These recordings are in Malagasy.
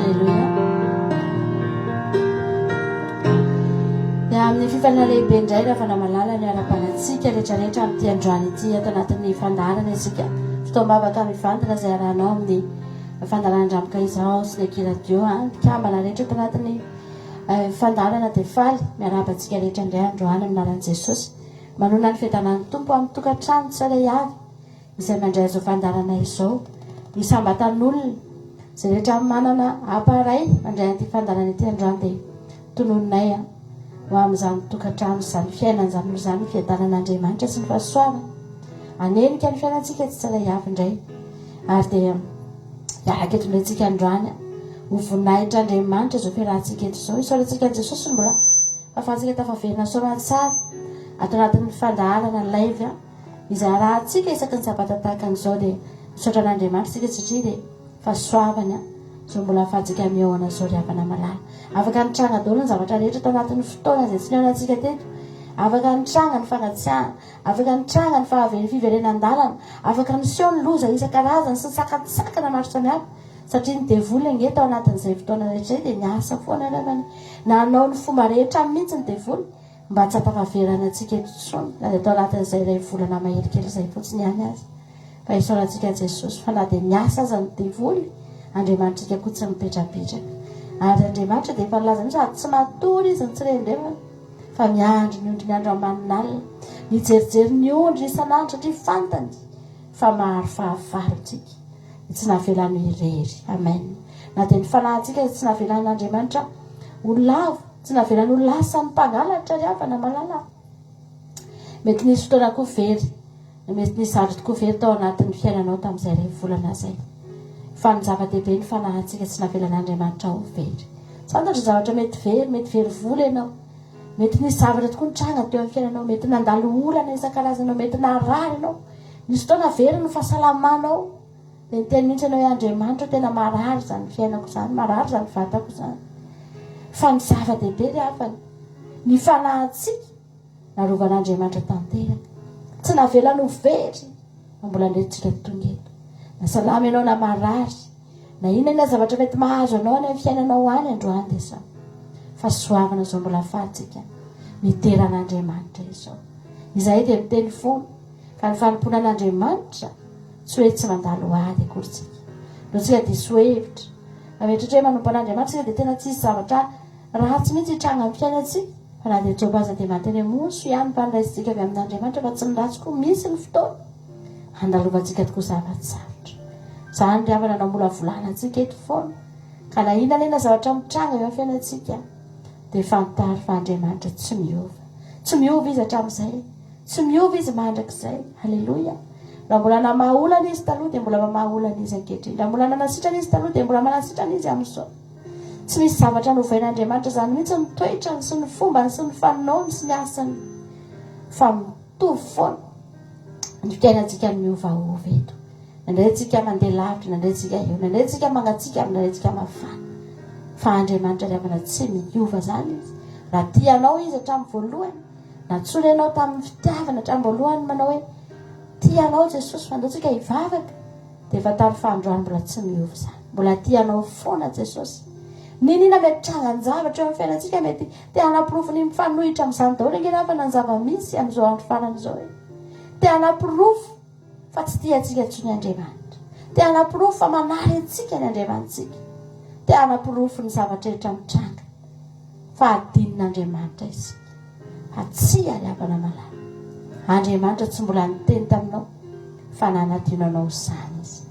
Alléluia. Dia amin'ny fifanana lehibe indray raha fanamalala ny ara-panatsika rehetrarehetra amin'ity androany ity ato anatin'ny fandarana isika fotoam-bavaka mivantana izay arahanao amin'ny fandaran-dramoka izao sy ny akiradio mikambana rehetra ato anatin'ny fandarana dia faly miarabantsika rehetra indray androany aminaran'i Jesosy manona ny fiadanan'ny tompo amin'ny tokantrano tsirairay avy izay mandray izao fandarana izao isambatan'olona izay rehetra manana amparay mandray an'ity fandarana ity androany dia tononinay ho amin'izany tokantrano izany fiainana izany moa izany fiadanan'Andriamanitra sy ny fahasoavana anenika ny fiainantsika tsy tsirairay avy indray ary dia iaraka eto indray tsika androany ho voninahitran'Andriamanitra izao fiarahantsika eto izao isaorantsika an'i Jesosy mbola ahafahantsika tafaverina soamantsara ato anatin'ny fandaharana live izay arahantsika isaky ny sabata tahaka an'izao dia misaotra an'Andriamanitra tsika satria dia fahasoavana izao mbola ahafahantsika mihoana izao ry havana malala afaka nitranga daholo ny zavatra rehetra atao anatin'ny fotoana izay tsy nihoanantsika teto afaka nitranga ny fanatsiahana afaka nitranga ny fiverenan-dalana afaka niseho ny loza isan-karazany sy nisakatsakana maro samihafa satria ny devoly angety ao anatin'izay fotoana rehetra dia niasa foana ravany nanao ny fomba rehetra mihitsy ny devoly mba tsy hampafaverana antsika eto tsony na dia atao anatin'izay iray volana mahelikely izay fotsiny ihany azy fa isaorantsika Jesosy fa na dia niasa aza ny devoly Andriamanitra koa tsy mipetrapetraka ary Andriamanitra dia efa nilaza sady tsy matory izy ny tsirendrevana fa miandry ny ondry ny andro amanin'alina mijerijery ny ondry isan'andro satria fantany fa maharo fahavaritsika tsy navelany irery amen na dia ny fanahintsika tsy navelan'Andriamanitra ho lavo tsy navelany ho lasa ny mpangalatra ry havana malala mety nisy fotoana koa very mety nisy andro tokoa very tao anatin'ny fiainanao tamin'izay iray volana zay fa ny zava-dehibe ny fanahintsika tsy navelan'Andriamanitra ho very santatra zavatra mety very vola ianao mety nisy zavatra tokoa nitranga teo amin'ny fiainanao mety nandalo olana isan-karazanao mety narary ianao nisy fotoana very ny fahasalamanao dia niteny mihitsy ianao hoe Andriamanitra tena marary zany fiainako zany marary zany vatako zany fa ny zava-dehibe ry havana ny fanahintsika narovan'Andriamanitra tanteraka tsy navelany ho very mbola ndretsika tonga eto na salama ianao na marary na inona zavatra mety mahazo anao any amin'ny fiainanao any androany dia sa fa soavana izao mbola ahafahantsika miteran'Andriamanitra izao izahay dia miteny foana fa ny fanomponan'Andriamanitra tsy hoe tsy mandalo ady akorytsika no tsika diso hevitra ametratra hoe manompo an'Andriamanitra tsika dia tena tsisy zavatra ratsy mihitsy hitranga amin'ny fiainantsika fa na dia jobaza dia manteny moso ihany mpandraisitsika avy amin'Andriamanitra fa tsy ny ratsy koa misy ny fotoana andalovantsika tokoa zava-tsarotra izany ry havana anao mbola volanantsika eto foana ka na inona zavatra mitranga eo amin'ny fiainantsika dia fantary fa Andriamanitra tsy miova izy hatramin'izay tsy miova izy mandrakizay halleloia raha mbola namaolana izy taloha dia mbola mamaolana izy ankehitriny raha mbola nanasitrana izy taloha dia mbola manasitrana izy amin'izao tsy misy zavatra novain'Andriamanitra zany mihitsy ny toetrany sy ny fombany sy ny fanaony sy ny asany fa mitovy foana ny fiainantsika ny miovaova eto nandray tsika mandeha lavitra nandray tsika eo nandray tsika mangatsika nandray tsika mafana fa Andriamanitra ry havana tsy miova zany izy raha tianao izy hatramin'ny voalohany natsola ianao tamin'ny fitiavana hatramin'ny voalohany manao hoe tianao Jesosy fa andaontsika hivavaka dia efa tany fa androany mbola tsy miova zany mbola tianao foana Jesosy ninina mety trangan-javatra eo amin'ny fiainantsika mety te hanapirofo ny mifanohitra amin'izany daholo angena fa nan zava-misy amin'izao andro farany izao hoe te hanapirofo fa tsy tiantsika ntsony Andriamanitra te hanapirofo fa manary antsika ny Andriamantsika te hanapirofo ny zavatra rehetra mitranga fa adinon'Andriamanitra isika fa tsy haliavana malala Andriamanitra tsy mbola niteny taminao fa nanadinanao izany izy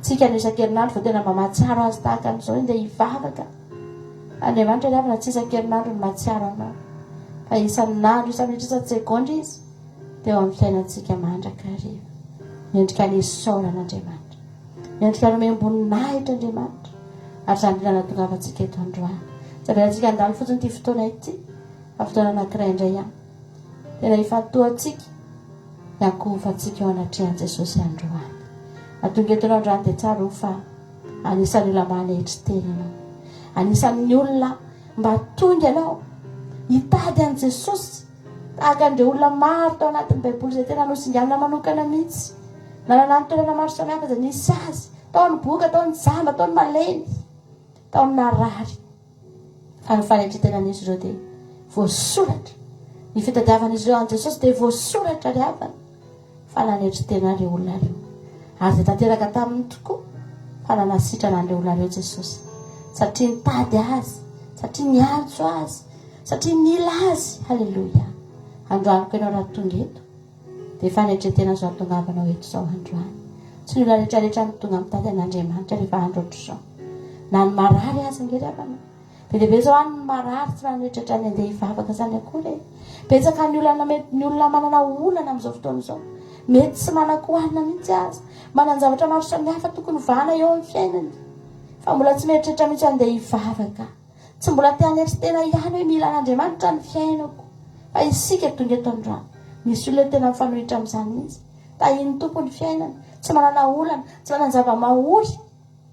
tsika no isan-kerinandro fa tena mba mahatsiaro azy tahaka an'izao indeha hivavaka Andriamanitra ry havana tsy isan-kerinandro ny mahatsiaro anao fa isan'andro isan'minitra isan-tsekondy izy dia eo amin'ny fiainantsika mandrakariva miendrika ny isaoran'Andriamanitra miendrika nome amboninahitra Andriamanitra ary zany ilana tongavantsika eto androany sabelantsika andalo fotsiny ity fotoana ity fa fotoana anankiray indray ihany tena ifantohantsika hiankofantsika eo anatrehan'i Jesosy androany atonga eto androany dia tsara ho fa anisan'ny olona manehitra teny ianao anisan'ny olona mba tonga ianao hitady an'i Jesosy tahaka an'ireo olona maro tao anatin'ny baiboly izay tena nosinganina manokana mihitsy nanana ny toerana maro samihafa izay nisy azy tao ny boka tao ny jamba tao ny malemy tamin'ny marary fa ny fanetretenan'izy ireo dia voasoratra ny fitadiavan'izy ireo an Jesosy dia voasoratra ry havana fa nanetretena ireo olona ireo ary dia tanteraka taminy tokoa fa nanasitrana an'ireo olona ireo Jesosy satria nitady azy satria niantso azy satria nila azy. Halleloja. Androaniko ianao raha tonga eto dia fanetretena zao atongavanao eto zao androany. Tsy ny olona rehetrarehetra tonga mitady an'Andriamanitra rehefa andro ohatr'izao na ny marary azy ngery havana be lehibe zao any ny marary tsy manetretra ny andeha hivavaka zany akory betsaka ny olona manana olana amin'izao fotoana izao mety tsy manan-kohanina mihitsy azy manana zavatra maro samihafa tokony vana eo amin'ny fiainany fa mbola tsy mieritreritra mihitsy andeha hivavaka tsy mbola te haneritena ihany hoe mila an'Andriamanitra ny fiainako fa isika tonga eto androany misy olona tena mifanohitra amin'izany mihitsy tahiny tompony fiainana tsy manana olana tsy manana zava-mahory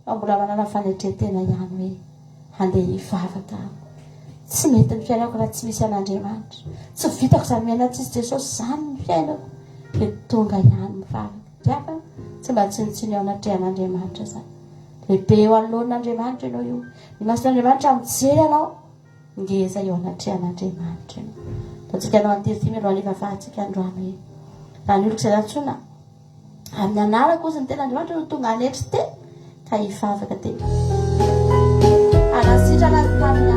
fa mbola manana fanetretena ihany hoe handeha hivavaka tsy mety ny fiainako raha tsy misy an'Andriamanitra tsy vitako izany miaina tsisy Jesosy zany ny fiainako dia tonga ihany mivavaka driava tsy mba tsinitsiny ao anatrehan'Andriamanitra zany lehibe eo anoloan'Andriamanitra ianao io ny mason'Andriamanitra mijery anao ngeza eo anatrehan'Andriamanitra ianao tatsika anao antirity alohan'ny vavahantsika androany hoe raha ny oloko izay nantsona amin'ny anarako ozy ny tena Andriamanitra no tonga anetry te ka hivavaka te anasitrana ny tamina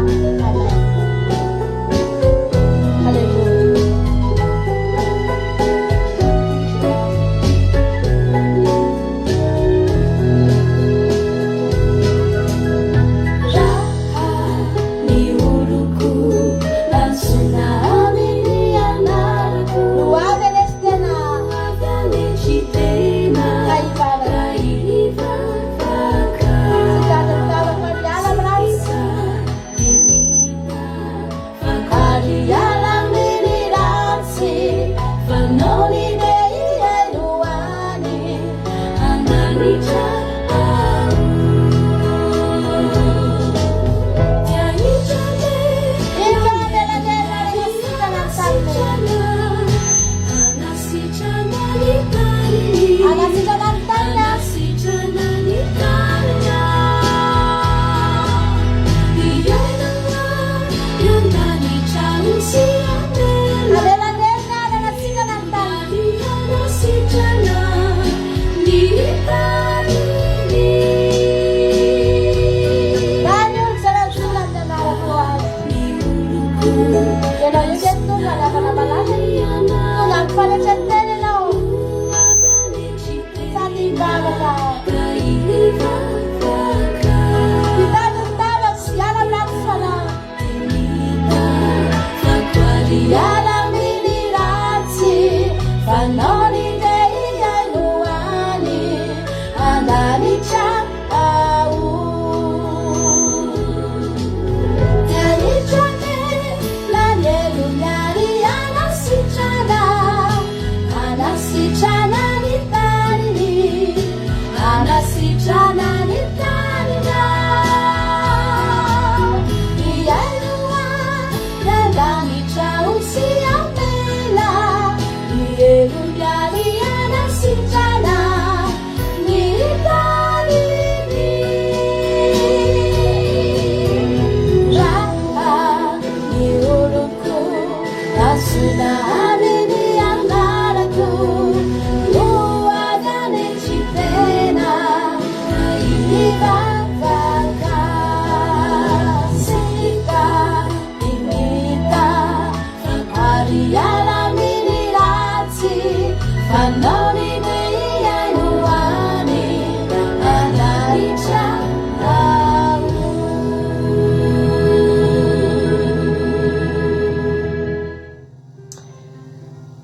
Halleluja.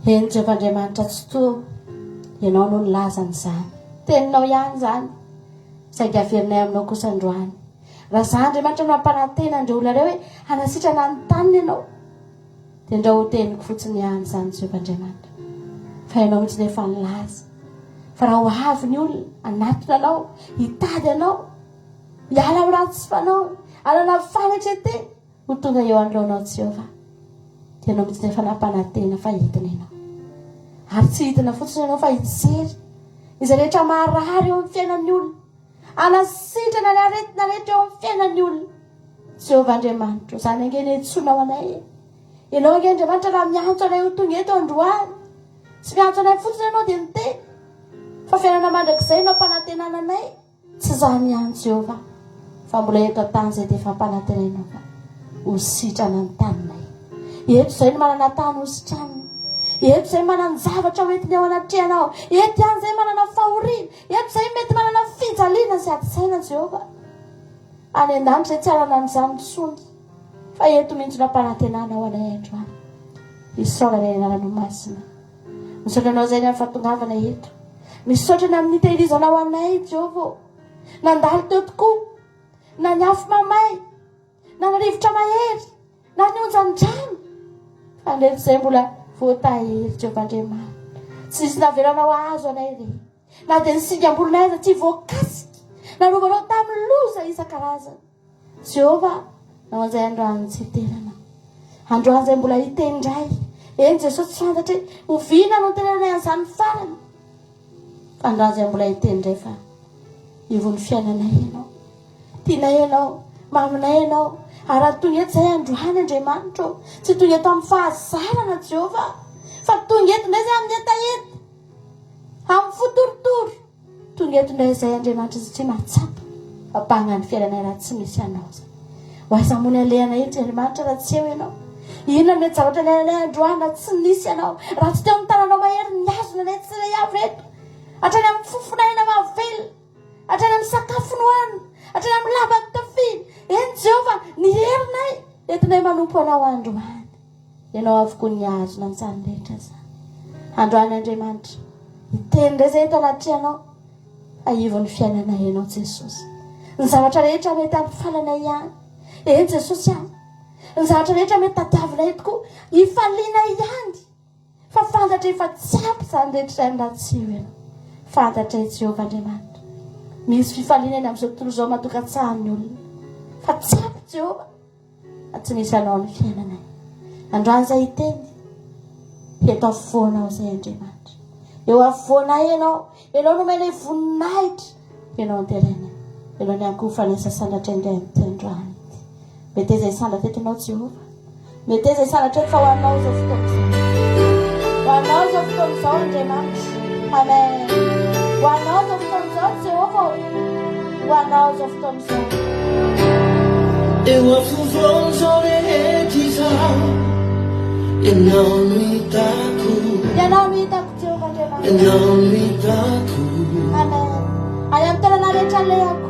Eny Jehovah-Andriamanitra tsy toa ianao no nilazany izany teninao ihany zany saingy averinay aminao kosa androany raha za Andriamanitra no ampanantena andreo olona ireo hoe hanasitrana ny taniny ianao dia ndra ho teniko fotsiny ihany zany Jehovah-Andriamanitra fa ianao mihitsy nefa nilaza fa raha ho avy ny olona anatona anao hitady anao hiala amin'ny ratsy fanao anana fanetretena ho tonga eo anoloanao Jehovah dia ianao mihitsy nefa nampanantena fa hitina ianao ary tsy hitina fotsiny ianao fa hijery izay rehetra marary eo amin'ny fiainan'ny olona anasitrana ny aretina rehetra eo amin'ny fiainan'ny olona. Jehovah Andriamanitra, izany angeny etsoina ho anay. Ianao angeny Andriamanitra raha miantso anay ho tonga eto androany. Tsy miantso anay fotsiny ianao dia miteny. Fa fiainana mandrakizay ianao mpanantenana anay. Tsy izany ihany Jehovah. Fa mbola eto an-tany izay dia efa mpanantenainao fa ho sitrana ny taninay. Eto izay no manana tany ho sitranina. Eto izay manana zavatra hoentiny ao anatrehanao. Eto ihany izay manana fahoriana. Eto izay mety manana fijaliana sy ady-saina Jehovah. Any an-danitra tsy arana an'izany tsony. Fa eto mihitsy no mpanantenana ao anay androany. Isaorana ny anarana masina. Misaotra anao izay ny amin'ny fahatongavana eto. Misaotra ny amin'ny tehirizana ao anay Jehovah. Nandalo teo tokoa. Na ny afo mamay. Na ny rivotra mahery. Na ny onjan-drano. Fa nrehetra izay mbola voatahiry Jehovah Andriamanitra. Tsy misy naveranao azo anay re. Na dia ny singambolonay aza tsy voakasika. Narovanao tamin'ny loza isan-karazany. Jehovah, naman'izay androany tsy hiterana. Androany izay mbola hitendray. Eny Jesosy tsy fantatra hoe oviana no tenanay an'izany farany. Fa androany izay mbola hitendray fa ivony fiainanay ianao. Tianay ianao, maminay ianao. Ary tonga eto izay androany Andriamanitra. Tsy tonga eto amin'ny fahazarana Jehovah. Fa tonga eto indray izay amin'ny etaeta. Amin'ny fotorotoro. Tonga eto indray izay Andriamanitra izay tsy mahatsapa. Apahana ny fiainanay raha tsy misy anao. Ho aiza moa ny alehana eto Andriamanitra raha tsy eo ianao. Inona ny zavatra ilainanay androany raha tsy nisy ianao. Raha tsy teo amin'ny tananao mahery ny azona anay tsy ilay avy reto. Hatrany amin'ny fofonayna mahavelona. Hatrany amin'ny sakafo nohanina. Hatrany amin'ny lamba mitafina. Eny Jehovah, ny herinay entinay manompo anao androany. Ianao avokoa ny azona an'izany rehetra izany. Androany Andriamanitra, hitendry izay eto anatrehanao. Aivo ny fiainanay ianao Jesosy. Ny zavatra rehetra mety ampifalanay ihany. Eny Jesosy ihany. Ny zavatra rehetra mety tadiavinay tokoa. Hifalianay ihany. Fa fantatra efa tsy ampy izany rehetra izany raha tsy eo ianao. Fantatra Jehovah Andriamanitra. Misy fifaliana eny amin'izao tontolo izao matokan-tsahan'ny olona. Fa tsy ampy Jehovah. Tsy nisy anao ny fiainanay. Androany izay hiteny. Eto afovoanao izay Andriamanitra. Eo afovoanay ianao. Ianao no menay voninahitra. Ianao ny terena. Ianao ny ankofanay sasandatra indray amin'ny androany. Mety izay sandatra eto ianao Jehovah. Mety izay sandatra eto fa ho anao izao fotoana izao. Ho anao izao fotoana izao Andriamanitra. Amen. Ho anao izao fotoana izao Jehovah. Ho anao izao fotoana izao. Eo afovoany izao rehetra izao. Ianao no hitako. Ianao no hitako Jehovah Andriamanitra. Ianao no hitako. Amen. Any amin'ny toerana rehetra alehako.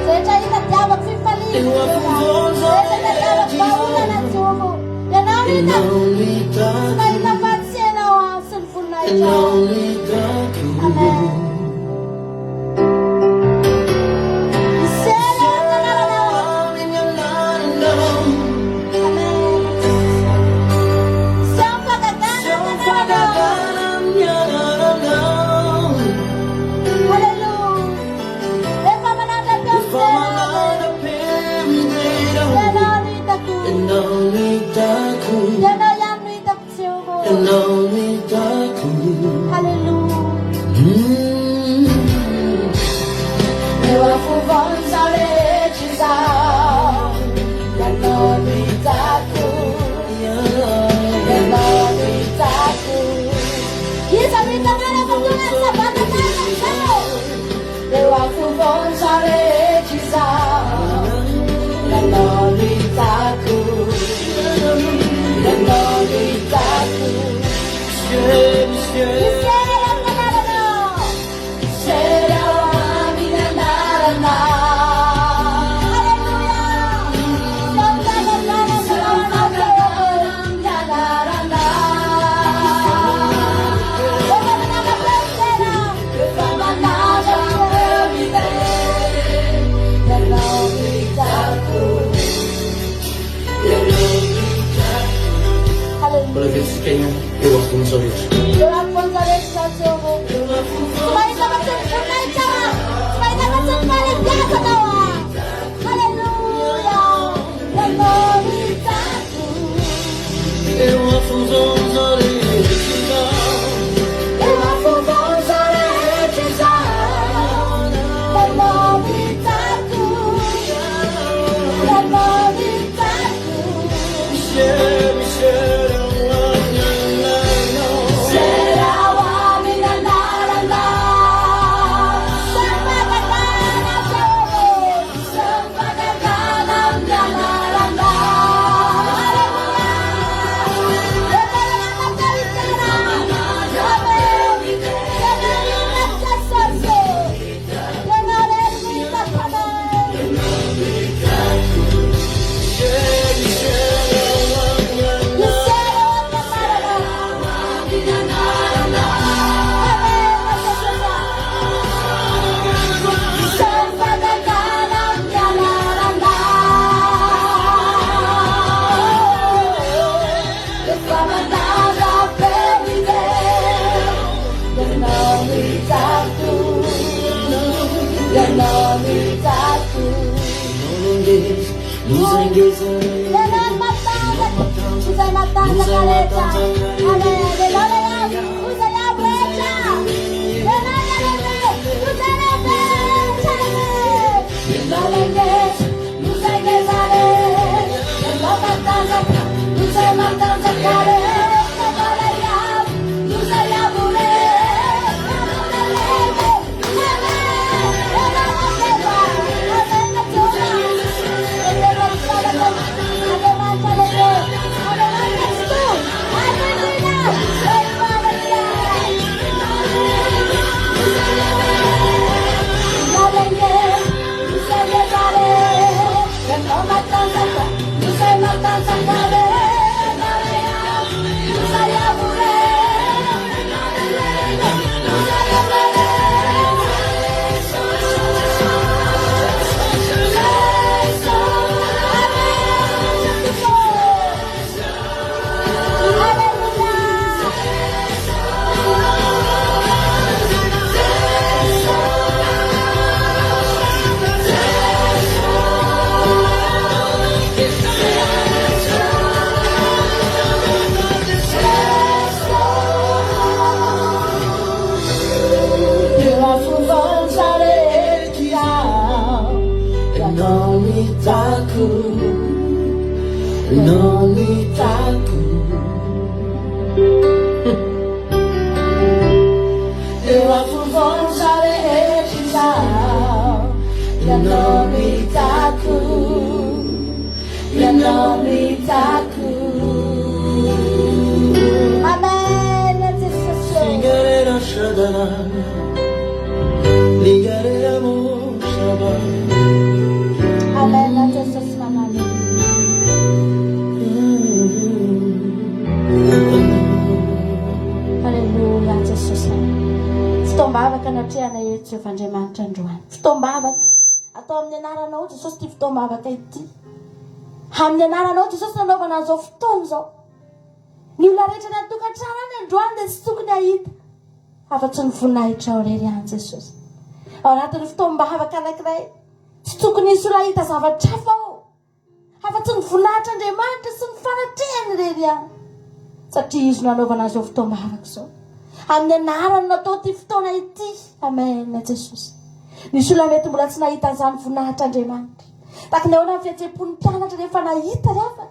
Rehetra hitadiavako fifaliana Jehovah. Rehetra hitadiavako vaholana Jehovah. Ianao no hitako. Tsy mahita fatsy ianao sy ny voninahitra. Ianao no hitako. Amen. Hallelujah. ianao mitako. Ianao matanjaka, izay matanjaka rehetra. Amen. Ianao lehilahy, izay avo rehetra. Ianao lehilahy, izay rehetra. Ianao lehilahy, izay ngeza rehetra. Ianao matanjaka, izay matanjaka rehetra. Ianao lehilahy, izay avo rehetra. Andriamanitra androany fitombavaka atao amin'ny anaranao Jesosy ty fitombavaka ity amin'ny anaranao Jesosy nanaovana an'izao fotoana izao ny olona rehetra ny atokantrano any androany dia tsy tokony ahita afa-tsy ny voninahitra ao irery any Jesosy ao anatin'ny fitombavaka anankiray tsy tokony hisy olona ahita zavatra hafa ao afa-tsy ny voninahitra Andriamanitra sy ny fanatrehany irery any satria izy nanaovana an'izao fitombavaka izao amin'ny anarany natao ty fotoana ity. Amen Jesosy. Nisy olona mety mbola tsy nahita an'izany voninahitra Andriamanitra. Tahaka ny ahoana ny fihetsepon'ny mpianatra rehefa nahita rehefa.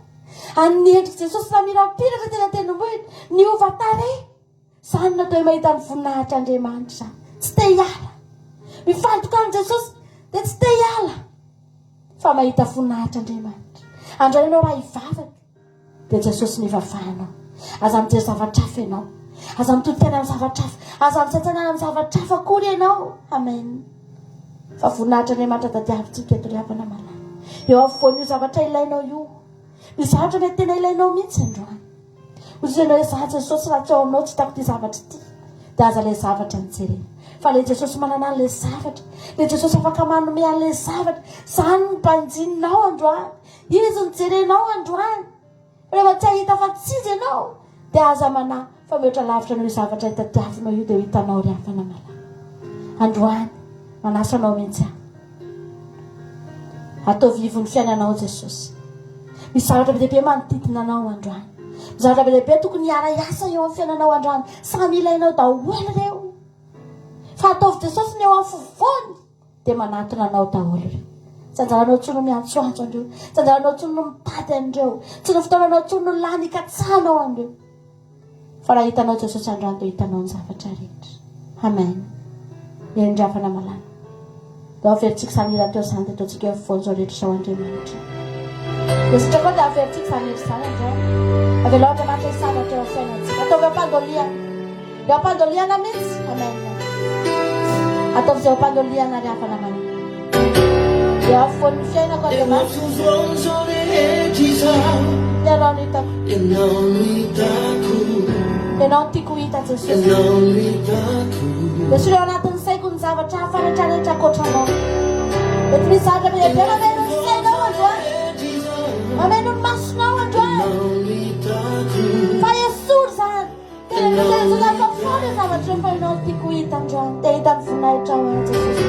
Amin'ny endrika Jesosy namirapiratra tena tenombony niova tarehy. Izany natao mahita ny voninahitra Andriamanitra. Tsy te hiala. Mifantoka amin'ny Jesosy dia tsy te hiala. Fa mahita voninahitra Andriamanitra. Andray ianao raha hivavaka dia Jesosy nivavanao. Aza mijery zavatra hafa ianao. Aza mitotena amin'ny zavatra hafa. Aza mitsatsana amin'ny zavatra hafa kory ianao. Amen. Fa voninahitra Andriamanitra tadiavintsika eto Ry-Havana malala. Eo afovoan'io zavatra ilainao io. Ny zavatra mety tena ilainao mihitsy androany. Ozy ianao hoe Jesosy raha tsy ao aminao tsy hitako ty zavatra ity. Dia aza ilay zavatra nijerena. Fa ilay Jesosy manana an'ilay zavatra. Ilay Jesosy afaka manome an'ilay zavatra. Izany ny mpanjininao androany. Izy nijerenao androany. Rehefa tsy ahita fa tsy izy ianao dia aza manahy fa mihoatra lavitra noho zavatra hitadiavinao io dia ho hitanao Ry-Havana malala. Androany manasanao mihitsy aho. Atao vivo ny fiainanao Jesosy. Misy zavatra be lehibe manodidina anao androany. Misy zavatra be lehibe tokony hiara-iasa eo amin'ny fiainanao androany. Samy ilainao daholo ireo. Fa ataovy Jesosy ny eo afovoany dia manatona anao daholo ireo. Tsy anjaranao tsony miantsoantso andreo. Tsy anjaranao tsony mitady andreo. Tsy ny fotoananao tsony lany ikatsanao andreo. Fa raha hitanao Jesosy androany dia hitanao ny zavatra rehetra. Amen. Eny Ry-Havana malala. Dia averintsika izany ira teo izany dia ataontsika eo afovoany izao rehetra izao Andriamanitra. Dia sitrako dia averintsika izany ira izany androany. Avelao Andriamanitra hisanatra eo fiainantsika. Ataovy ampandoliana. Eo ampandoliana mihitsy. Amen. Ataovy izay ampandoliana Ry-Havana malala. Eo afovoan'ny fiainako Andriamanitra. Ianao no hitako. Ianao no tiako hita Jesosy. Dia sy eo anatin'ny saiko ny zavatra hafa rehetrarehetra ankoatranao. Mety misy zavatra be lehibe mameno ny sainao androany. Mameno ny masonao androany. Fa esory izany. Tena misy zavatra foana zavatra rehefa ianao no tiako hita androany. Dia hita ny voninahitra ao Jesosy.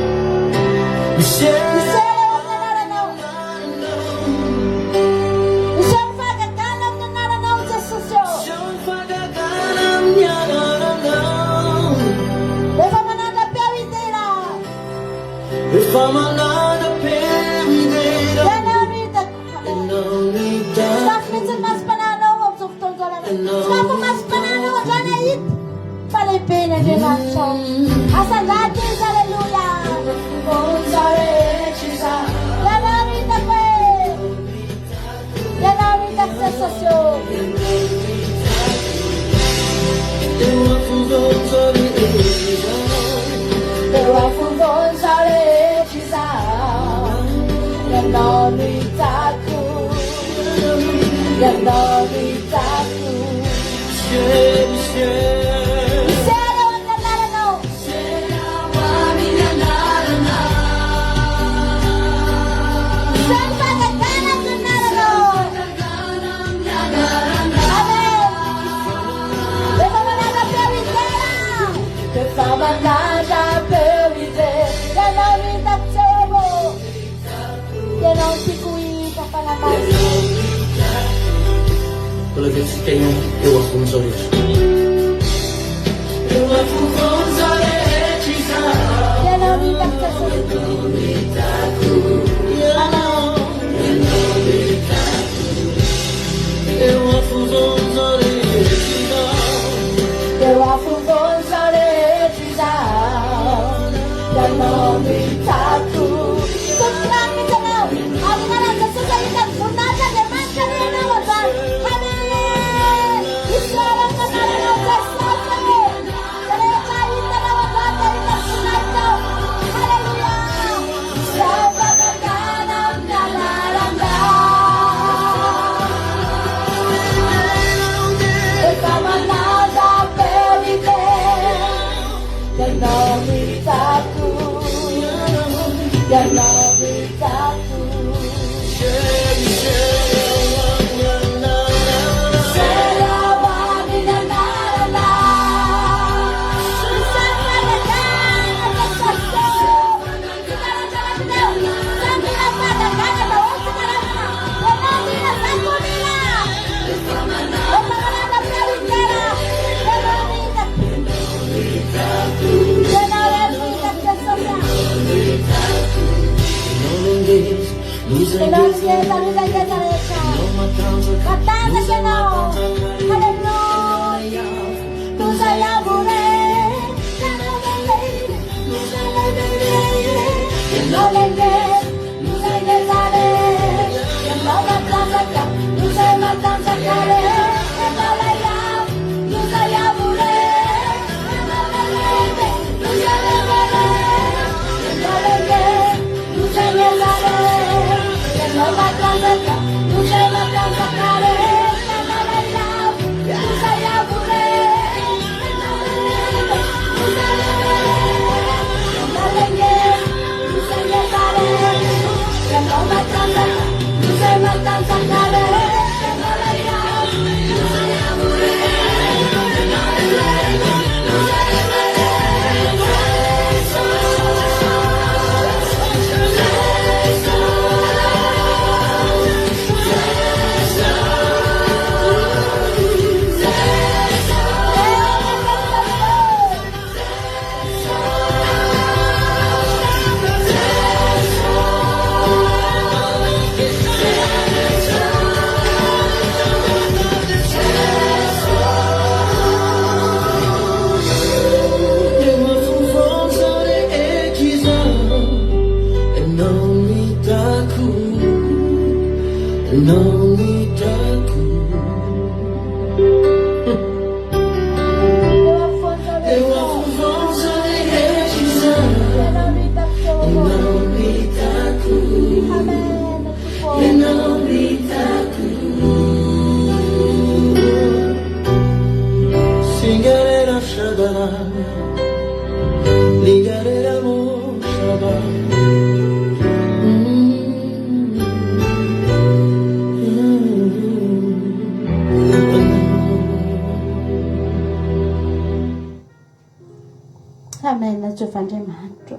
Amen. Na Jehovah Andriamanitra,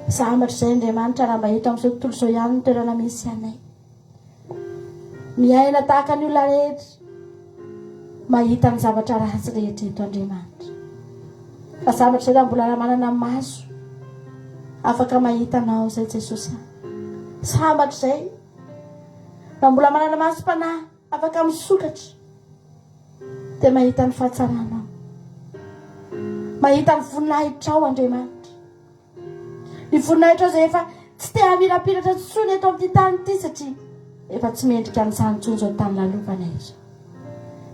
Sambatra izay Andriamanitra raha mba hita amin'izao tontolo izao ihany ny toerana misy anay. Miaina tahaka ny olona rehetra, mahita ny zavatra ratsy rehetra eto Andriamanitra. Fa sambatra izay raha mbola manana maso afaka mahita anao izay Jesosy. Sambatra izay raha mbola manana masom-panahy afaka misokatra dia mahita ny fahatsarana, mahita ny voninahitra ao Andriamanitra. Ny voninahitra izay efa tsy te hamirapiratra tsony eto amin'ny tany ity satria efa tsy mendrika amin'izany tsony izao tany lalovana izy.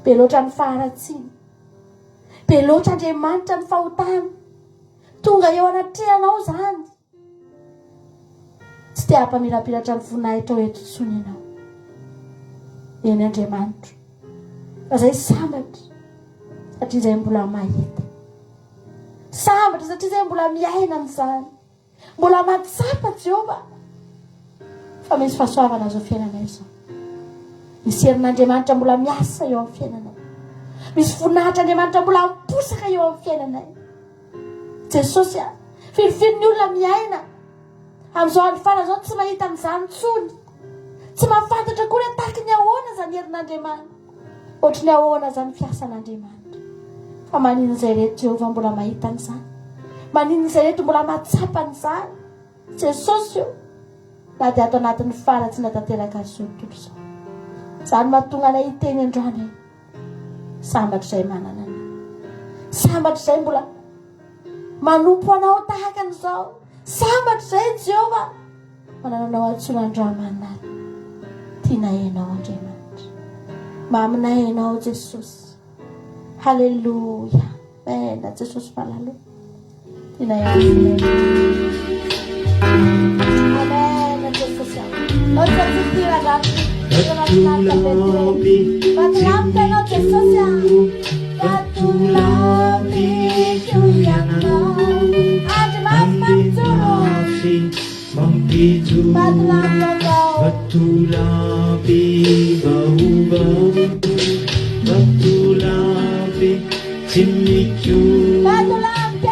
Be loatra ny faharatsiana, be loatra Andriamanitra ny fahotana, tonga eo anatrehanao izany. Tsy te hampamirapiratra ny voninahitra eto tsony ianao. Eny Andriamanitra. Fa izay sambatra satria izay mbola mahita. Sambatra satria izay mbola miaina amin'izany. Mbola matsapa Jehova. Fa misy fahasoavana izao fiainanay izao. Misy herin'Andriamanitra mbola miasa eo amin'ny fiainanay. Misy voninahitra Andriamanitra mbola miposaka eo amin'ny fiainanay. Jesosy filifily ny olona miaina amin'izao andro farany izao tsy mahita an'izany tsony. Tsy mahafantatra koa hoe tahaka ny ahoana izany herin'Andriamanitra. Ohatry ny ahoana izany fiasan'Andriamanitra. Fa manino izay reto Jehova mbola mahita an'izany. Manino izay reto mbola mahatsapa an'izany. Jesosy io na dia ato anatin'ny faratsy na tanteraka azy tontolo izao. Izany mahatonga anay hiteny androany. Sambatra izay manana anay. Sambatra izay mbola manompo anao tahaka an'izao. Sambatra izay Jehova manana anao antsoina androamanay. Tiana hainao Andriamanitra. Maminay hainao Jesosy. Halleluja. Mena Jesosy malalo. Tiana hainao. Amen Jesosy. Otra fitira gati. Patulapi. Patulapi Jesosy. Patulapi Juyana. Mampitu Patulapi bau-bau Patulapi cimiku Patulapi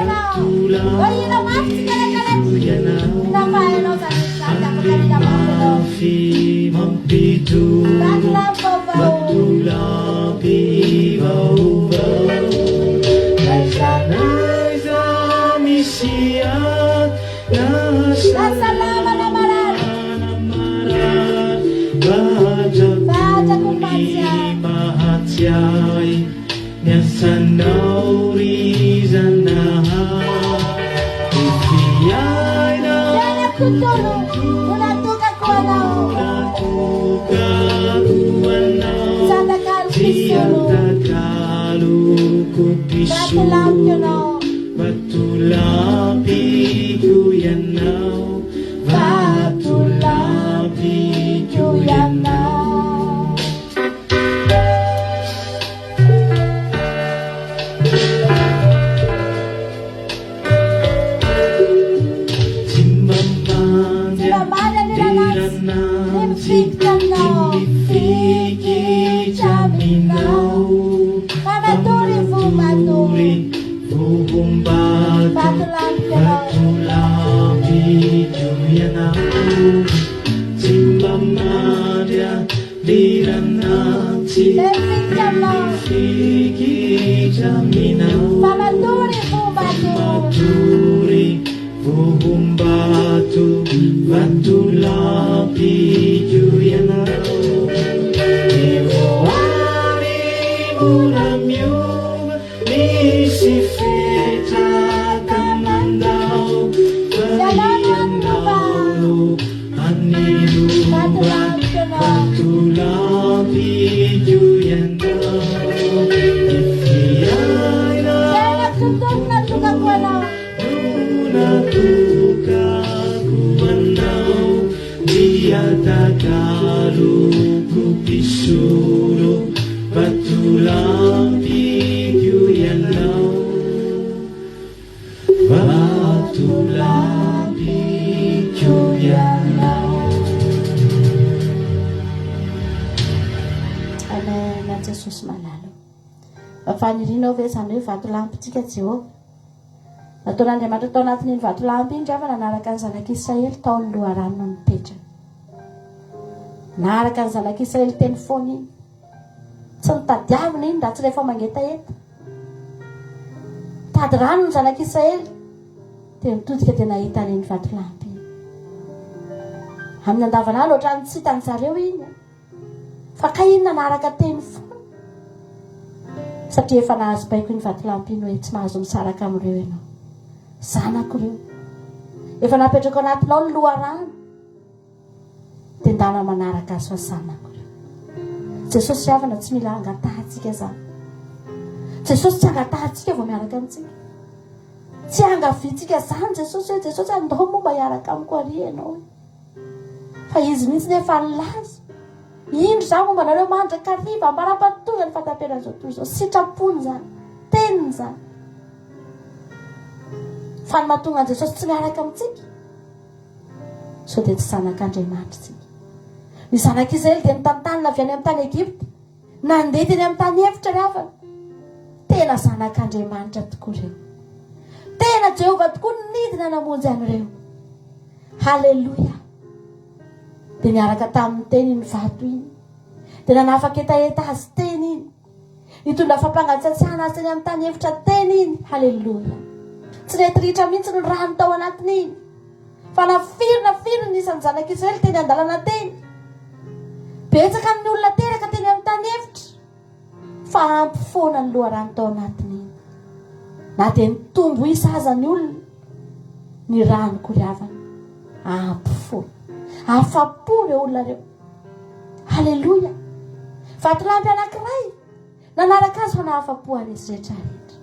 Juyana Patulapi mampitu Patulapi bau-bau Naisa misiat Nasa Baca mahatyai Nyasanau rizanaha Ifiaina Unatuka kuanau Siata kalu kupisuru Batulapi kuyanau Batulapi kuyanau Simbambanya dirana Simifiki jaminau Manaturi fumaturi Fuhumbatu Batulapi kuyanau Simbambanya dirana Simifiki jaminau Manaturi Fuhumbatu Batulapi kuyanau Iwani muramyu Nisifita kamandau Baliandau Aniru Batulapi kuyanau Ifiaina Unatuka kuanau Biata kalu kupisuru Batulapi kuyanau Batulapi kuyanau. Amen na Jesosy malalo. Fanirianao ve izany hoe vatolampitsika Jehova? nataon'Andriamanitra tao anatin'iny vatolampy iny rehefa nanaraka ny zanak'Israely tao ny loharano no nipetraka. Naraka ny zanak'Israely teny foana iny. Tsy nitadiavina iny raha tsy rehefa mangetaheta. Tady rano ny zanak'Israely dia mitodika dia nahita an'iny vatolampy iny. Amin'ny andavanandro ohatrany tsy hitany zareo iny. Fa ka iny nanaraka teny foana. Satria efa nahazo baiko iny vatolampy iny hoe tsy mahazo misaraka amin'ireo ianao. Zanako ireo. Efa napetraka anatinao ny loharano. Dia ndana manaraka azy fa zanako ireo. Jesosy avana tsy mila angatahantsika zany. Jesosy tsy angatahantsika vao miaraka amintsika. Tsy angaviantsika zany Jesosy hoe Jesosy andao moa mba hiaraka amiko ary ianao. Fa izy mihitsy nefa nilaza. Indro za momba nareo mandraka riva ambara-patonga ny fataperan'izao toy izao. Sitrapony zany. Teniny zany. Fa ny mahatonga Jesosy tsy miaraka amintsika. So dia tsy zanak'Andriamanitra tsika. Ny zanak'Israely dia nitantanina avy any amin'ny tany Egypta. Nandeha teny amin'ny tany efitra ry havana. Tena zanak'Andriamanitra tokoa ireo. Tena Jehova tokoa nidina namonjy an'ireo. Halleluja. Dia niaraka tamin'ny teny ny vato iny. Dia nanafaka etaeta azy teny iny. Nitondra fampangatsiatsiahana azy teny amin'ny tany efitra teny iny. Halleluja. Tsy rehetiritra mihitsy ny rano tao anatin'iny. Fa nafiry nisan'ny zanak'Israely teny andalana teny. Betsaka ny olona teraka teny amin'ny tany efitra. Fa ampy foana ny loharano tao anatin'iny. Na dia nitombo isa aza ny olona. Ny rano koriavana. Ampy foana. Afa-po ireo olona ireo. Halleluja. Vatolampy anankiray. Nanaraka azy fa nahafa-po an'izy rehetrarehetra.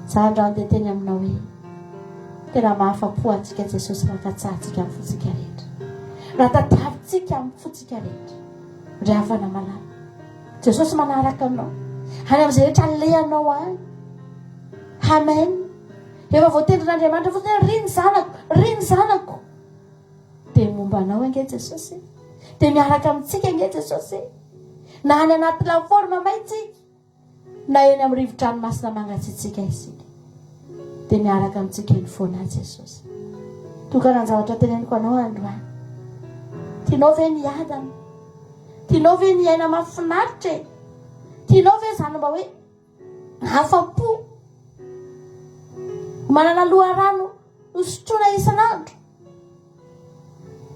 Za androany dia teny aminao hoe tena mahafa-po antsika Jesosy raha katsahantsika amin'ny fotsika rehetra. Raha tadiavintsika amin'ny fotsika rehetra. Ry havana malala. Jesosy manaraka anao. Any amin'izay rehetra lehanao any. Amen. Efa voatendrin'Andriamanitra fotsiny riny zanako. Dia momba anao ange Jesosy. Dia miaraka amintsika ange Jesosy. Na any anaty laforma maintsika. Na eny amin'ny rivo-dranomasina mangatsiatsika isika. Dia miaraka amintsika ny foana Jesosy. Tokana ny zavatra teneniko anao androany. Tianao ve ny adana? Tianao ve ny aina mahafinaritra? Tianao ve zany mba hoe afa-po? Manana loharano hosotroana isan'andro?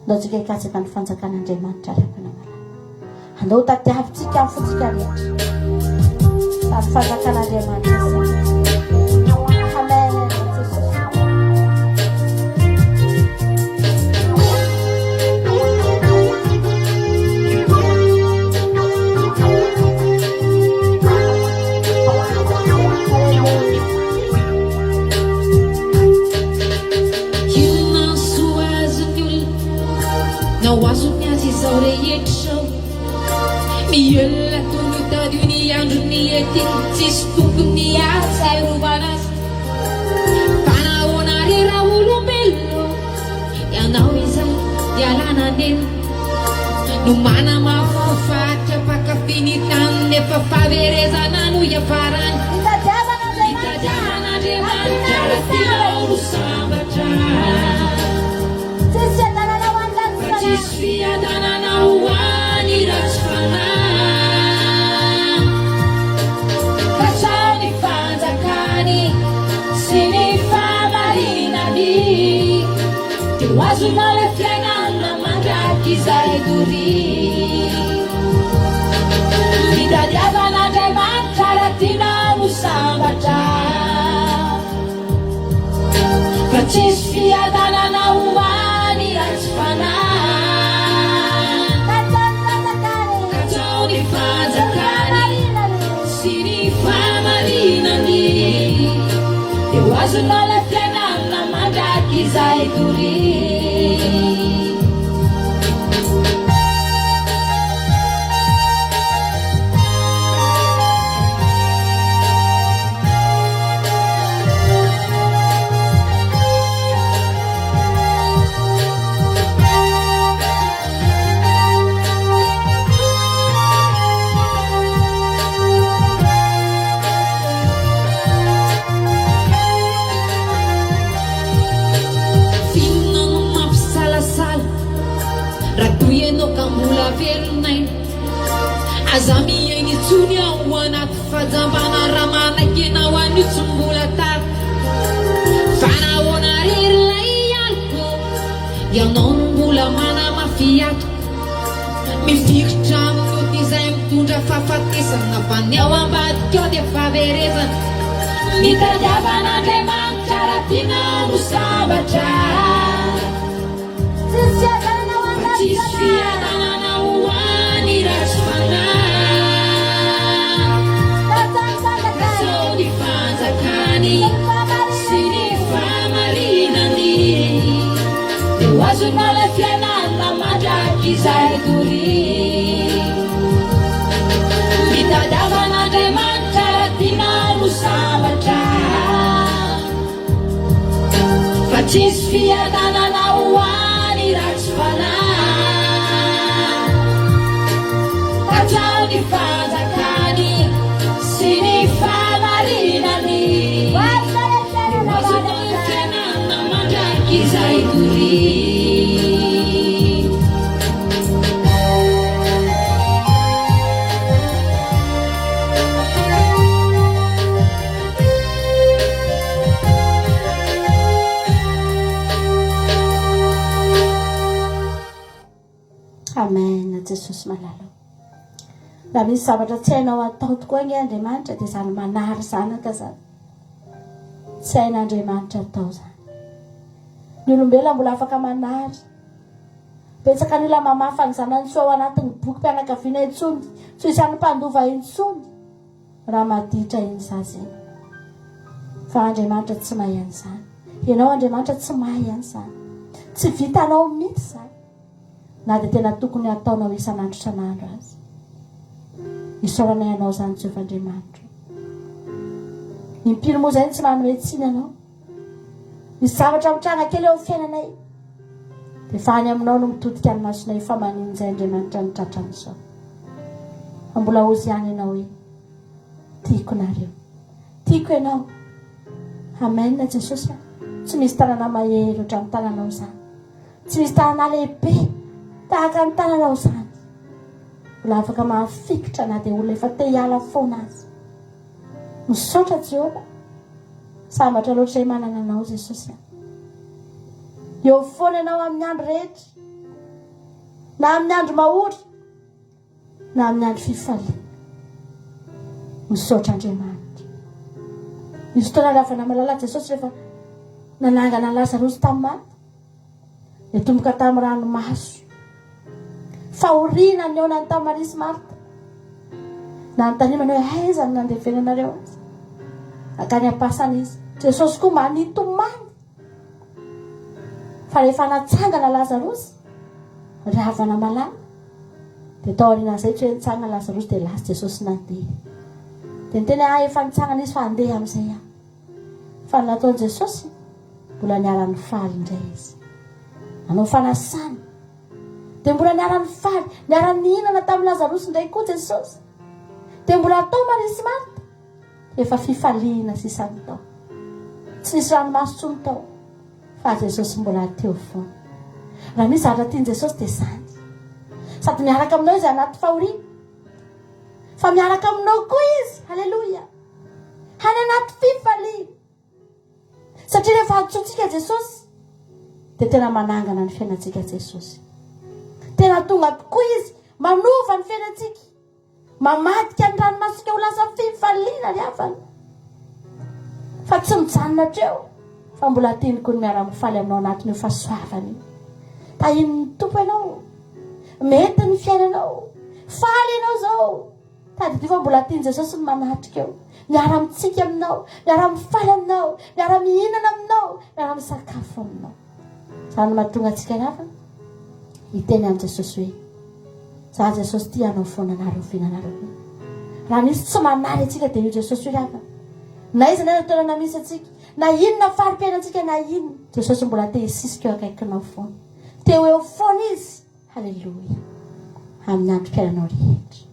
Andao tsika hikatsaka ny fanjakan'Andriamanitra rehefa namala. Andao tadiavintsika amin'ny fotsika rehetra. Ary fanjakan'Andriamanitra izany. Amen. Azony azy izao rehetra miolona toy tady ny androny ety tsisy tokony ahatsiarovana azy fanahoana re raha olombelona ianao izay ialana anena no mana mafofatra pakafiny tany nefa faverezana no iafarany itadiavan'Andriamanitra raha tianao no sambatra fiadanana hoany ratsy fanahy katao ny fanjakany sy ny famarinany dia ho azonao le fiainana mandraky izay dory fitadiavan'Andriamanitra raha tianao ho sambatra fa tsisy fiadanana hoany ratsy fanahy azonao le fiainana mandraky izay dory mbola velonay aza miaigny tsony ao anaty fajambana raha manaky anao anio tsy mbola tato fa nahoana rery lay aliko ianao no mbola manamafiato mifikitra amin'n'ody izay mitondra fahafatesana fany ao ambadika ao dia fahaverezana mitadiavan'Andriamanitra raha tiana no sambatra tsisy fiadanana ho any raha tsy fanahy sao ny fanjakany sy ny famarinany eo azonao la fianarana mandraky izay tory mitadiavan'Andriamanitra raha tiana no sambatra fa tsisy fiadanana ho any raha tsy fanahy katao ny fanjakany sy ny famarinany azonao la fianarana mandraky izay tory Amen. Jesosy malala raha misy zavatra tsy hainao atao tokoa ny Andriamanitra dia zany manary zanaka zany tsy hain'Andriamanitra atao zany ny olombelona mbola afaka manary betsaka ny olona mamafa ny zanany soa ao anatin'ny boky mpianakaviana intsony tsy isan'ny mpandova intsony raha maditra iny zazy iny fa Andriamanitra tsy mahay an'izany ianao Andriamanitra tsy mahay an'izany tsy vitanao mihitsy zany na dia tena tokony ataonao isan'andro isan'andro azy isaorana ianao zany Jehovah'Andriamanitra ny mpino moa zay tsy manome tsiny anao misy zavatra mitranga kely eo amin'ny fiainanay dia fa any aminao no mitodika ny masonay fa manin'izay Andriamanitra nitratra amin'izao fa mbola ozy ihany ianao hoe tiako nareo tiako ianao amen Jesosy tsy misy tanana mahery ohatry amin'ny tananao zany tsy misy tanana lehibe tahaka ny tananao zany mbola afaka mahafikitra na dia olona efa te hiala foana azy misaotra Jehova sambatra loatra izay manana anao Jesosy eo foana ianao amin'ny andro rehetra na amin'ny andro mahory na amin'ny andro fifaliana misaotra Andriamanitra misy fotoana rehefa namalala Jesosy rehefa nanangana Lazarosy tamin'ny maty dia tomboka tamin'ny ranomaso fahoriana ny eonany tamin'ny Maria sy Marta na nytanimana hoe aiza ny nandevenanareo azy akany ampasana izy Jesosy koa manitomany fa rehefa natsangana Lazarosy ravana malala dia tao aorianan'izay tsy hoe nitsangana Lazarosy dia lasa Jesosy nandeha dia niteny efa nitsangana izy fa handeha amin'izay aho fa ny nataon'i Jesosy mbola niara-ny faly indray izy nanao fanasana dia mbola niara-ny faly niara-ny hinana tamin'ny Lazarosy indray koa Jesosy dia mbola atao Maria sy Marta efa fifaliana sisany tao tsy nisy ranomaso tsony tao fa Jesosy mbola teo foana raha misy zavatra tiany Jesosy dia zany sady miaraka aminao izy anaty fahoriana fa miaraka aminao koa izy halleloja hany anaty fifaliana satria rehefa antsointsika Jesosy dia tena manangana ny fiainantsika Jesosy tena tonga tokoa izy manova ny fiainantsika mamadika ny ranomasika ho lasa fifaliana ny havany fa tsy mijanona treo fa mbola tiany koa ny miara-mifaly aminao anatin'io fahasoavany tahin'ny tompo ianao mety ny fiainanao faly ianao zao tadidio fa mbola tiany Jesosy ny manatrika eo miara-mitsika aminao miara-mifaly aminao miara-mihinana aminao miara-misakafo aminao zany mahatonga antsika ny havana hiteny amin'i Jesosy hoe za Jesosy tia anao foana anareo fihinanareo raha nisy tsy manary atsika dia io Jesosy hoe havana na izy na toerana misy atsika na inona fari-piainantsika na inona Jesosy mbola te hisisika eo akaikinao foana teo eo foana izy halleloja amin'ny androm-piainanao rehetra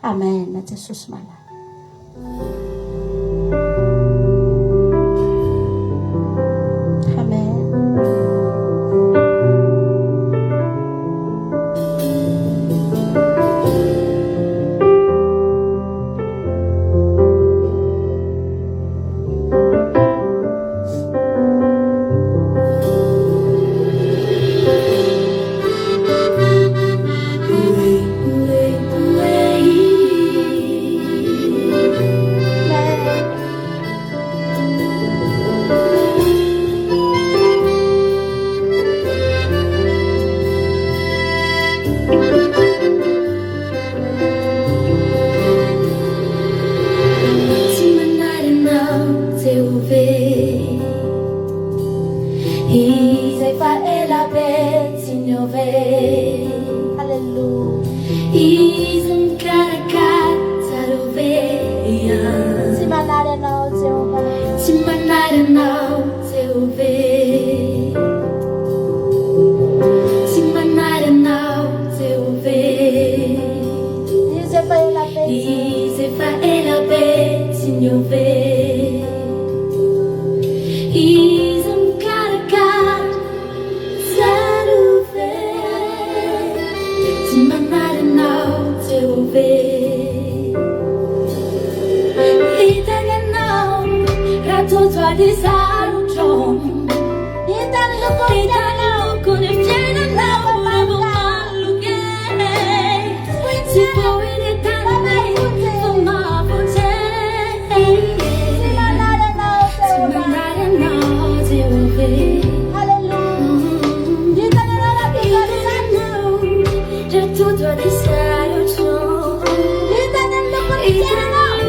amen na Jesosy malala amen Izay fa ela be tsy niove. Halleluja. Izy mikarakara tsara oveia. Tsy manary anao Jehova. Tsy manary anao Jehova. Tsy manary anao Jehova. Izay fa ela be. Izay fa ela be tsy niove. Izy mikarakara tsara oveia. Tsy manary anao Jehova. Hitany anao raha totoady sarotrao. Hitany lokony fiainanao revo maluche. Si può vedere fa mavonte. Tsy manary anao Si Jehova. manare anao Jehova. Halleluja. Hitany anao raha totoady sarotrao. Raha totoady sarotrao. Hitany lokony fiainanao.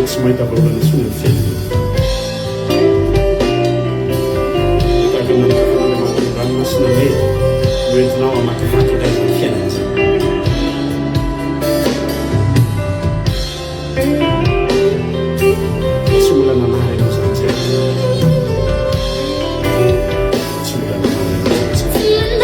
Tsy mahita vaovana intsony ny fiainana. Hitavina ny kafan'Andriamanitra ranomasina hoe noentinao hamakivaky ilay ny fiainana zany. Tsy mila nanary ianao zany zay. Tsy mila nanary ianao zany zay.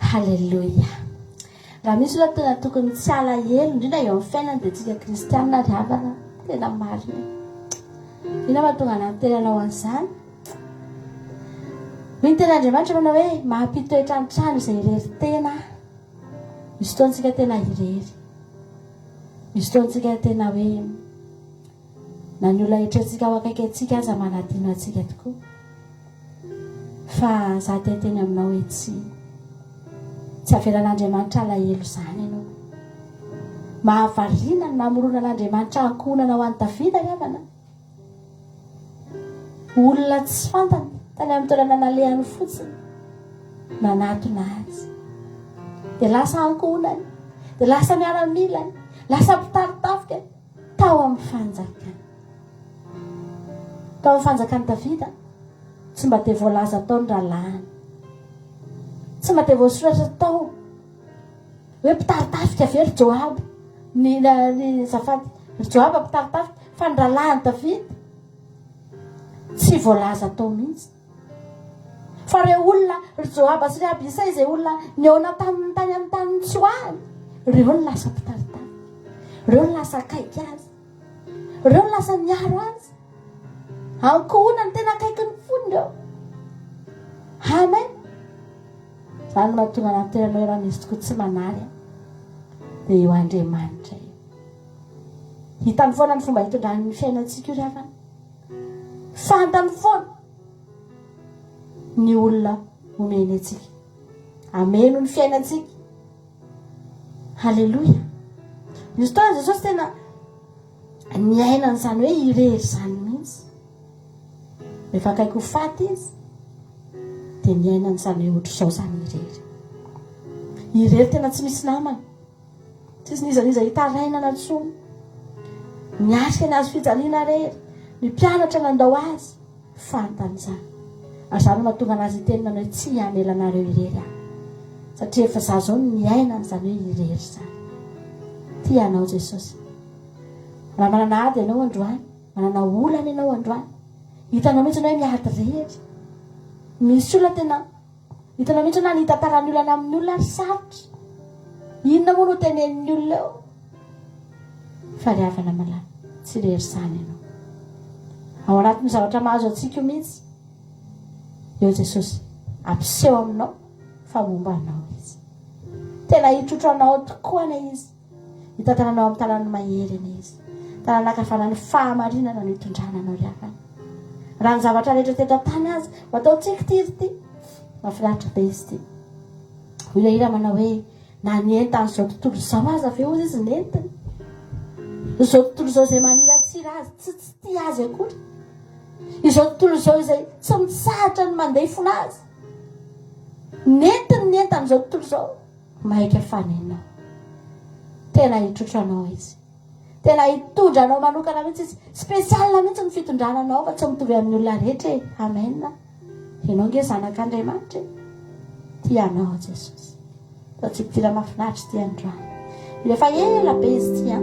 Halleluja. Raha misy loha tena tokony tsy alahelo indrindra eo amin'ny fiainana dia tsika kristianina ravana tena marina. Ina mahatonga anahy tenanao an'izany. Ny ten'Andriamanitra manao hoe mahampitoetra ny trano izay irery tena. Misy fotoantsika tena irery. Misy fotoantsika tena hoe na ny olona hitrantsika ao akaiky antsika aza manadino antsika tokoa. Fa za teny aminao hoe tsy avelan'Andriamanitra alahelo izany ianao. Mahavarina ny namorona an'Andriamanitra ankohonana ho an'ny Davida ravana. Olona tsy fantany tany amin'ny taolana nalehany fotsiny nanatona azy. Dia lasa ankohonany, dia lasa miara-milany, lasa mpitaritafikany tao amin'ny fanjakany. tao fanjakany Davida tsy mba te voalaza tao ny rahalaany, tsy mba te voasoratra tao hoe mpitaritafika very Joab ny Zafady Joab mpitaritafika fa ny rahalaany Davida tsy voalaza tao mihitsy. Fa reo olona ry Joab sy ry Abisai izay olona neona tamin'ny tany amin'ny tany tsy hoany, reo ny lasa mpitaritafika, reo ny lasa akaiky azy, reo ny lasa miaro azy, ankohona ny tena akaiky ny fony reo. Amen. Zany mahatonga anaty toerana raha misy tokoa tsy manary dia eo Andriamanitra io. Hitany foana ny fomba hitondrany fiainantsika io ry havana. Fantany foana ny olona omeny antsika, ameno ny fiainantsika. Halleluja. Izy toa Jesosy tena niainany izany hoe irery izany mihitsy. Rehefa akaiky ho faty izy dia niainany izany hoe ohatry izao izany irery. Irery tena tsy misy namany, tsisy nizaniza hitarainana intsony. Miasika ny azo fijaliana rery, ny mpianatra nandao azy fantany izany. Azany mahatonga anazy tenina hoe tsy hamelanareo irery aho, satria efa za zao niainany izany hoe irery izany. Tia anao Jesosy. Raha manana ady ianao androany, manana olana ianao androany, hitanao mihitsy hoe miady rery. Misy olona tena hitanao mihitsy na nitantarany olana amin'ny olona ary sarotra. Inona moa no tenenin'ny olona eo? Fa ry havana malala, tsy rery izany ianao. Ao anatin'ny zavatra mahazo antsika io mihitsy, eo Jesosy ampiseho aminao fa momba anao izy. Tena hitrotro anao tokoa na izy, hitantananao amin'ny tanany mahery na izy, tanana akafanany fahamarinana no hitondrana anao ry havana. Raha ny zavatra rehetra tetra tany azy atao tsikitiry ty, mahafinaritra be izy ty. Ilahira manao hoe na nienta an'izao tontolo izao azy avy eo izy nentiny. Izao tontolo izao izay maniratsira azy tsy tia azy akory, izao tontolo izao izay tsy mitsahatra ny mandeha fona azy, nentiny nienta amin'izao tontolo izao, maika fanenao. Tena hitrotro anao izy, tena hitondra anao manokana mihitsy izy, spesialina mihitsy ny fitondrana anao fa tsy mitovy amin'ny olona rehetra. Amen. Ianao nge zanak'Andriamanitra, tia anao Jesosy. Tatsika tira mahafinaritra ity androany. Rehefa ela be izy tia,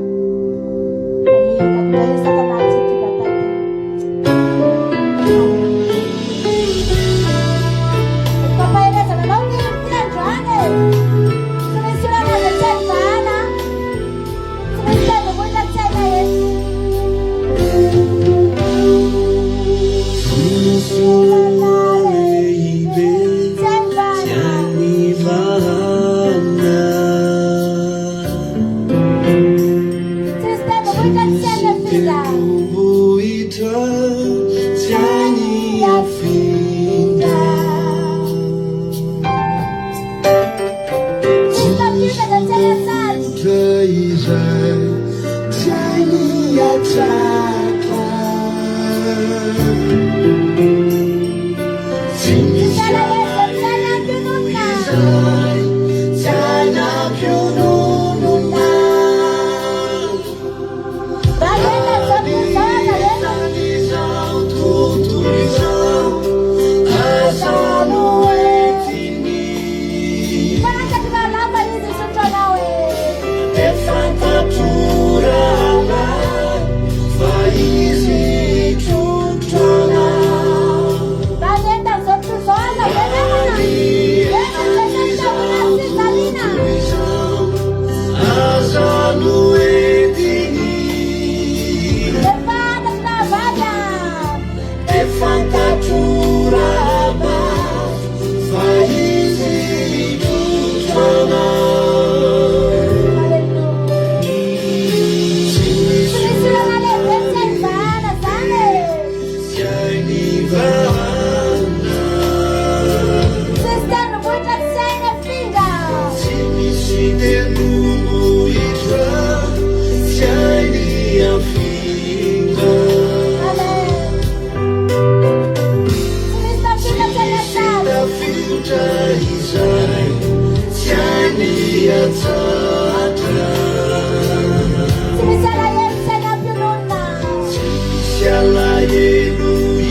Hallelujah.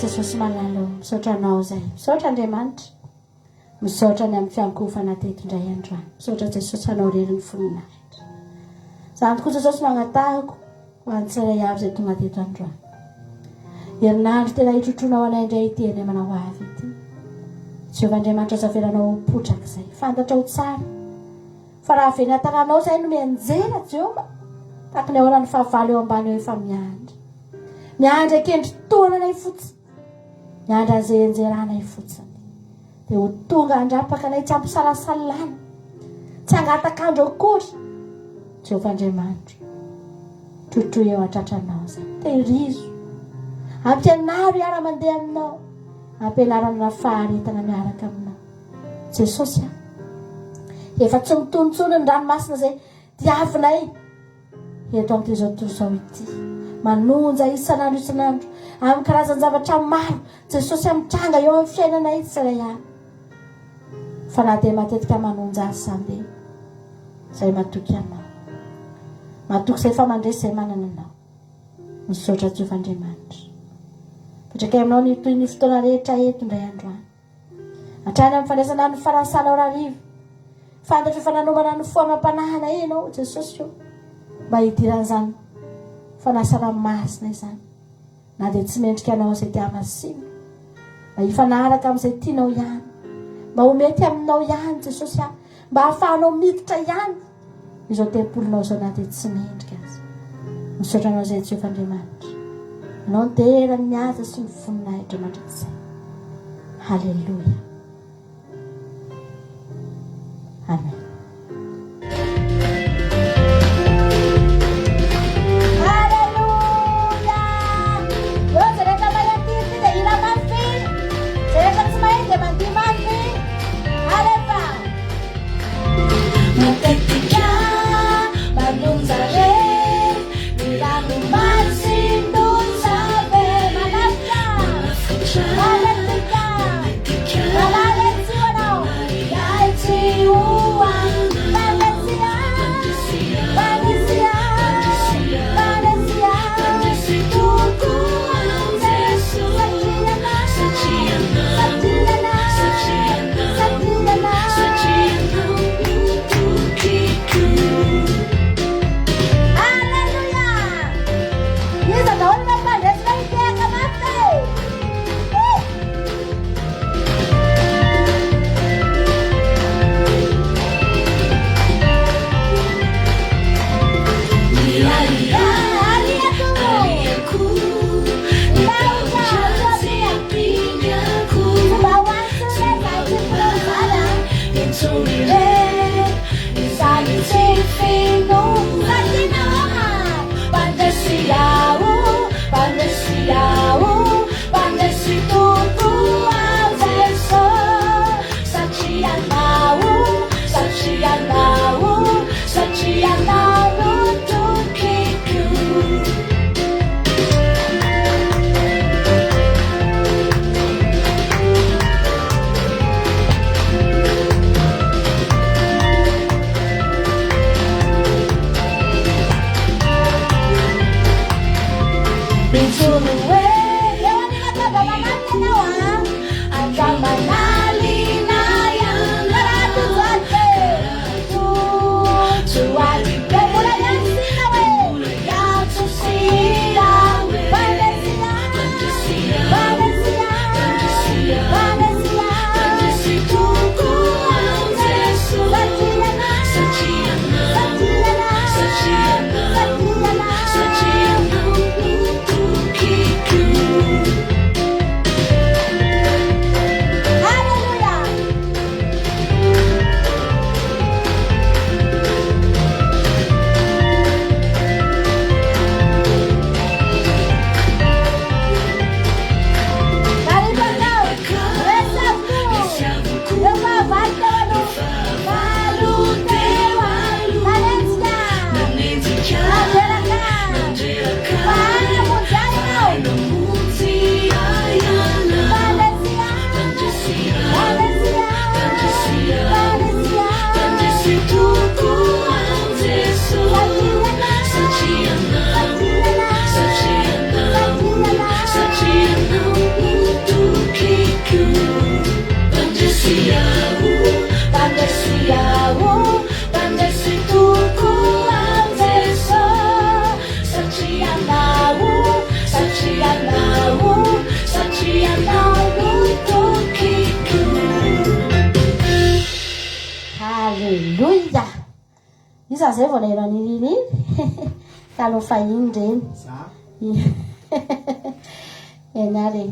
Jesosy malala misaotra anao zay. Misaotra Andriamanitra. Misaotra ny amin'ny fiankofana teto indray androany. Misaotra Jesosy anao rery ny voninahitra. Zany tokoa Jesosy magnatahako ho an'ny tsiray avy izay tonga teto androany. Herinandro tena hitrotronao anay indray ity any manao avy ity. Jehovah Andriamanitra zavelanao potraka izay. Fantatra ho tsara. Fa raha avy tananao izay no mianjera Jehovah. Tahaka ny ahoana ny fahavalo eo ambany eo efa miandry. Miandry akendry tonanay fotsiny. Miandry an'izay enjeranay fotsiny. Dia ho tonga handrapaka anay tsy ampisalasalana. Tsy hangatakandro akory. Jehovah Andriamanitra. Trotroy eo antratranao izay. Tehirizo. Ampianaro iara-mandeha aminao. Ampianarana faharetana miaraka aminao. Jesosy efa tsy mitonontsony ny ranomasina izay diavinay eto amin'izao tontolo izao ity. Manonja isanandro isanandro amin'ny karazany zavatra maro. Jesosy mitranga eo amin'ny fiainanay tsiray avy. Fa na dia matetika manonja azy sandeha. Izay matoky anao. Matoky izay fa mandresy izay manana anao. Misaotra Jehovah Andriamanitra. Petraka aminao ny toy ny fotoana rehetra eto indray androany. Hatrany amin'ny fandraisana ny farasana ora hariva. Fantatra fa nanomana ny foamam-panahana enao Jesosy io. Mba hidiran'izany fanasana masina izany. Na dia tsy mendrika anao izay dia masina. Mba hifanaraka amin'izay tianao ihany. Mba ho mety aminao ihany Jesosy. Mba hahafahanao miditra ihany. Izao tempolinao izao na dia tsy mendrika azy. Misaotra anao izay Jehovah Andriamanitra. Anao tena ny aza sy ny voninahitra mandrakizay. Halleluja. Amen. Sachi zay vao lera niriny talofa iny reny enare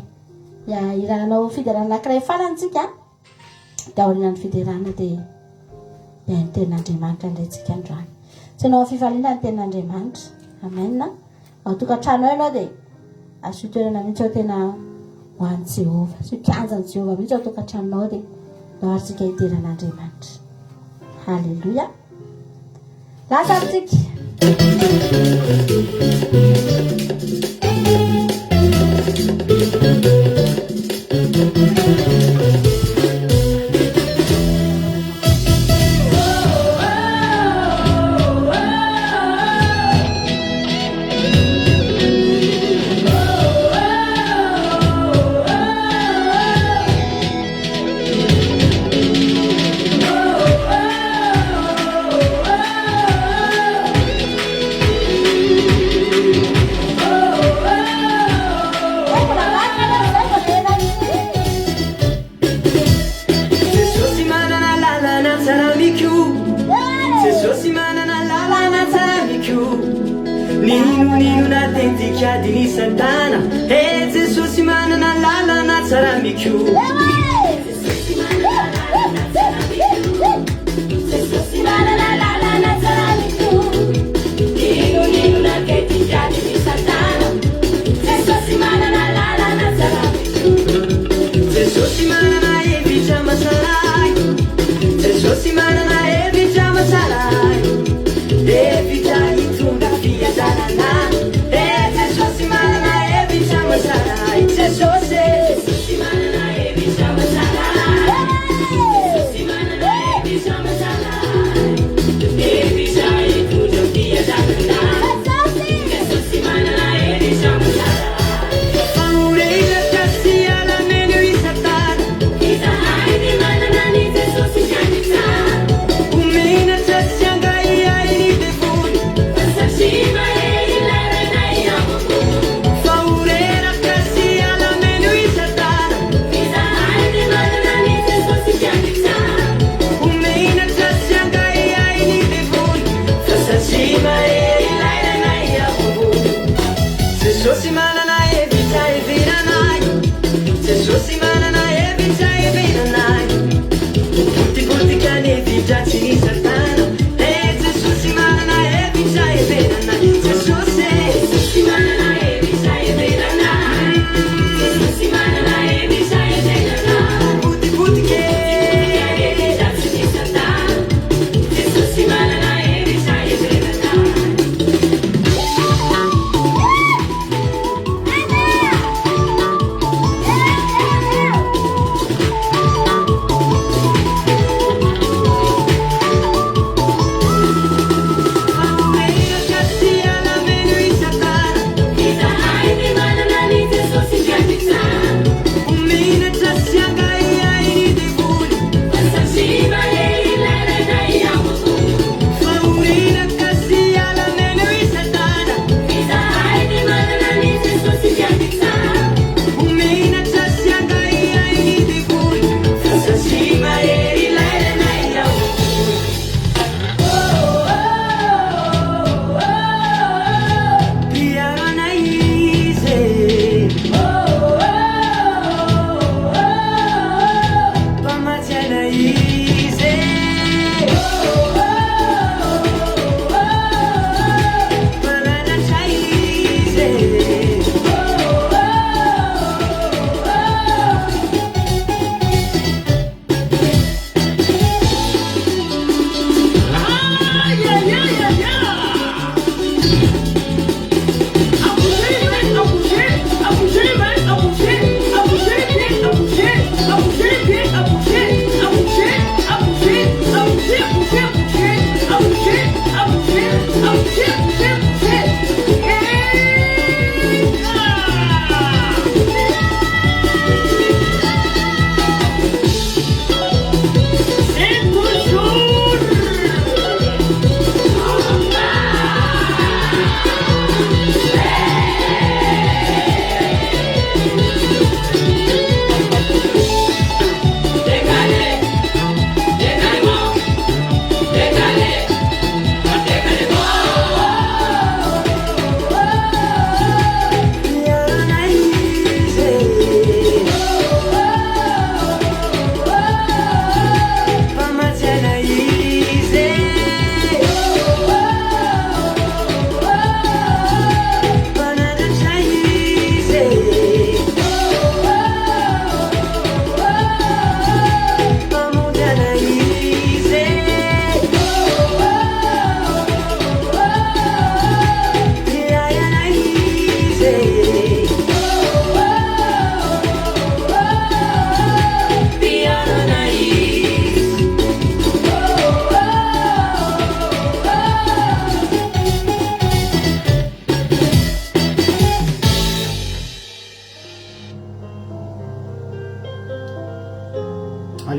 ya iranao fiderana anankiray farantsika dia aorian'ny fiderana dia ny tenin'Andriamanitra indretsika androany tsy anao fifaliana ny tenin'Andriamanitra amen ao tokantrano ianao dia azo toerana mihitsy ao tena ho an'i Jehova sy mpianjan'i Jehova mihitsy ao tokantranonao dia naharintsika iteran'Andriamanitra halleluia lasa amintsika Dini Santana, hey, Jesus, man, and la la la, Saramiku.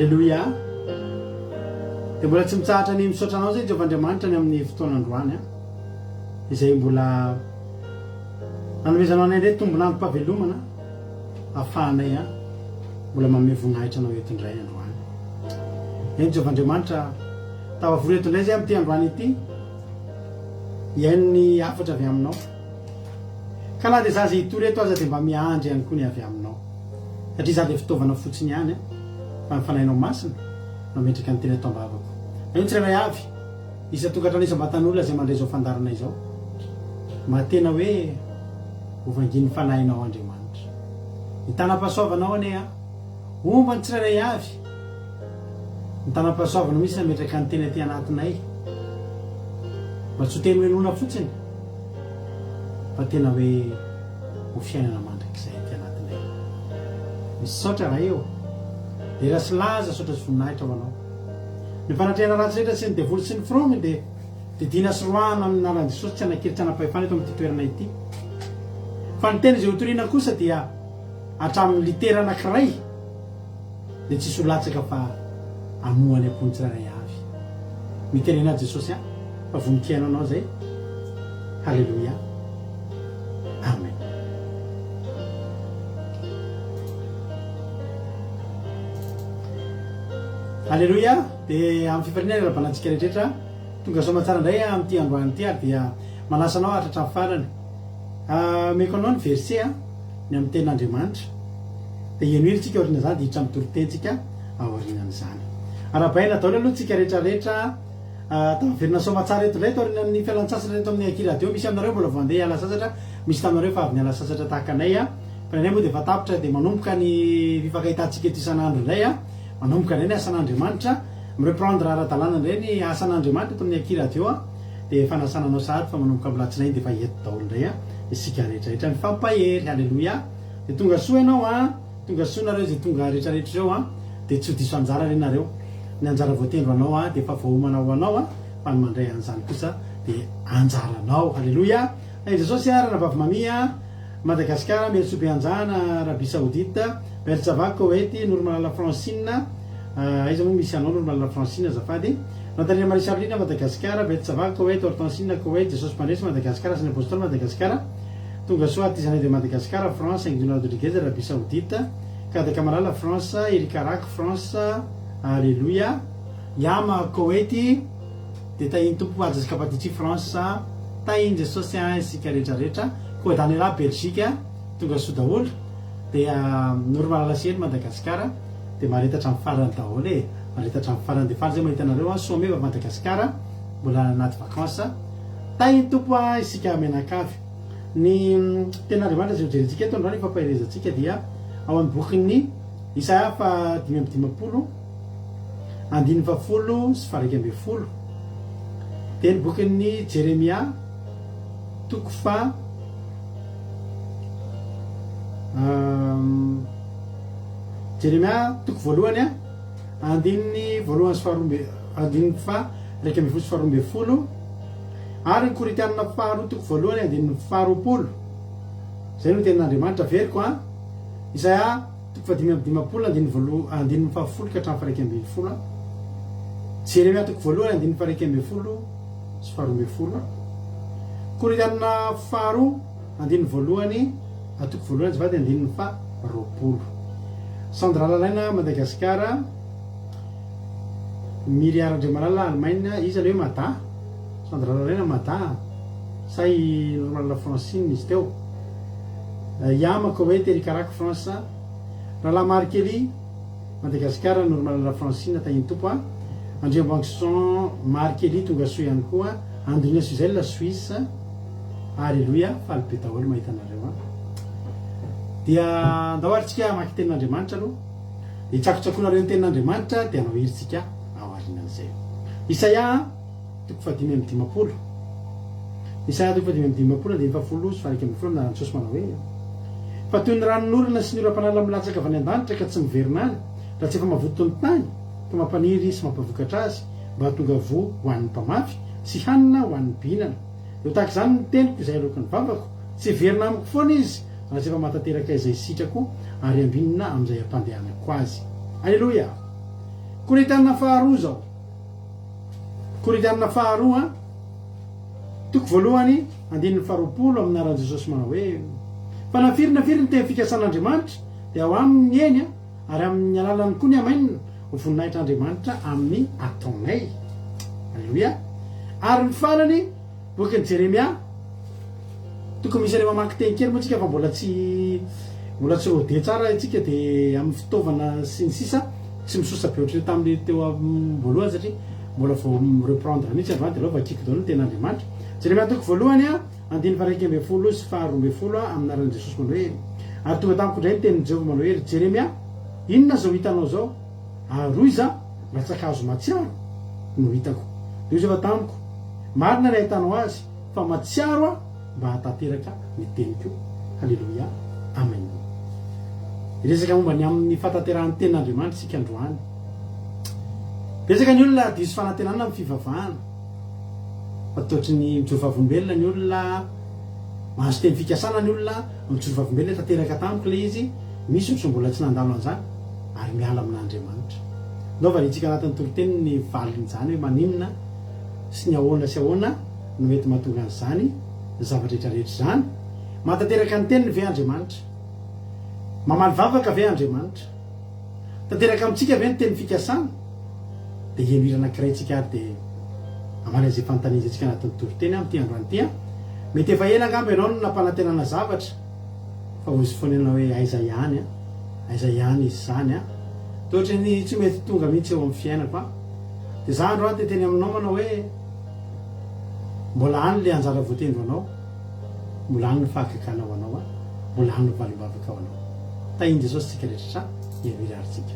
Alléluia. Dia mbola tsy mitsahatra ny misaotra anao zay Jehovah Andriamanitra ny amin'ny fotoanandroany izay mbola nanomezanao anay ndray tombonandrom-pahavelomana ahafahanay mbola manome voninahitra anao eto indray androany. Eny Jehovah Andriamanitra tavavory eto indray zay amin'ity androany ity iaino ny afatra avy aminao ka na dia za zay hitory eto aza dia mba miandry ihany koa ny avy aminao satria za dia fitaovana fotsiny ihany fa mifanahinao masina mametraka ny teny atao am-bavako. Iny tsirairay avy isa tokantrano isa mbatan'olona zay mandray zao fandarana izao mba tena hoe hovanginy fanahinao Andriamanitra ny tanam-pahasoavanao ane omba ny tsirairay avy ny tanam-pahasoavanao misy nametraka ny teny aty anatinay mba tsy ho teny hoenona fotsiny fa tena hoe ho fiainana mandrakizay aty anatinay. Misy saotra raha eo dia raha sy laza saotra sy voninahitra ho anao ny fanatrehana ratsy rehetra sy ny devoly sy ny firongony dia didina sy roana amin'ny anaran'i Jesosy tsy hanakiritsy hanapahefana eto amin'ity toerana ity fa ny teny izay hotoriana kosa dia hatramin'ny litera anankiray dia tsisy ho latsaka fa amohany ampony tsirairay avy mitenena Jesosy fa voninkaina anao zay. Halleluia, amen. Halleluia. Dia amin'ny fifarinana rabanantsika rehetrarehetra tonga soa matsara indray amin'ity androany ity ary dia manasa anao hatratra amin'ny farany meko anao ny verset ny amin'ny tenin'Andriamanitra dia eno iritsika ohatrana zany dia hiditra amin'ny toritentsika aorianan'izany arabaina daholo aloha tsika rehetrarehetra taverina soa matsara eto indray taorina ny fialan-tsasatra eto amin'ny akiradio misy aminareo mbola vao andeha hiala sasatra misy taminareo fa avy ny ala sasatra tahaka anay fa nanay moa dia efa tapitra dia manomboka ny fifakahitantsika eto isan'andro indray manomboka indray ny asan'Andriamanitra mireprendre ara-dalàna indray ny asan'Andriamanitra eto amin'ny akiradio dia fanasananao sahady fa manomboka amin'ny latsinainy dia efa eto daholo indray isika rehetrarehetra mifampahery. Halleluia. Dia tonga soa ianao tonga soa nareo zay tonga rehetrarehetra zao dia tsy ho diso anjara renareo ny anjara voatendro anao dia efa voahomanao anao fa ny mandray an'izany kosa dia anjaranao. Halleluia. Jesosy ranavavy mamia Madagasikara Meritsobe anjana Arabie Saoudite Bertsava Koweity Normalala Francine aiza moa misy anao Normalala Francine azafady Natalia Marie Charline Madagasikara Bertsava Koweity Hortensine Koweity Jesosy Mpandresy Madagasikara Saint Apostole Madagasikara tonga soa artisanat de Madagascar France Ingdona Rodriguez Arabie Saoudite Kada Kamarala France Erikarak France. Alléluia. Yama Koweity dia tahiny tompo ajazy kapatitsy France tahiny Jesosy isika rehetrarehetra koa Daniela Belgique tonga soa daholo dia Normalala Sely Madagasikara dia maretatra amin'ny farany daholo maretatra amin'ny farany dia faly zay mahita anareo someva Madagasikara mbola anaty vacances tahiny tompo isika menakavy ny ten'Andriamanitra zay hojerentsika eto androany fampaherezantsika dia ao amin'ny bokin'ny Isaia fa 5:50 2:10 sy 1:20 dia ny bokin'ny Jeremia toko fa Jeremia toko voalohany 1:1 sy 2:1 fa 1:20 sy 2:20 ary ny Koritianina faharoa toko voalohany 1:20 zay no ten'Andriamanitra veriko Isaia toko fa 5:50 1:10 ka hatramin'ny 1:20 Jeremia toko voalohany 1:20 sy 2:20 Koritianina faharoa 1:20 toko voalohany zafady 1:20 Sandra Lalaina Madagasikara Miriam Andriamalala Allemagne izy aloha mada Sandra Lalaina mada say Normalala Francine izy teo Yama Koweity Erikarak France Lala Markely Madagasikara Normalala Francine tahiny tompo Andrea Banson Markely tonga soa ihany koa Andrina Suzelle Suisse. Alléluia. Faly be daholo mahita anareo dia ndao aritsika maky tenin'Andriamanitra aloha dia tsakotsakonareo ny tenin'Andriamanitra dia anao iritsika ao arinan'izay. Isaia toko fa 5:50 Isaia toko fa 5:50 dia 40 sy 1:20 naran'ny Jesosy manao hoe fa toy ny ranon'orana sy ny oram-panala milatsaka avy any an-danitra ka tsy miverina any raha tsy efa mavoto ny tany ka mampaniry sy mampavokatra azy mba tonga vo ho an'ny mpamafy sy hanina ho an'ny mpihinana. Eo tahaka izany ny teniko izay alokan'ny vavako tsy verina amiko foana izy raha tsy efa matateraka izay sitrako ary ambinina amin'izay ampandehanako azy. Alleluia. Koritanina faharoa zao. Koritanina faharoa toko voalohany andininy faharoapolo amin'ny anaran'i Jesosy manao hoe fa nafiry ny teny fikasan'Andriamanitra dia ao aminy eny ary amin'ny alalany koa ny amainina ho voninahitr'Andriamanitra amin'ny ataonay. Alleluia. Ary ny farany bokin'i Jeremia tokony misy any mamaky teny kely moa tsika fa mbola tsy rôde tsara itsika dia amin'ny fitaovana sy ny sisa tsy misosa be ohatry tamin'le teo voalohany satria mbola vao reprendre mihitsy avy dia aloha vakiko daholo ny ten'Andriamanitra. Jeremia toko voalohany andiny faraika ambin'ny folo sy faharoa ambin'ny folo amin'ny anaran'i Jesosy manao hoe ary tonga tamiko indray ny tenin'i Jehovah manao hoe Jeremia, inona zao hitanao zao? Aroiza latsakazo matsiaro no hitako. Dia izy efa tamiko marina ny ahitanao azy fa matsiaro mba hatateraka ny teniko. Halleluia. Amen. Resaka momba ny amin'ny fataterahany tenin'Andriamanitra sika androany. Betsaka ny olona diso fanantenana amin'ny fivavahana. Ataotry ny mijoro vavolombelona ny olona mahazo teny fikasana ny olona mijoro vavolombelona tateraka tamiko le izy misy ohatry mbola tsy nandalo an'izany ary miala amin'Andriamanitra. Naova itsika anatin'ny toroteny ny valin'izany hoe maninona sy ny ahoana sy ahoana no mety mahatonga an'izany zavatra rehetrarehetra zany. Matateraka ny teniny ve Andriamanitra? Mamaly vavaka ve Andriamanitra? Tanteraka amintsika ve ny teny fikasana? Dia hemira anankiray tsika ary dia amaly izay fanontaniantsika anatin'ny toroteny amin'ity androany ity. Mety efa ela angamba ianao no nampanantenana zavatra fa ho izy fonenana hoe aiza ihany aiza ihany izy zany tohatry ny tsy mety tonga mihitsy eo amin'ny fiainako dia za androany dia teny aminao manao hoe mbola any le anjara voatendro anao, mbola any ny fahakakanao anao mbola any ny valibavaka ao anao. Tahiny Jesosy tsika rehetratra hemira aritsika.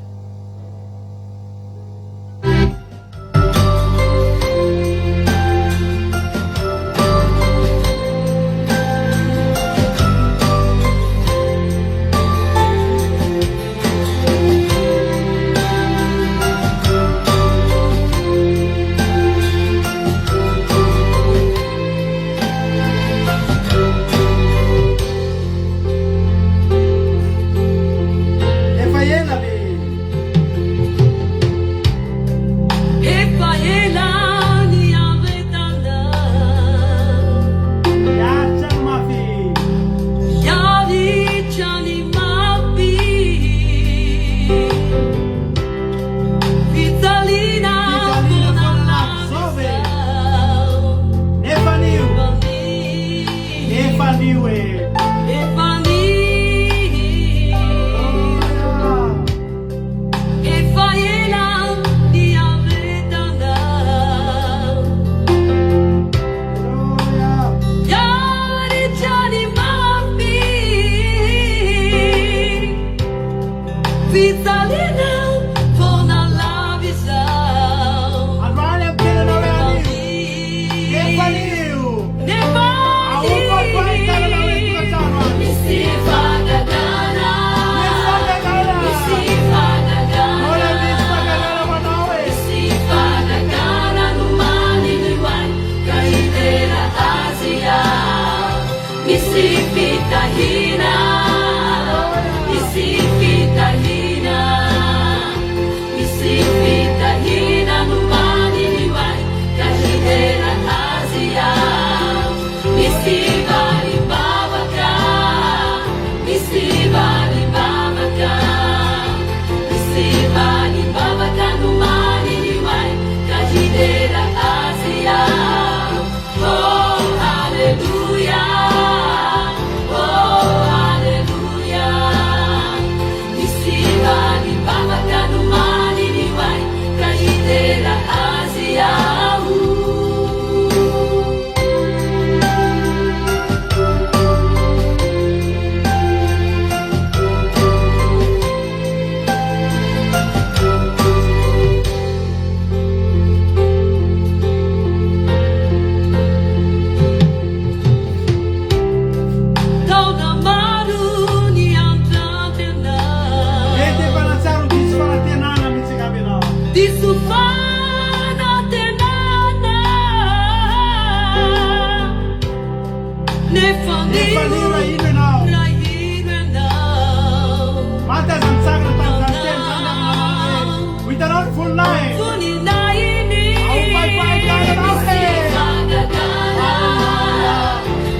hitanao ny volonay voninahiny aopaipaitananao he fanagana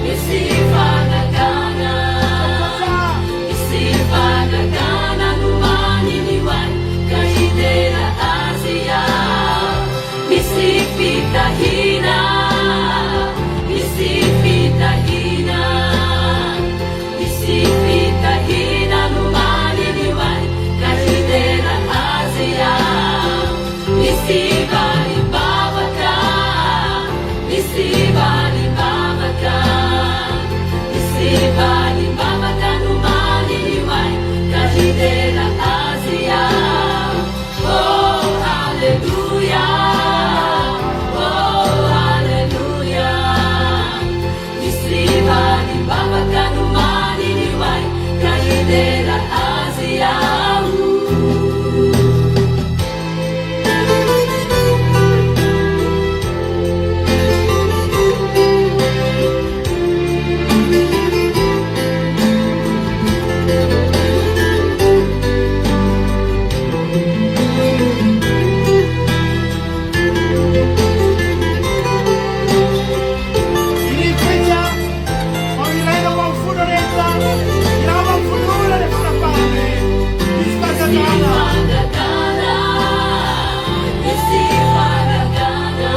misy fanagana misy fanagana no maniny hoany ka hidera azy aho misy fitahina misy fitahina misy fitahina no maniny hoany ka hidera azy aho misy valibavaka misy valibavaka misy valibavaka no maniny hoany ka hidera azy aho oh hallelujah oh hallelujah misy valibavaka no maniny hoany ka hidera azy aho iripeja oiraina mamfuno rehetra iraha mamfunola le fanapahane misy fanagana fanagana misy fanagana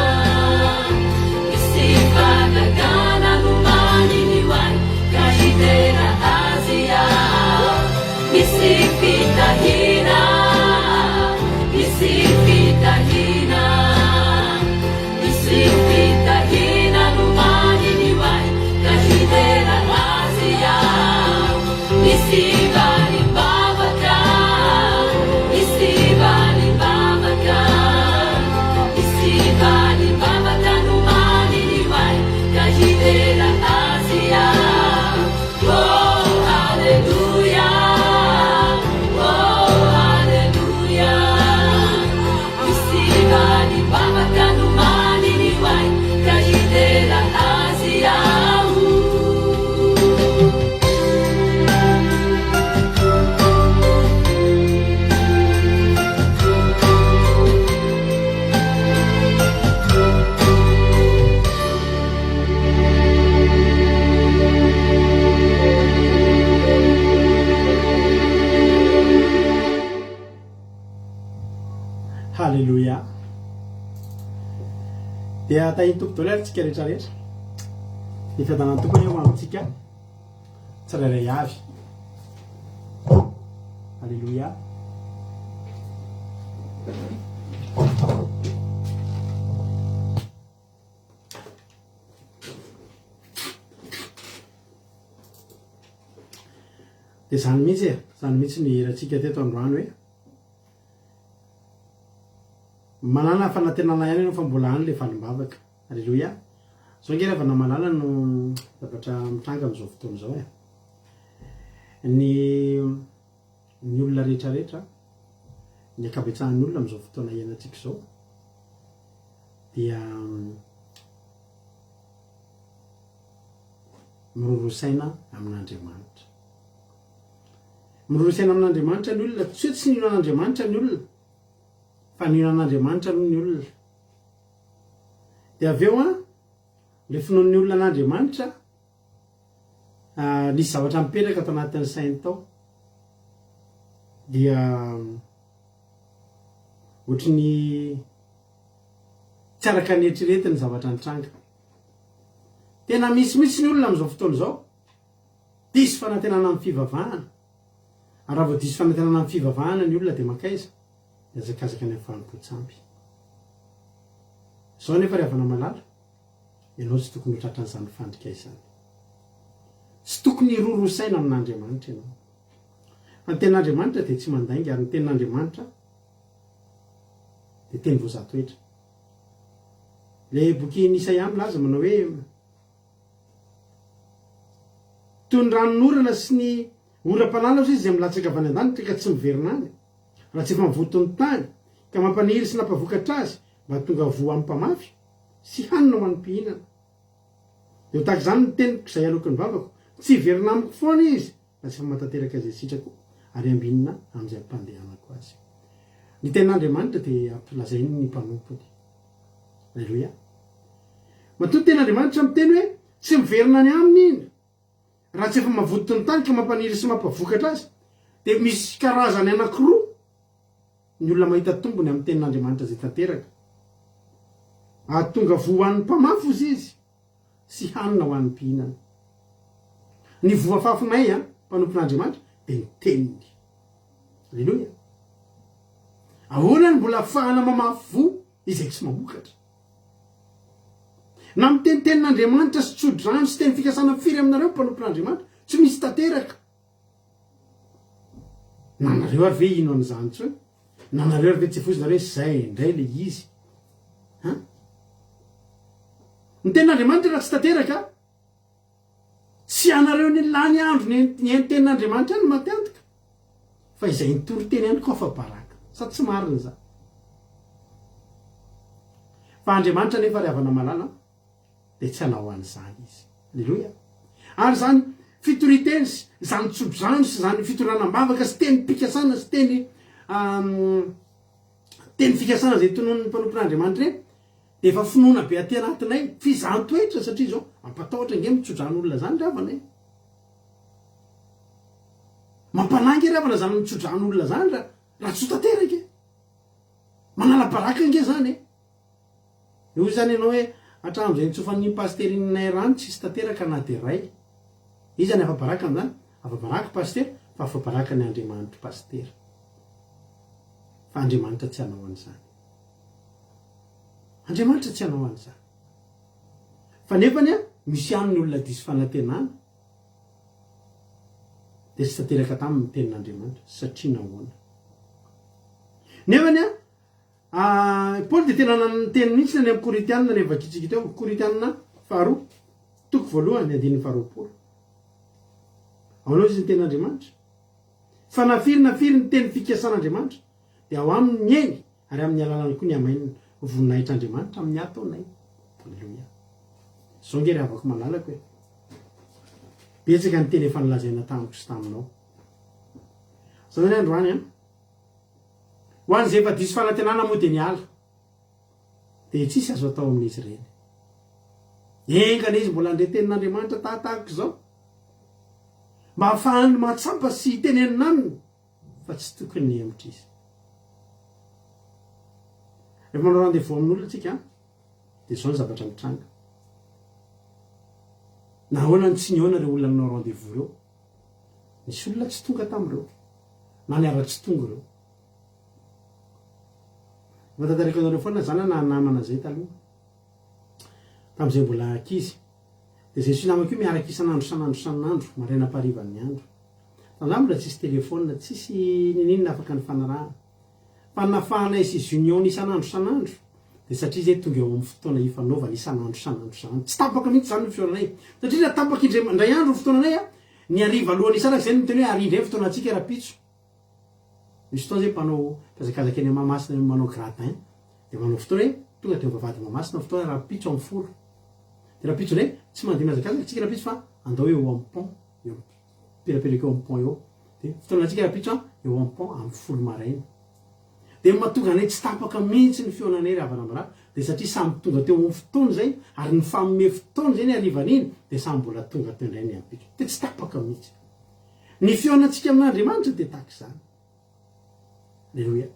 misy fanagana no maniny hoany ka hidera azy aho misy fitahina misy fitahina misy fitahina no maniny hoany ka hidera azy aho misy valibavaka misy valibavaka misy valibavaka no maniny hoany ka hidera azy aho oh hallelujah oh hallelujah misy valibavaka no maniny hoany ka hidera azy aho halleluia dia tahiny tompotolo ary tsika rehetrarehetra ny fiadanany tompony eo amintsika tsirairay avy halleluia dia zany mihitsy e zany mihitsy ny rahantsika teto androany hoe manana fanantenana ihany anao fa mbola any le valimbavaka halleluia zao nge rehefa namalala no zavatra mitranga am'izao fotoana zao e ny olona rehetrarehetra ny akabetsahan'ny olona am'izao fotoana iainantsika zao dia mirorosaina amin'Andriamanitra mirorosaina amin'Andriamanitra ny olona tsy hoe tsy nino an'Andriamanitra ny olona fa nino an'Andriamanitra aloha ny olona dia avy eo le finoan'ny olona an'Andriamanitra nisy zavatra mipetraka tao anatin'ny sainy tao dia ohatry ny tsy araka ny eritreretiny zavatra nitranga tena misy ny olona am'izao fotoana zao diso fanantenana amin'ny fivavahana ary raha vao diso fanantenana amin'ny fivavahana ny olona dia makaiza dia azakazaka ny fanompontsampy zao nefa rehefa namalala ianao tsy tokony ho tratran'izany fandrikaizany tsy tokony rorosaina amin'Andriamanitra ianao fa ny tenin'Andriamanitra dia tsy mandainga ary ny tenin'Andriamanitra dia teny voazatoetra le boky Isaia milaza manao hoe toy ny ranonorana sy ny oram-panala izy izay milatsaka avy any an-danitra ka tsy miverina any raha tsy efa mivotony tany ka mampaniry sy nampavokatra azy mba tonga voa amin'ny mpamafy sy hanina ho an'ny mpihinana dia tahaka izany ny teniko izay alokin'ny vavako tsy verina amiko foana izy raha tsy efa matateraka azy sitrako ary ambinina amin'izay ampandehanako azy ny ten'andriamanitra dia ampilazainy ny mpanompony. Alleloia. Matoa ten'andriamanitra miteny hoe tsy miverina any aminy iny raha tsy efa mavototy ny tany ka mampaniry sy mampavokatra azy. Dia misy karazany anankiroa ny olona mahita tombony amin'ny tenin'andriamanitra zay tanteraka. Tonga voa hoan'ny mpamafy izy sy hanina ho an'ny mpihinana. Ny voafafinay mpanompon'andriamanitra dia ny teniny. Alleloia. Ahoana ny mbola ahafahana mamafy voa izay tsy mamokatra. Na miteny tenin'andriamanitra sy tsodrano sy teny fikasana firy aminareo mpanompon'andriamanitra tsy misy tanteraka. Nanareo ary ve ino an'izany tsy hoe? Nanareo ary ve tsy fosinareo zay indray le izy? Ny tenin'andriamanitra raha tsy tanteraka, tsy anareo ny lany andro ny tenin'andriamanitra any mateantika, fa izay nitory teny ihany koa fa baraka. Sady tsy marina za. Fa Andriamanitra nefa ry havana malala dia tsy hanao an'izany izy. Alleloia. Ary zany fitoriteny sy zany tsodrano sy zany fitoranam-bavaka sy teny pikasana sy teny fikasana zay tonon'ny mpanompon'Andriamanitra reny dia efa finoana be aty anatinay fizaham-toetra satria zao ampatahotra nge mitsodrano zany ry havana. Mampanangy ry havana zany mitsodrano olona zany raha tsy tanteraka. Manala baraka nge zany. Io zany ianao hoe hatramin'izay nitsofan'ny pasterinay rano tsisy tanteraka na dia ray. Izy zany afa baraka amin'izany, afa baraka paster, fa afa baraka ny Andriamanitra paster. Fa Andriamanitra tsy hanao an'izany. Andriamanitra tsy hanao an'izany. Fa nefany misy ihany ny olona diso fanantenana dia tsy tanteraka tamin'ny tenin'Andriamanitra satria nahoana. Nefany Paoly dia tena nanany teny mihitsy ny amin'ny Koritianina ny vakitsika teo, Koritianina 2:1-20. Aonao izy ny tenin'Andriamanitra. Fa nafiry ny teny fikasan'Andriamanitra dia ao aminy ny eny ary amin'ny alalany koa ny amainina voninahitr'Andriamanitra amin'ny ataonay. Alleluia. Zao nge ry havako malalako hoe betsaka ny teny efa nilazaina tamiko sy taminao. Zao zany androany ho an'izay efa diso fanantenana moa dia niala dia tsisy azo atao amin'izy ireny. Engana izy mbola andre tenin'Andriamanitra tahaka izao mba ahafahany mahatsapa sy tenenina aminy fa tsy tokony ny hemotra izy. Rehefa manao rendez-vous amin'olona tsika dia zao ny zavatra mitranga. Nahoana ny tsy nihoana ireo olona nanao rendez-vous reo? Nisy olona tsy tonga tamin'ireo na niara tsy tonga ireo. Matantaraka anareo foana zany na namana zay taloha tamin'izay mbola ankizy dia zay sy namako io miaraka isan'andro maraina am-parivan'ny andro. Tamin'izany mbola tsisy telefôna, tsisy ninina afaka ny fanarahana. Fa nafahanay sy union isan'andro dia satria zay tonga eo amin'ny fotoana ifanaovana isan'andro zany. Tsy tapaka mihitsy zany ny fiainanay satria raha tapaka indray andro fotoananay ny hariva alohan'ny isaraka zay miteny hoe hariva eo fotoanantsika raha-pitso. Misy fotoana zay mpanao kazakazaka eny Mahamasina manao gratin dia manao fotoana hoe tonga dia vavady Mahamasina fotoana raha-pitso amin'ny folo. Dia raha-pitso ndray tsy mandeha mazakazaka tsika raha-pitso fa andao eo amin'ny pont, eo pelaperaka eo amin'ny pont eo. Dia fotoana tsika raha-pitso eo amin'ny pont amin'ny folo maraina. Dia mahatonga anay tsy tapaka mihitsy ny fiainanay ry havana dia satria samy tonga teo amin'ny fotoana zay ary ny faminome fotoana zay ny harivan'iny dia samy mbola tonga teo indray ny ampitso. Dia tsy tapaka mihitsy. Ny fiainantsika amin'Andriamanitra dia tahaka izany. Alleluia.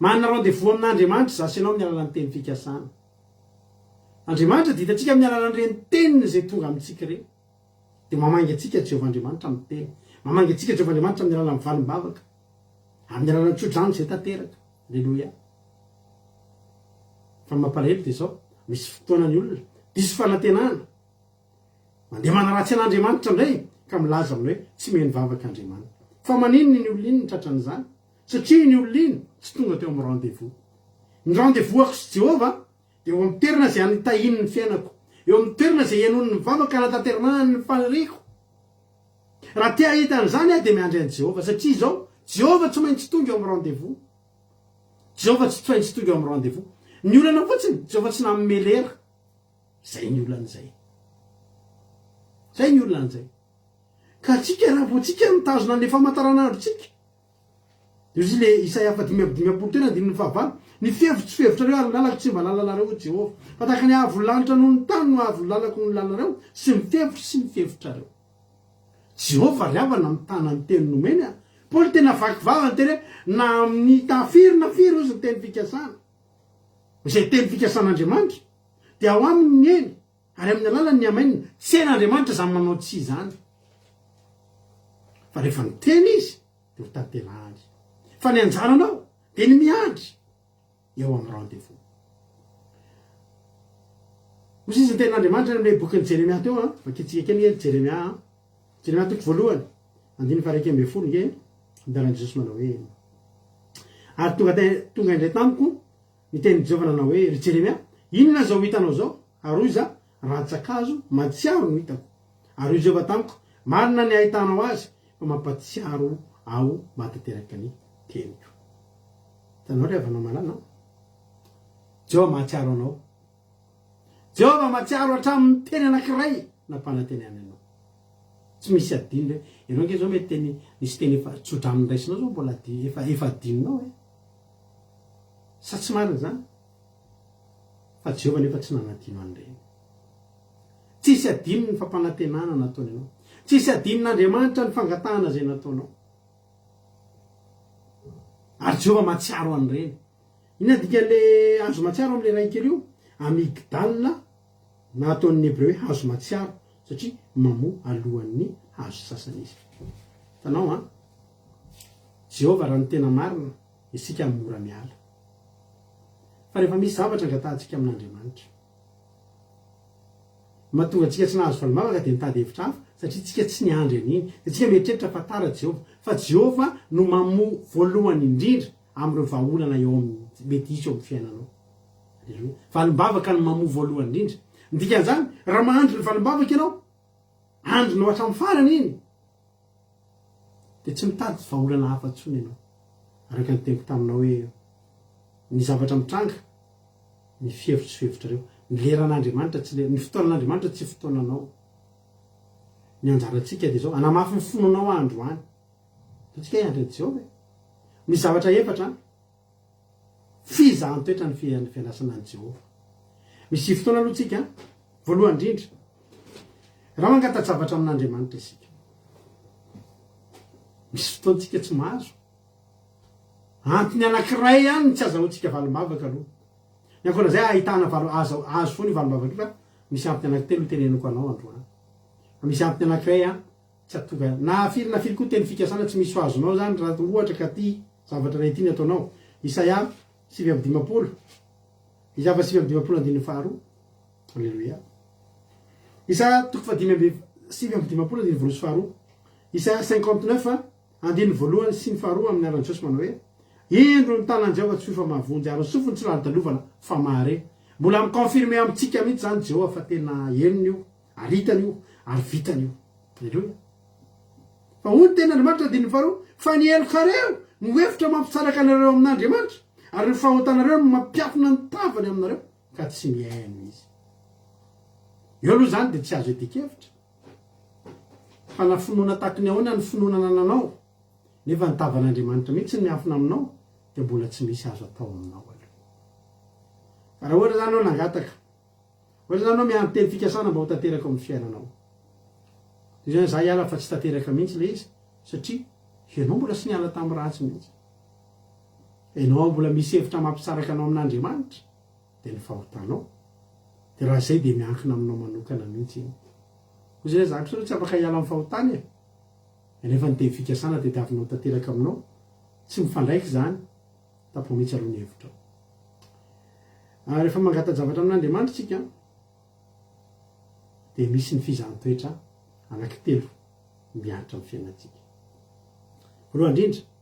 Manana rendez-vous amin'Andriamanitra zasy ianao amin'ny alalan'ny teny fikasana. Andriamanitra dia hitantsika amin'ny alalan'ireny teniny izay tonga amintsika ireny. Dia mamangy antsika Jehovahandriamanitra amin'ny teny. Mamangy antsika Jehovahandriamanitra amin'ny alalan'ny valim-bavaka. Amin'ny alalan'ny tsodrano izay tanteraka. Alleluia. Fa mampalahelo dia zao misy fotoana ny olona diso fanantenana mandeha manaratsy an'Andriamanitra indray ka milaza amin'ny hoe tsy miheno vavaka Andriamanitra. Fa maninona ny olona iny ny tratran'izany? Satria ny olona iny tsy tonga teo amin'ny rendez-vous. Ny rendez-vous ako sy Jehova dia eo amin'ny toerana izay anitahiny ny fiainako, eo amin'ny toerana izay ianon'ny vavaka anatanterana ny faniriako. Raha tia hita an'izany dia miandry an'i Jehova satria izao Jehova tsy maintsy tonga eo amin'ny rendez-vous. Jehova tsy maintsy tonga eo amin'ny rendez-vous. Ny olana fotsiny Jehova tsy nanome lera. Zay ny olan'izay. Zay ny olan'izay. Ka tsika raha vao tsika mitazona ny famantaranandro tsika izy le Isaia 5:20 tena andininy fahavalo ny fihevitsy fihevitra reo ary lalako tsy mba lalanareo Jehova fa tahaka ny avo lanitra noho ny tany no avo lalako ny lalanareo sy ny fihevitra reo Jehova riavana mitana ny teny nomeny a Paoly tena vakivava ny teny na amin'ny tafirina firy ozy ny teny fikasana izay teny fikasan'Andriamanitra dia ao aminy ny eny ary amin'ny alalany ny amainina tsy hen'Andriamanitra zany manao tsy zany fa rehefa ny teny izy dia ho tanterahany fa ny anjaranao dia ny miandry eo amin'ny rendez-vous hozy izy ny tenin'Andriamanitra amin'ilay bokin'ny Jeremia teo a vakitsika kely hoe Jeremia toko voalohany 9:10 nge midaran'i Jesosy manao hoe ary tonga indray tamiko ny tenin'i Jehova nanao hoe ry Jeremia inona zao hitanao zao ary iza ratsakazo matsiaro no hitako ary io Jehova tamiko marina ny ahitanao azy fa mampatsiaro ao matanteraka ny teniko tanao ry avanao malana Jehova mahatsiaro anao Jehova mahatsiaro hatramin'ny teny anankiray nampananteny anao tsy misy adino hoe ianao nge zao mety teny nisy teny efa tsotra amin'ny raisinao zao mbola efa adinonao sa tsy marina zany fa Jehova nefa tsy nanadino an'ireny tsisy adino ny fampanantenana nataony ianao tsisy adinon'Andriamanitra ny fangatahana zay nataonao ary Jehova mahatsiaro an'ireny ina dikan'le hazo matsiaro amin'le raikely io amigdalina na ataon'ny Hebreo hoe hazo matsiaro satria mamoa alohan'ny hazo sasany izy tanao a Jehova raha ny tena marina isika mora miala fa rehefa misy zavatra angatahantsika amin'Andriamanitra mahatonga antsika tsy nahazo valimavaka dia mitady hevitra hafa satria tsika tsy niandry an'iny dia tsika mieritreritra fa tara Jehova fa Jehova no mamoa voalohany indrindra amin'ireo vahaolana eo amin'ny mety hisy eo amin'ny fiainanao aleloia valimbavaka no mamoa voalohany indrindra ndikan'izany raha mahandro ny valimbavaka ianao andronao hatramin'ny farany iny dia tsy mitady vahaolana hafa ntsony ianao araka ny tempo taminao hoe ny zavatra mitranga ny fihevitra reo ny leran'Andriamanitra tsy ny fotoanan'Andriamanitra tsy fotoananao ny anjarantsika dia zao anamafy ny fonanao andro any tsika iandry Jehova misy zavatra efatra fizahan-toetra ny fianasana an' Jehova misy fotoana aloha tsika voalohany indrindra raha mangata zavatra amin'Andriamanitra isika misy fotoantsika tsy mahazo antony anankiray ihany tsy azahoantsika valimbavaka aloha ny ankoan'izay ahitana azo foa ny valimbavaka fa misy antony anankitelo teneniko anao androany misy antony anankiray a tsy atonga na firy koa teny fikasana tsy misy azonao zany raha ohatra ka ty zavatra ray ty ny ataonao Isaia 9:20 Isaia 9:20 Alleluia Isaia 9:20 Isaia 59 andiny voalohany sy ny faharoa amin'ny aran'i Jesosy manao hoe indro ny tanan'i Jehova tsy fa mahavonjy ary ny sofiny tsy lany-dalovana fa mahare mbola mikonfirme amintsika mihitsy zany Jehova fa tena henony io ary hitany io ary vitany io aleloia fa hoy tena Andriamanitra andiny faharoa fa ny helokareo no hevitra mampitsaraka anareo amin'Andriamanitra ary ny fahotanareo no mampiafina ny tavany aminareo ka tsy mihaino izy eo aloha zany dia tsy azo etikevitra fa na finoana tahakiny ahoana ny finoana nananao nefa ny tavan'Andriamanitra mihitsy ny miafina aminao dia mbola tsy misy azo atao aminao aloha raha ohatra zany ao nangataka ohatra zany ao miandry teny fikasana mba ho tanteraka amin'ny fiainanao dia zany za hiala fa tsy tanteraka mihitsy le izy satria ianao mbola sy niala tamin'ny ratsy mihitsy ianao mbola misy hevitra mampitsaraka anao amin'Andriamanitra dia ny fahotanao dia raha izay dia miankina aminao manokana mihitsy iny hoy zay zako so tsy afaka hiala amin'ny fahotany nefa ny teny fikasana dia diavinao tanteraka aminao tsy mifandraiky zany tapo mihitsy aloha ny hevitrao rehefa mangata zavatra amin'Andriamanitra tsika dia misy ny fizahan-toetra anankitelo mianatra amin'ny fiainantsika voalohany indrindra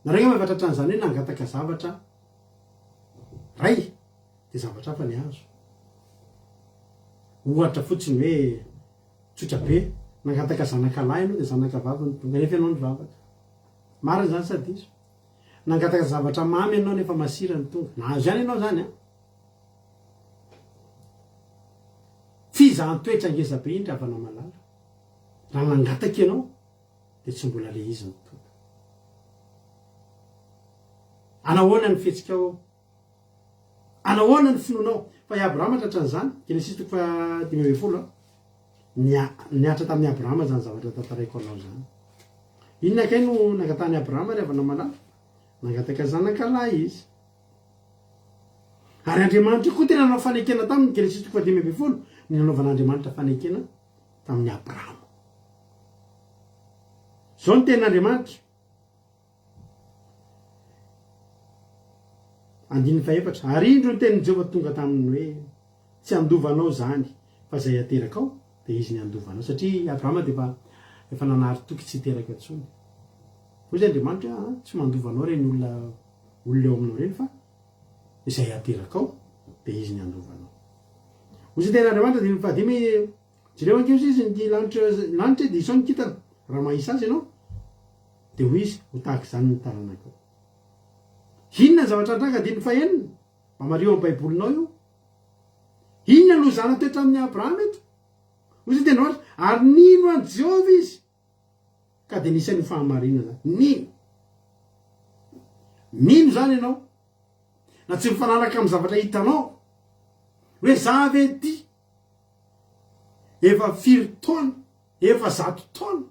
nareo mavatra an'izany hoe nangataka zavatra ray dia zavatra hafa ny azo ohatra fotsiny hoe tsotra be nangataka zanakalahy ianao dia zanakavavy ny tonga nefa ianao ny vavaka marina zany sady izo nangataka zavatra mamy ianao nefa masira ny tonga nahazo ihany ianao zany a fizahan-toetra ngeza be indra avanao malala raha nangataka ianao dia tsy mbola le izy ny tonga anahoana ny fihetsikao anahoana ny finoanao fa i Abrahama tratra n'izany Genesis 3:10 niatra tamin'ny Abrahama zany zavatra tantaraiko anao zany inona kay no nangatany Abrahama rehefa namalala nangataka zanakalahy izy ary Andriamanitra koa tena nanao fanekena tamin'ny Genesis 3:10 ny nanaovan'Andriamanitra fanekena tamin'ny Abrahama zao ny ten'Andriamanitra 4 ary indro ny tenin'i Jehovah tonga taminy hoe tsy andovanao zany fa zay ateraka ao dia izy ny andovanao satria Abrahama dia efa nanary toky tsy hiteraka intsony hoy izy Andriamanitra tsy mandovanao reny olona eo aminao reny fa izay ateraka ao dia izy ny andovanao hoy izy ten'Andriamanitra dia fadimy jereo ankeo izy ny lanitra dia isao ny kitana raha mahisa azy ianao dia hoy izy ho tahaka izany ny taranakao inona ny zavatra andraka diny fahenina mba mario amin'ny baibolinao io inona no zana toetra amin'ny Abrahama eto hoy izy tena ary nino any Jehovah izy ka dia nisany fahamarina zany nino zany ianao na tsy mifanaraka amin'ny zavatra hitanao hoe zavy ety efa 4 taona efa 100 taona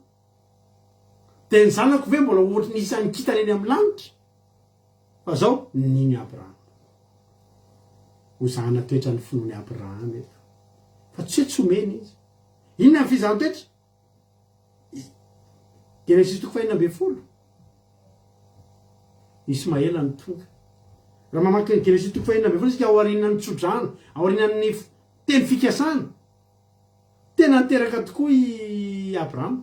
dia ny zanako ve mbola ohatry nisy any kitana eny amin'ny lanitra fa zao nino Abrahama ho zana toetra ny finoany Abrahama eto fa tsy hoe tsy omeny izy inona ny fizany toetra Genesis 4:40 Ismaela ny tonga raha mamaky Genesis 4:40 isika ao aorian'ny tsodrano ao aorian'ny teny fikasana tena niteraka tokoa i Abrahama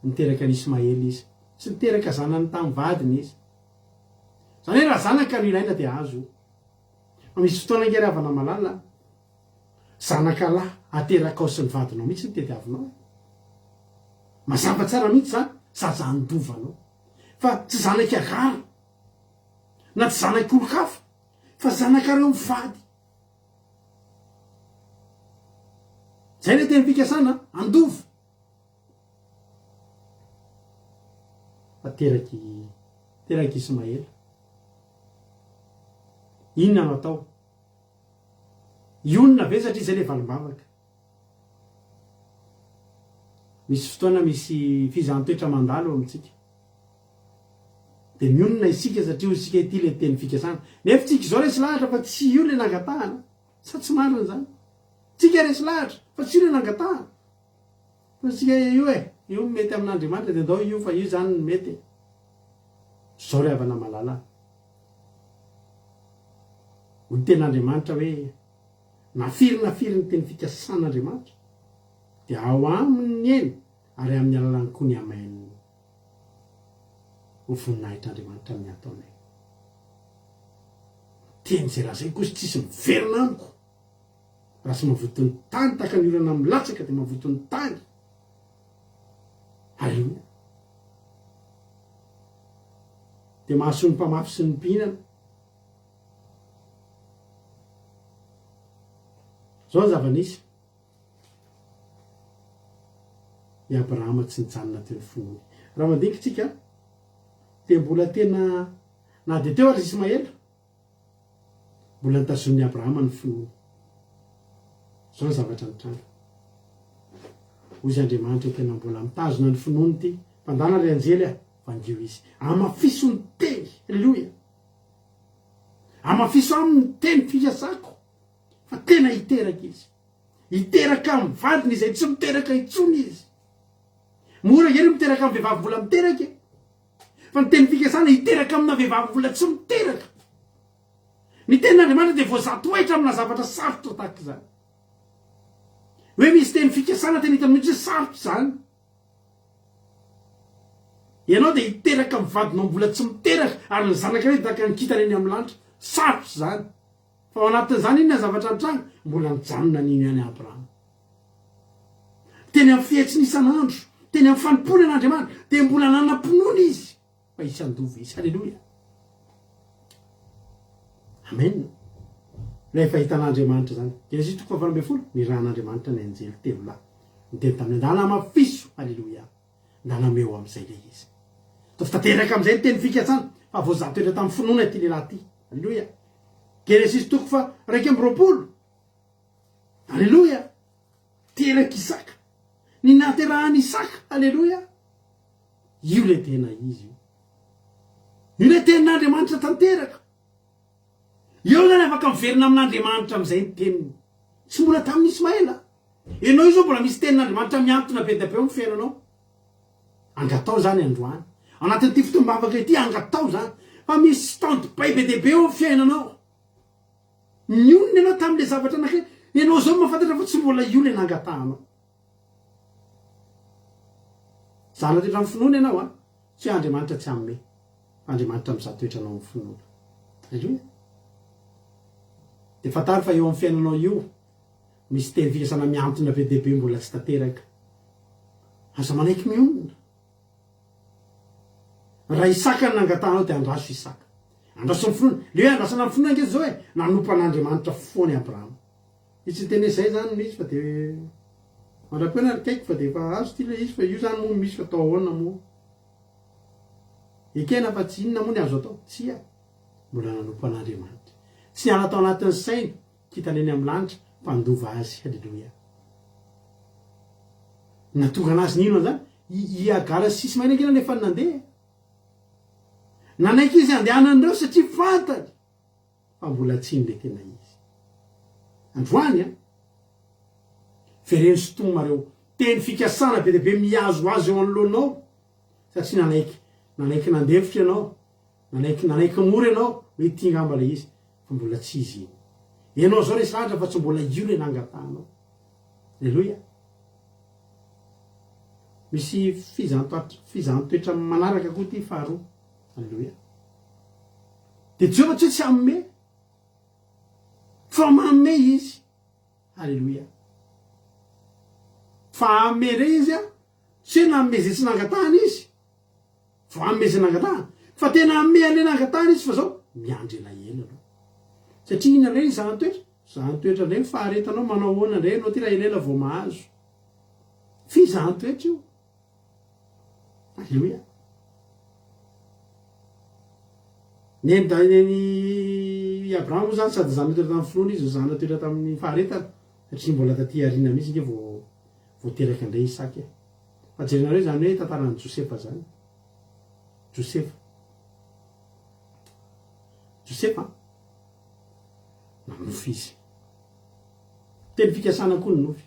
niteraka ny Ismaela izy sy niteraka zanany tamin'ny vadiny izy zany hoe raha zanaka no ilaina dia azo misy fotoana ngeravana malala zanakalahy ateraka ao sy ny vadinao mihitsy ny tediavinao mazava tsara mihitsy zany zaza andovanao fa tsy zanaka agara na tsy zanaka olo-kafa fa zanakareo mivady zay le teny fikasana andova fa teraky Ismaela inona no atao ionona ve satria zay le valimbavaka misy fotoana misy fizantoetra mandalo amintsika dia mionona isika satria ho isika ity le teny fikasana nefa tsika izao resy lahatra fa tsy io le nangatahana sa tsy marina zany tsika resy lahatra fa tsy io le nangatahana fa tsika io mety amin'Andriamanitra dia ndao io fa io zany mety zao re avana malala ho ten'Andriamanitra hoe nafiry ny teny fikasan'Andriamanitra dia ao aminy eny ary amin'ny alalany koa ny amainy ho voninahitr'Andriamanitra amin'ny ataonay teny zay raha zay koa sy tsisy miverina amiko raha sy mavotony tany tahaka ny olana milatsaka dia mavotony tany halleluia dia mahasoa ny mpamafy sy ny mpihinana zao ny zava-nisy i Abrahama tsy nijanona teo ny fonony raha mandinika tsika dia mbola tena na dia teo ary Ismaela mbola nitazon'ny Abrahama ny fonony zao ny zavatra nitranga hoy izy Andriamanitra tena mbola mitazona ny fonony ty mpandana ry anjely vangio izy amafiso ny teny halleluia amafiso amin'ny teny fikasako fa tena hiteraka izy hiteraka amin'ny vadiny izay tsy miteraka itsony izy mora eny miteraka amin'ny vehivavy mbola miteraka fa ny teny fikasana hiteraka amina vehivavy mbola tsy miteraka ny ten'Andriamanitra dia voazatoetra amina zavatra sarotra tahaka izany hoe misy teny fikasana tena hita mihitsy sarotra zany ianao dia hiteraka amin'ny vadinao mbola tsy miteraka ary ny zanaka hoe tahaka ny kitana eny amin'ny lanitra sarotra zany fa ao anatin'izany inona zavatra nitranga mbola nijanona n'iny any Abrahama teny amin'ny fihetsiny isan'andro teny amin'ny fanimpony an'Andriamanitra dia mbola nanam-pinoana izy fa isy andova izy halleluia amen rehefa hitan'Andriamanitra zany Genesis 4:40 ny rahan'Andriamanitra ny anjely tevolahy niteny tamin'ny ndana mafiso halleluia ndanameo amin'izay le izy tofa tanteraka amin'izay ny teny fikasana fa voazatoetra tamin'ny finoana ty lehilahy ty. Alleloia. Genesis toko fa 2:20. Alleloia. Teraka Isaka. Ny naterahany Isaka. Alleloia. Io le tena izy io. Io le tenin'Andriamanitra tanteraka. Io zany afaka miverina amin'Andriamanitra amin'izay ny teniny. Tsy mbola tamin'ny Ismaela. Ianao io zao mbola misy tenin'Andriamanitra miantona be dia be amin'ny fiainanao. Angatao zany androany. Anatin'ity fotoam-bavaka ity angatao zany. Fa misy standby be dia be eo amin'ny fiainanao. Nionona ianao tamin'ilay zavatra anankiray. Ianao zao mahafantatra fa tsy mbola io le nangatahanao. Zana toetra amin'ny finoana ianao a. Tsy Andriamanitra tsy amme. Andriamanitra mizaha toetra anao amin'ny finoana. Alleluia. Dia fantary fa eo amin'ny fiainanao io misy teny fikasana miantona be dia be mbola tsy tanteraka. Aza manaiky mionona. Raha Isaka no nangatahanao dia andraso Isaka. Andraso amin'ny finoana. Le hoe andrasana amin'ny finoana nge zao hoe nanompa an'Andriamanitra foana Abrahama. Izy tsy teny izay zany misy fa dia mandrapena kaiky fa dia efa azo ty le izy fa io zany moa misy fa atao ahoana moa. Ekena fa tsy inona moa ny azo atao. Tsy a. Mbola nanompa an'Andriamanitra. Tsy niala atao anatin'ny saina kitany eny amin'ny lanitra mpandova azy. Alleluia. Natonga anazy nino zany? Iagara sisy mainakena nefa nandeha. Nanaiky izy andehanan'ireo satria fantany fa mbola tsy le tena izy. Androany a. Vereny sotomareo teny fikasana be dia be miazo azy eo anoloanao satria nanaiky nandefitra ianao. Nanaiky mora ianao hoe ty ngamba le izy fa mbola tsy izy iny. Ianao zao resy lahatra fa tsy mbola io le nangatahanao. Alleluia. Misy fizantoetra manaraka koa ty faharoa. Alleluia. Dia Jehovah tsy amme fa mamme izy. Alleluia. Fa amme re izy a tsy namme zay tsy nangatahana izy fa amme zay nangatahana fa tena amme an'le nangatahana izy fa zao miandry elaela aloha satria ina re zany toetra re faharetanao manao hoana re anao ty raha elela vao mahazo fizany toetra io. Alleluia. Neny Abrahama zany sady zana toetra tamin'ny finoana izy zana toetra tamin'ny faharetana satria mbola taty arina mihitsy nge vao teraka indray Isaka. Fa jerinareo zany hoe tantaran'ny Josefa zany. Josefa nanofy izy. Teny fikasana koa nonofy.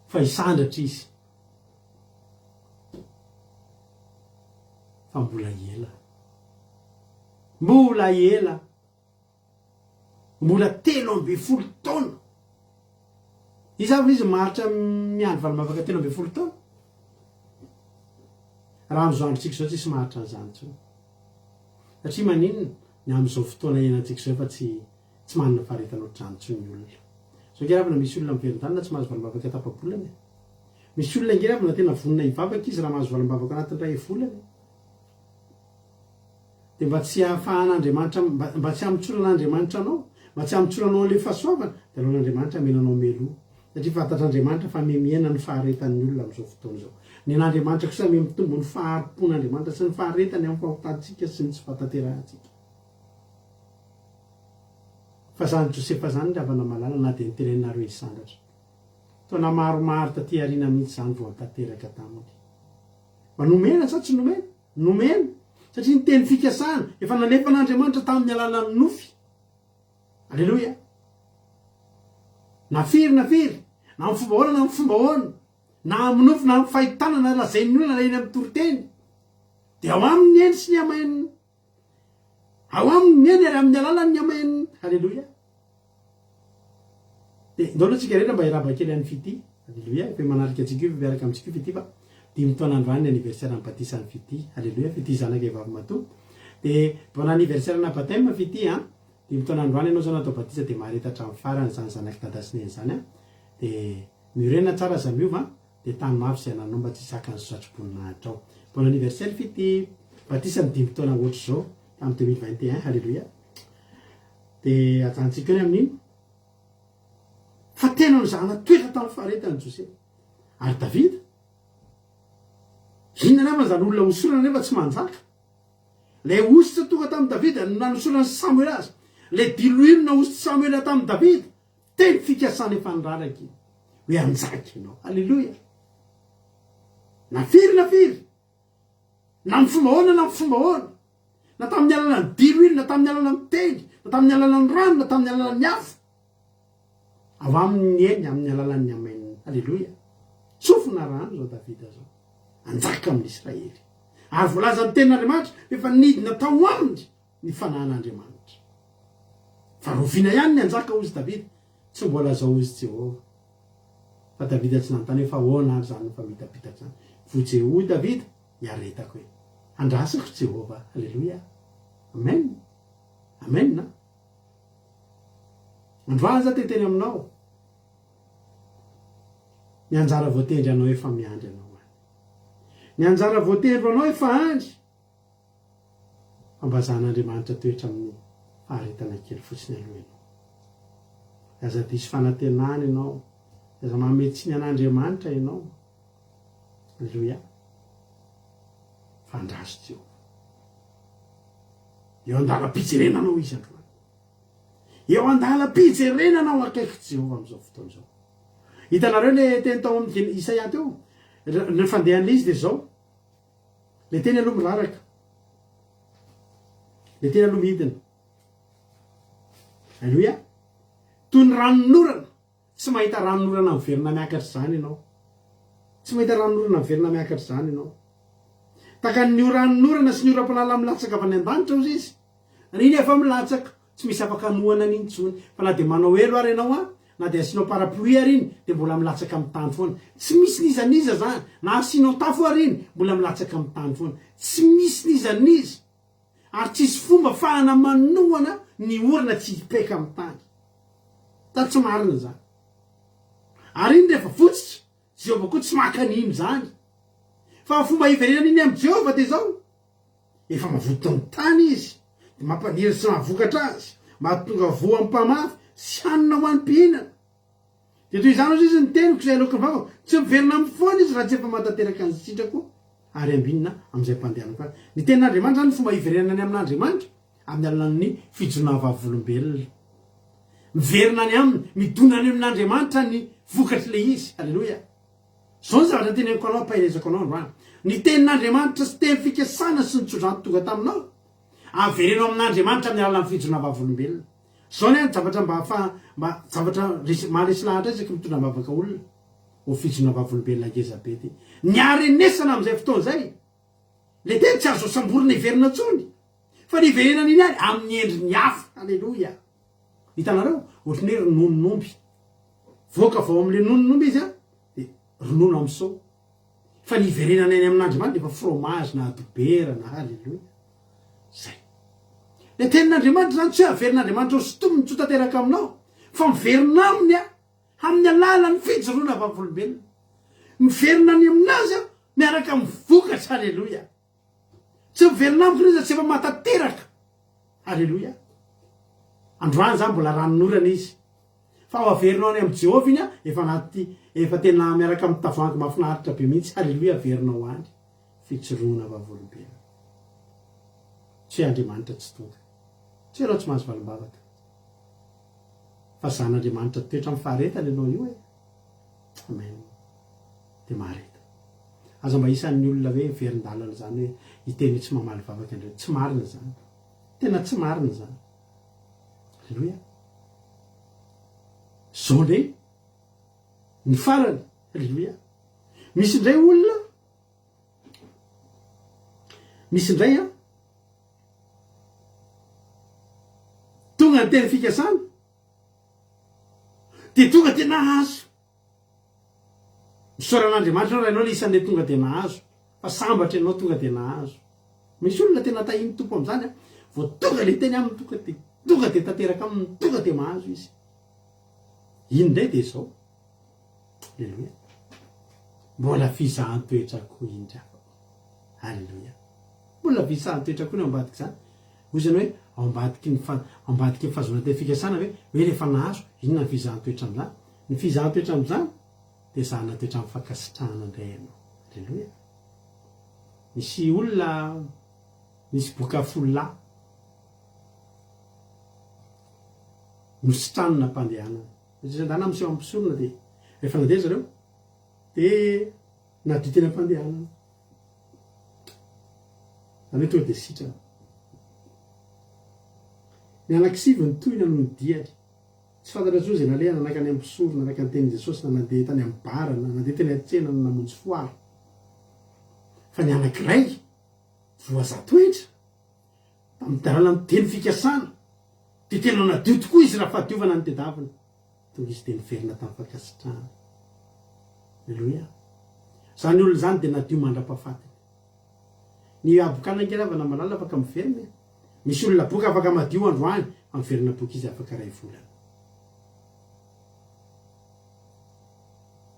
Fa isandratra izy. Fa mbola ela. Mbola 13 taona. Izy avy izy maritra miandry valimavaka 13 taona. Raha amin'izao androntsika zao tsisy maharitra an'izany tsony. Satria maninona ny amin'izao fotoana iainantsika zao efa tsy manana faharetana ohatrany tsony ny olona. So ngeravina misy olona miverin-tany na tsy mahazo valimavaka tapa-bolana. Misy olona ngeravina tena vonona hivavaka izy raha mahazo valimavaka anatin'ny ray volana. Dia mba tsy hahafahan'Andriamanitra, mba tsy hamitsorana Andriamanitra anao, mba tsy hamitsoranao an'ilay fahasoavana, dia alohan'Andriamanitra amenanao meloa. Satria fantatr'Andriamanitra fa miena ny faharetan'ny olona amin'izao fotoana izao. Ny an'Andriamanitra kosa mitombo ny faharimpon'Andriamanitra sy ny faharetany amin'ny fahotantsika sy ny tsy fahatanterantsika. Fa zany Josefa zany ravana malala na dia niteneninareo isandratra. Taona maromaro taty ariana mihitsy zany vao tanteraka taminy. Fa nomena sa tsy nomena? Nomena. Satria ny teny fikasana efa nanefa n'Andriamanitra tamin'ny alalan'ny nofy. Alleluia. Nafiry, na amin'ny fomba hoana na amin'ny fomba hoana, na amin'ny nofy na amin'ny fahitana na lazain'ny olona na eny amin'ny toriteny. Dia ao aminy eny sy ny amainina. Ao aminy eny ary amin'ny alalan'ny amainina. Alleluia. Dia ndao aloha tsika rehetra mba hiraba kely an'ny fity. Alleluia. Efa manarika antsika io miaraka amintsika io fity fa 10 taona androany ny anniversaire ny Batisa ny fity. Alleluia. Fity zanaka vavy matoa. Dia bona anniversaire na baptême fity a. 10 taona androany ianao zao natao Batisa dia maharetatra amin'ny farany zany zanaka dadasiny zany a. Dia mirenina tsara zamiova dia tany mafy izay nanao mba tsy hisaka ny sotratrom-boninahitra ao. Bon anniversaire fity Batisa ny 10 taona ohatry zao amin'ny 2021. Alleluia. Dia ajantsika eo amin'iny fa tena nizahana toetra tamin'ny faharetany Josefa. Ary Davida inona nefa zany olona hosorana nefa tsy manjaka. le ositra tonga tamin'ny davida nanosorany samuel azy le diloinona ositra samuel tamin'ny davida teny fikasana efa niraraky hoe anjaky ianao alleloia nafiry na mifomba hoana na mifomba hoana na tamin'ny alalany diloiny na tamin'ny alalany teny na tamin'ny alalany rano na tamin'ny alalany afo avy amin'ny eny amin'ny alalan'ny amainina alleloia tsofona rano zao davida zao anjaka amin'ny israely ary voalaza ny tenin'andriamanitra efa nidina tao aminy ny fanahin'andriamanitra fa roviana ihany ny anjaka ozy davida tsy mbola zao ozy jehova fa davida tsy nanontany hoe fa hoana ary zany fa mitapitaka zany vo jeho davida iaretako hoe andrasako jehova alleloia amen amen androany za teteny aminao ny anjara voatendry anao efa miandry anao ny anjara voatendro anao efa andry fambazan'andriamanitra toetra amin'ny faharetana kely fotsiny aloha ianao aza diso fanantenany ianao aza mametsiny an'andriamanitra ianao alleloia fa andraso jehova eo andala-pijerenanao izy androany eo andala-pijerenanao akaiky jehova amin'izao fotoana izao hitanareo le teny tao amin'ny isaia teo ny fandehan'le izy de zao le teny aloha miraraka le teny aloha midina alleloia toy ny ranonorana tsy mahita ranonorana miverina miakatra zany ianao tsy mahita ranonorana miverina miakatra zany ianao taka ny ranonorana sy ny oram-panala milatsaka avy any an-danitra ozy izy riny efa milatsaka tsy misy afaka nohana n'intsony fa na de manao elo ary ianao a na de asinao parapluie ary iny de mbola milatsaka amin'ny tany foana tsy misy nizaniza zany na asinao tafo ary iny mbola milatsaka amin'ny tany foana tsy misy nizaniza ary tsisy fomba fahana manohana ny orana tsy hipeka amin'ny tany ta tsy marina zany ary iny rehefa fotsitra jehova koa tsy makanino zany fa fomba hiverenana iny amin'ny jehova de zao efa mavoto ny tany izy de mampaniry sy mahavokatra azy mahatonga voa amin'ny mpamafy sy hanina ho an'ny mpihinana de toy izany ozy izy ny teniko zay aloka vavako tsy miverina amin'ny foana izy raha tsy efa matateraka ny sitrako ary ambinina amin'izay mpandehanako azy ny tenin'andriamanitra zany fomba hiverenany amin'andriamanitra amin'ny alalan'ny fijona vavolombelona miverina any aminy midonany amin'andriamanitra ny vokatry le izy alleloia zao ny zavatra teneniko anao pahelezako anao androany ny tenin'andriamanitra sy teny fikasana sy ny tsodranto tonga taminao averenao amin'andriamanitra amin'ny alalan'ny fijona vavolombelona zao ny zavatra mba zavatra mahalesy lahatra izy mitondra mavaka olona ho fijona vavolombelona ngezabe ty niarenesana amin'izay fotoana zay le teny tsy azo samborina hiverina tsony fa niverenana iny ary amin'ny endriny hafa alleloia hitanareo ohatrany hoe rononomby voaka vao am'le nononomby izy a de ronono am'sao fa niverenana any amin'andriamanitra efa fromage na adobera na alleloia zay le tenin'andriamanitra zany tsy hoe averin'andriamanitra ho sotominy tsotateraka aminao fa miverina aminy a amin'ny alalany fijoroana vavolombelona miverina any aminazy a miaraka mivokatra alleloia tsy miverina aminy izy tsy efa matateraka alleloia androany zany mbola ranonorana izy fa ho averinao any amin'ny jehova iny a efa anaty efa tena miaraka amin'ny tavoangy mahafinaritra be mihitsy alleloia averinao any fijoroana vavolombelona tsy andriamanitra tsy tonga tsy ianao tsy mahazo valimbavaka fa zan'andriamanitra toetra amin'ny faharetana ianao io e amen de mahareta aza mba isan'ny olona hoe verin-dalana zany hoe hiteny hoe tsy mamaly vavaka andreo tsy marina zany tena tsy marina zany alleloia zao le ny farany alleloia misy indray olona misy indray a tonga ny teny fikasana de tonga tena azo misoran'andriamanitra raha ianao le isan'le tonga tena azo fa sambatra ianao tonga tena azo misy olona tena tahiny tompo am'izany a vo tonga le teny aminy tonga de tanteraka aminy tonga de mahazo izy iny ndray de zao alleloia mbola fizahan toetra koa indrako alleloia mbola fizahan toetra koa ny ambadiky zany ozy any hoe ambadiky ny fahazona teny fikasana hoe rehefa nahazo inona ny fizahan toetra am'izany ny fizahan toetra am'izany de zahana toetra amin'ny fakasitrahana indray ianao alleloia misy olona nisy boka folola misitranona mpandehanana zandana miseho ampisorona de rehefa nandeha zareo de nadio tena mpandehanana zany hoe tonga de sitrana ny anankisivy ny tohina no nidiany tsy fantatra so zay naleha nanaka any ampisorona nanaka ny teny Jesosy na nandeha tany amin'ny bara na nandeha teny an-tsena na namonjy foara fa ny anankiray voazatoetra tamin'ny dalàna miteny fikasana de tena nadio tokoa izy raha fahadiovana ny tedavina tonga izy de niverina tamin'ny fankasitrahana. Alleloia. Zany olona zany de nadio mandra-pahafatiny. Ny abokanankeravana malala afaka miverina. Misy olona boka afaka madio androanyamiverina boka izy afaka ray volana.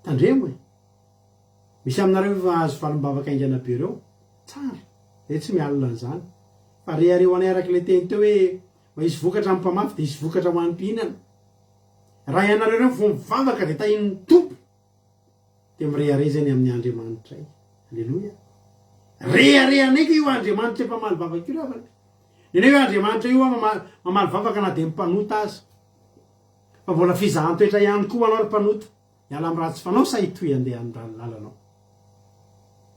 Tandremo e. Misy aminareo efa azo valombavaka aingana be reo tsara e tsy mialina an'izany fa rehareo anay arak'ilay teny teo hoe ma izy vokatra amin'ny mpamafy de izy vokatra ho an'ny mpihinana. Raha ianareo reo vo mivavaka de tahin'ny tompo de mireharezany amin'ny Andriamanitra iny. Alleloia. Reharehanaiky io Andriamanitra efa malivavaka io rafaka. Neny hoe Andriamanitra io mamalivavaka na de mpanota azy fa mbola fizahan-toetra ihany koa anao mpanota miala amin'ny ratsy fanao sa hitohy andeha amin'ny lalanao.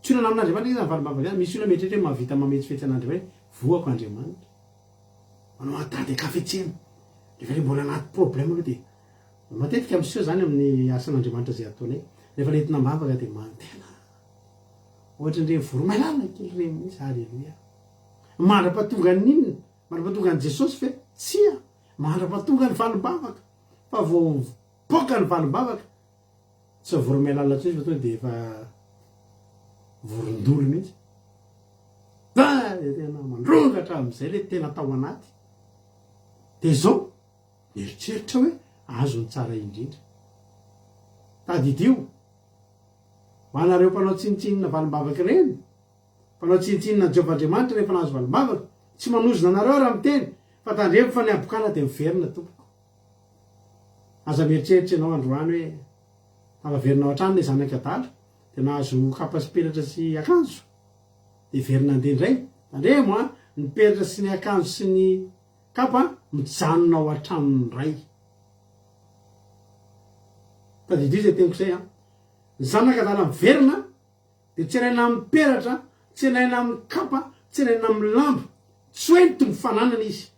Tsy olana amin'Andriamanitra izy valimavaka zany misy olona mietrehitra hoe mahavita mametsifetsy an'Andriamanitra voako Andriamanitra manao atady akafetsena rehefa mbola anaty problème aloha de matetika miseho zany amin'ny asan'Andriamanitra zay ataonay rehefa lentina mavaka de mantena ohatra ndre voromailala kely reny misy. Alleluia. Mandra-pahatonga n'inona mandra-pahatonga an' Jesosy fe tsia mandra-pahatonga ny valombavaka fa vo poka ny valombavaka tsy voromailala tsy izy fa tonga de efa vorondolo mihitsy tena mandrongatra am'izay le tena tao anaty de zao mieritreritra hoe azo ny tsara indrindra. Tadidio ho anareo mpanao tsinitsinina valombavaka reny mpanao tsinitsinina ny Jehovandriamanitra rehefa nahazo valombavaka tsy manozona anareo raha miteny fa tandremo fa ny abokana de miverina tompoko. Aza mieritreritra ianao androany hoe avaverinao an-trano le zanak'adala de nahazo kapa sy peratra sy akanjo de verina andeha indray tandremo ny peratra sy ny akanjo sy ny kapa mijanona ao an-tranony ray. Tadidio zay teniko zay ny zanak'adala miverina de tsy ilaina amin'ny peratra tsy ilaina amin'ny kapa tsy ilaina amin'ny lamba tsy hoe ny tombo fananana izy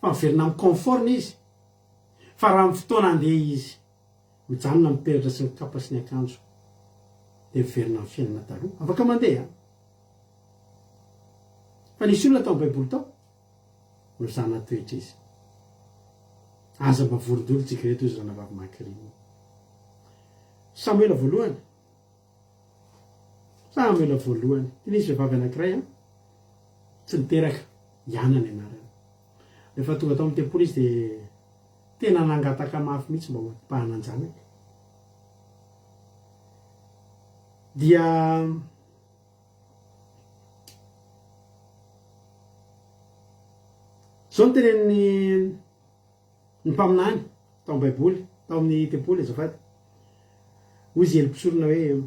fa miverina amin'ny confortny izy fa raha amin'ny fotoana andeha izy mijanona amin'ny peratra sy ny kapa sy ny akanjo de miverina amin'ny fiainana taloha afaka mandeha. Fa nisy olona tao Baiboly tao mizana toetra izy aza mavorodolo tsika reto izy zanavavy mankiriny. Samuela voalohany teny izy vehivavy anankiray tsy niteraka ianany anarany rehefa tonga tao amin'ny tempolo izy de tena nangataka mafy mihitsy mba hopahananjanaka dia zao ny tenen'ny mpaminany tao amin'ny Baiboly tao amin'ny tempoly azafady hoy izy elim-pisorona hoe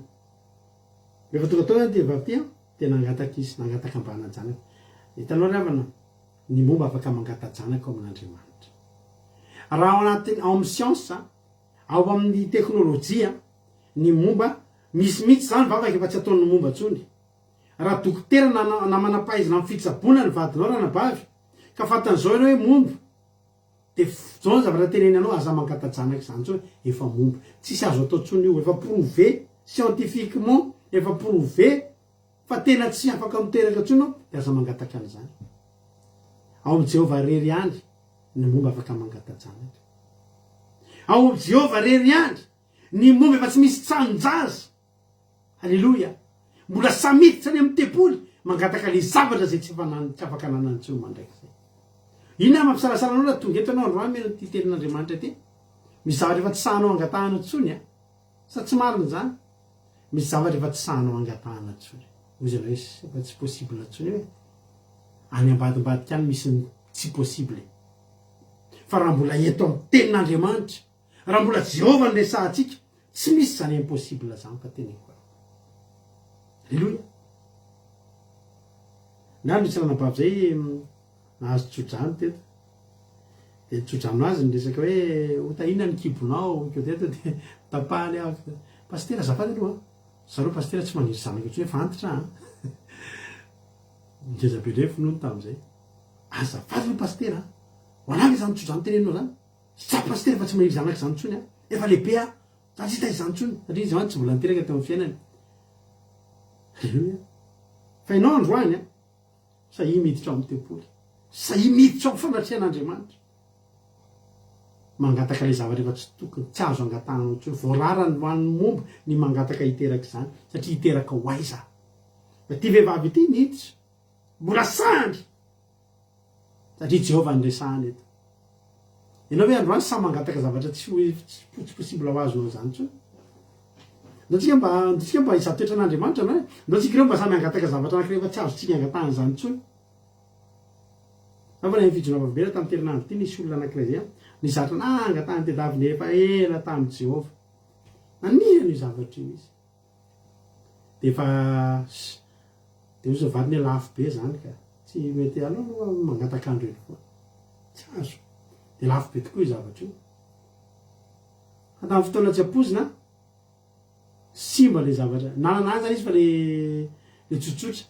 rehefa tonga tao de vavy ty de nangataka izy nangataka ambananjanaka. Hitanao ravana ny momba afaka mangata-janaka ao amin'Andriamanitra raha ao anaty ao amin'ny siansa ao amin'ny teknôlôjia ny momba misy mihitsy zany vavaka efa tsy ataon'ny momba tsony. Raha dokotera na manam-pahaizana amin'ny fitsaboana ny vadinao raha nabavy ka fantan'izao ianao hoe momba de zao ny zavatra teneny anao aza mangata-janaka zany tsony efa momba tsisy azo atao tsony io efa prouvé scientifiquement efa prouvé fa tena tsy afaka miteraka tsony ao de aza mangataka an'izany. Ao amin'ny Jehova rery andry ny momba afaka mangata-janaka. Ao amin'ny Jehova rery andry ny momba efa tsy misy tsanjaza. Alleluia. Mbola samiditra any amin'ny tempoly mangataka le zavatra zay tsy afaka nanany tsy mandraiky zay. Ina mampisarasara anao raha tonga eto anao androany mena ty tenin'Andriamanitra ty misy zavatra efa tsy sahanao angatahana tsony sa tsy marina zany misy zavatra efa tsy sahanao angatahana tsony ozy anao efa tsy possible tsony hoe any ambadimbadika any misy tsy possible fa raha mbola eto amin'ny tenin'Andriamanitra raha mbola Jehova ny resahantsika tsy misy zany impossible zany fa teniko. Alleluia. na misy ranabavy zay nahazo tsodrano teto de tsodrano azy nyresaka hoe hotahina ny kibonao keo teto de tapahany aho pastera azafady aloha zareo pastera tsy maniry zanaka ohatry hoe fantitra ngezabe ndray finoany tam'izay azafady lo pastera hoanaky zany tsodrano tenenao zany sa pastera fa tsy maniry zanaka zany tsony efa lehibe a za tsy hita izany tsony satria izy tsy mbola niteraka teo amin'ny fiainany fa ianao androany a sa i miditra ao amin'ny tempoly sa i miditra ao fanatrehan'Andriamanitra mangataka le zavatra efa tsy tokony tsy azo angatanao tsony voararany hoan'ny momba ny mangataka hiteraka izany satria hiteraka ho aiza fa ty vehivavy ity niditra mbola sandry satria Jehovah nyresahany eto ianao hoe androany sa mangataka zavatra tsy possible ho azonao zany tsony ndatsika mba hiza-toetra an'Andriamanitra na ndatsika ireo mba samy angataka zavatra anankirehefa tsy azo tsika angatahana zany tsony fa ny fijorava-bera tamin'ny terinandro ty nisy olona anankiray zay nizatra na angatahany tedaviny efa ela tamin'ny Jehovah nanihana io zavatra io izy de efa de ozy vadiny lafo be zany ka tsy mety alao mangataka andro eny foa tsy azo de lafo be tokoa io zavatra io tamin'ny fotoana tsy ampozina simba le zavatra nanana zany izy fa le tsotsotra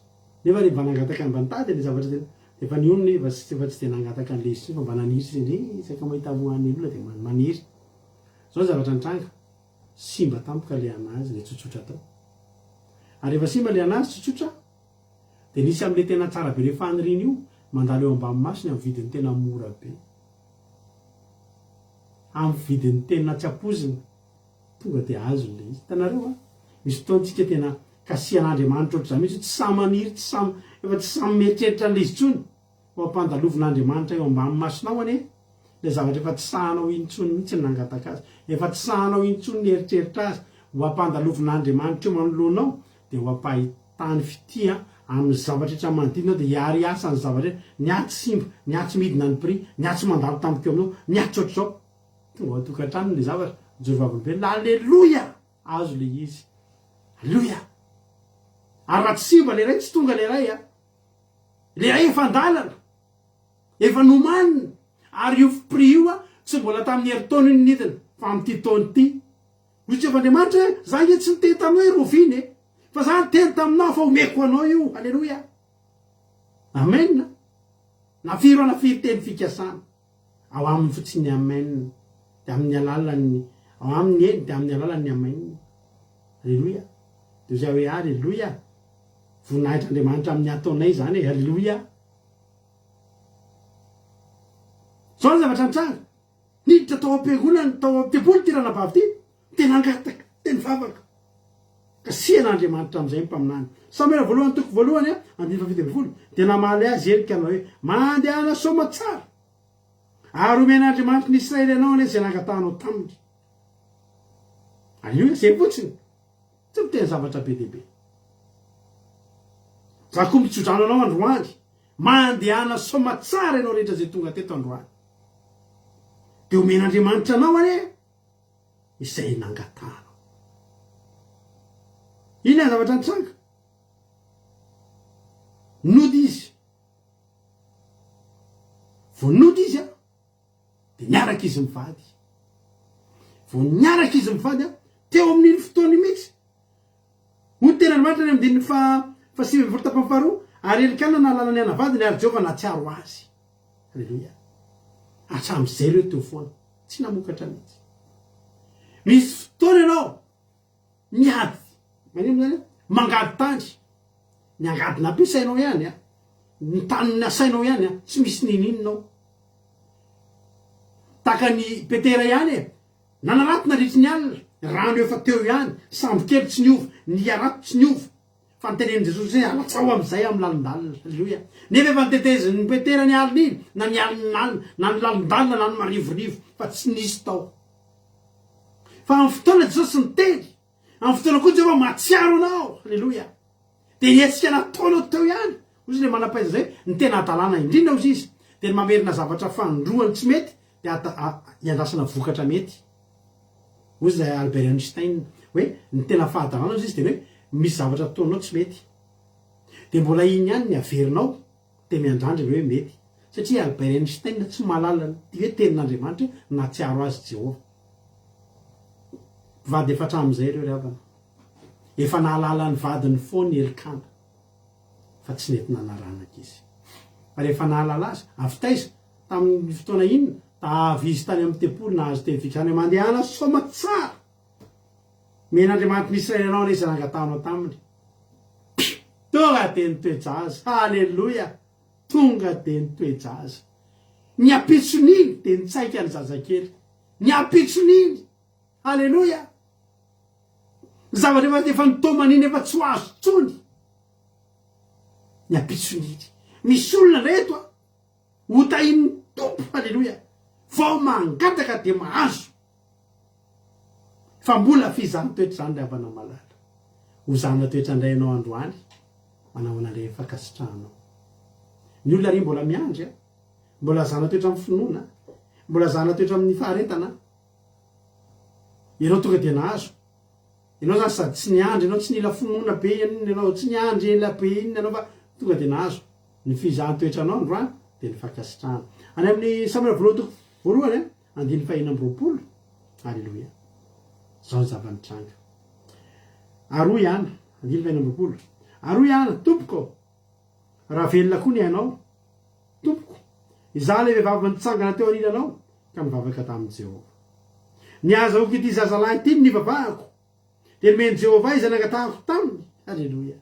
nefa le mba nangataka mba nitady le zavatra tena efa nionona efa tsy de nangataka an'le izy fa mba naniry izy isaka mahita voan'ny olona de maniry zao zavatra nitranga simba tampoka le anazy le tsotsotra tao ary efa simba le anazy tsotsotra de nisy am'le tena tsara be le faniriny io mandalo eo ambany masiny amin'ny vidiny tena mora be amin'ny vidiny tena tsy ampozina tonga de azo le izy tanareo a misy fotoantsika tena kasian'Andriamanitra ohatry zany mihitsy tsy samy maniry efa tsy samy mieritreritra an'le izy tsony ho ampandalovon'Andriamanitra eo ambany masinao ane le zavatra efa tsy sahanao intsony mihitsy ny nangataka azy efa tsy sahanao intsony ny eritreritra azy ho ampandalovon'Andriamanitra eo manoloanao de ho ampahitany fitia amin'ny zavatra rehetra manodidina de hiary asany zavatra niatsy simba niatsy midina ny prix niatsy mandalo tamiko aminao niatsy ohatr'izao tonga tokantrano le zavatra jorovavolobe alleluia azo le izy alleluia ary raha tsy simba le ray tsy tonga le ray a le ray efa andalana efa nomanina ary io prix io a tsy mbola tamin'ny heritaona iny nidina fa amin'ity taony ity ozy efa Andriamanitra hoe za ie tsy niteny taminao hoe roviny fa za niteny taminao fa omeko anao io alleluia amen nafiro nafiry teny fikasana ao amin'ny fotsiny amen de amin'ny alalany ao amin'ny eny de amin'ny alalany amen alleluia de zay hoe alleluia vonahitr'Andriamanitra amin'ny ataonay zany e alleluia zao ny zavatra nitranga niditra tao am-piangonana tao am-tempoly ty ranabavy ty tena angataka teny vavaka ka sian'Andriamanitra am'izay mpaminany samela voalohany toko voalohany a andiny fa 7 de namaly azy erika anao hoe mandehana soma tsara ary omen'Andriamanitra ny Israely anao ane zay nangatahanao taminy alleluia zay fotsiny tsy miteny zavatra be dehibe za koa mitsodrano anao androany mandehana soma tsara ianao rehetra zay tonga teto androany de omen'Andriamanitra anao ane izay nangatahanao ina zavatra nitranga nody izy vo nody izy a de niaraka izy mivady vo niaraka izy mivady a teo amin'iny fotoany mihitsy ho ten'Andriamanitra ny amdiny fa 7 tapany faharoa ary elikana na lalany anavadiny ary Jehovah natsiaro azy alleluia hatram'izay reo teo foana tsy namokatra mihitsy misy fotoana ianao miady manino zany mangady tany ny angadina ampisainao ihany a ny taniny asainao ihany a tsy misy nininonao taka ny petera ihany e nanarato nandritry ny alina rano efa teo ihany sambo kely tsy niova ny arato tsy niova fa nitenen'i Jesosy hoe alatsao am'izay amin'ny lalindalina alleluia nefa efa niteteziny ny petera ny alina iny na ny alinalina na ny lalindalina na ny marivorivo fa tsy nisy tao fa amin'ny fotoana Jesosy niteny amin'ny fotoana koa Jehovah matsiaro anao alleluia de nietsika nataonao teo ihany ozy le manapaiza zay ny tena adalàna indrindra ozy izy de ny mamerina zavatra fandroany tsy mety de iandrasana vokatra mety ozy zay Albert Einstein hoe ny tena fahadalàna ozy izy de hoe misy zavatra ataonao tsy mety de mbola iny ihany ny averinao dia miandrandra hoe mety satria Albert Einstein tsy mahalala ty hoe tenin'Andriamanitra na tsiaro azy Jehova vady efa hatramin'izay ireo ry havana efa nahalala ny vadiny foany Elikana fa tsy nety nanaranaka izy fa rehefa nahalala azy avitaiza tamin'ny fotoana inona tavy izy tany amin'ny tempolo na azy teny fikany mandehana soma tsara men'Andriamanitra ny Israely anao rezy rangatanao taminy tonga de nitoejaza halleloia tonga de nitoejaza ny apitson'iny de nitsaika ny zazakely ny apitson'iny halleloia zavatra efa efa nitoman'iny efa tsy ho azo tsony ny apitson'iny misy olona reto a hotahin'ny tompo halleloia vao mangataka de mahazo fa mbola fizany toetra zany le havana malala ho zana toetra andraynao androany manao anandray fakasitrahanao ny olona ry mbola miandry a mbola zana toetra amin'ny finoana mbola zana toetra amin'ny faharetana ianao tonga de nahazo ianao zany sady tsy niandry ianao tsy nila finoana be iny ianao tsy niandry ela be iny ianao fa tonga de nahazo ny fizahany toetra anao androany de ny fakasitrahana any amin'ny Samuel voalohany andiny fahinam-boroapolo halleloia zao ny zavanitranga aroa ihany andiny fahinam-boroapolo aroa ihany tompoko raha velona koa ny hainao tompoko izaho le vehivavy nitsangana teo aninanao ka mivavaka tamin'i Jehova niazahoko ity zazalahy ity ny vavahako de meny Jehova izy nangatahako taminy halleloia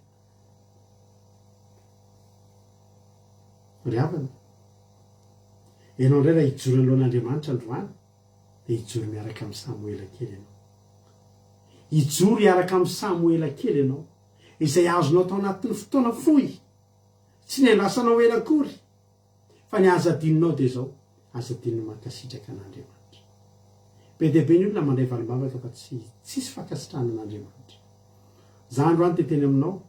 ry havana ianao indray raha hijoro alohan'Andriamanitra androany de hijoro miaraka amin'ny Samuela kely ianao hijoro iaraka amin'ny Samuela kely ianao izay azonao tao anatin'ny fotoana fohy tsy ny andrasanao ela akory fa ny azadininao de zao azadinino mankasitraka an'Andriamanitra be dia be ny olona mandray valimbavaka fa tsisy fankasitrahana an'Andriamanitra za androany teteny aminao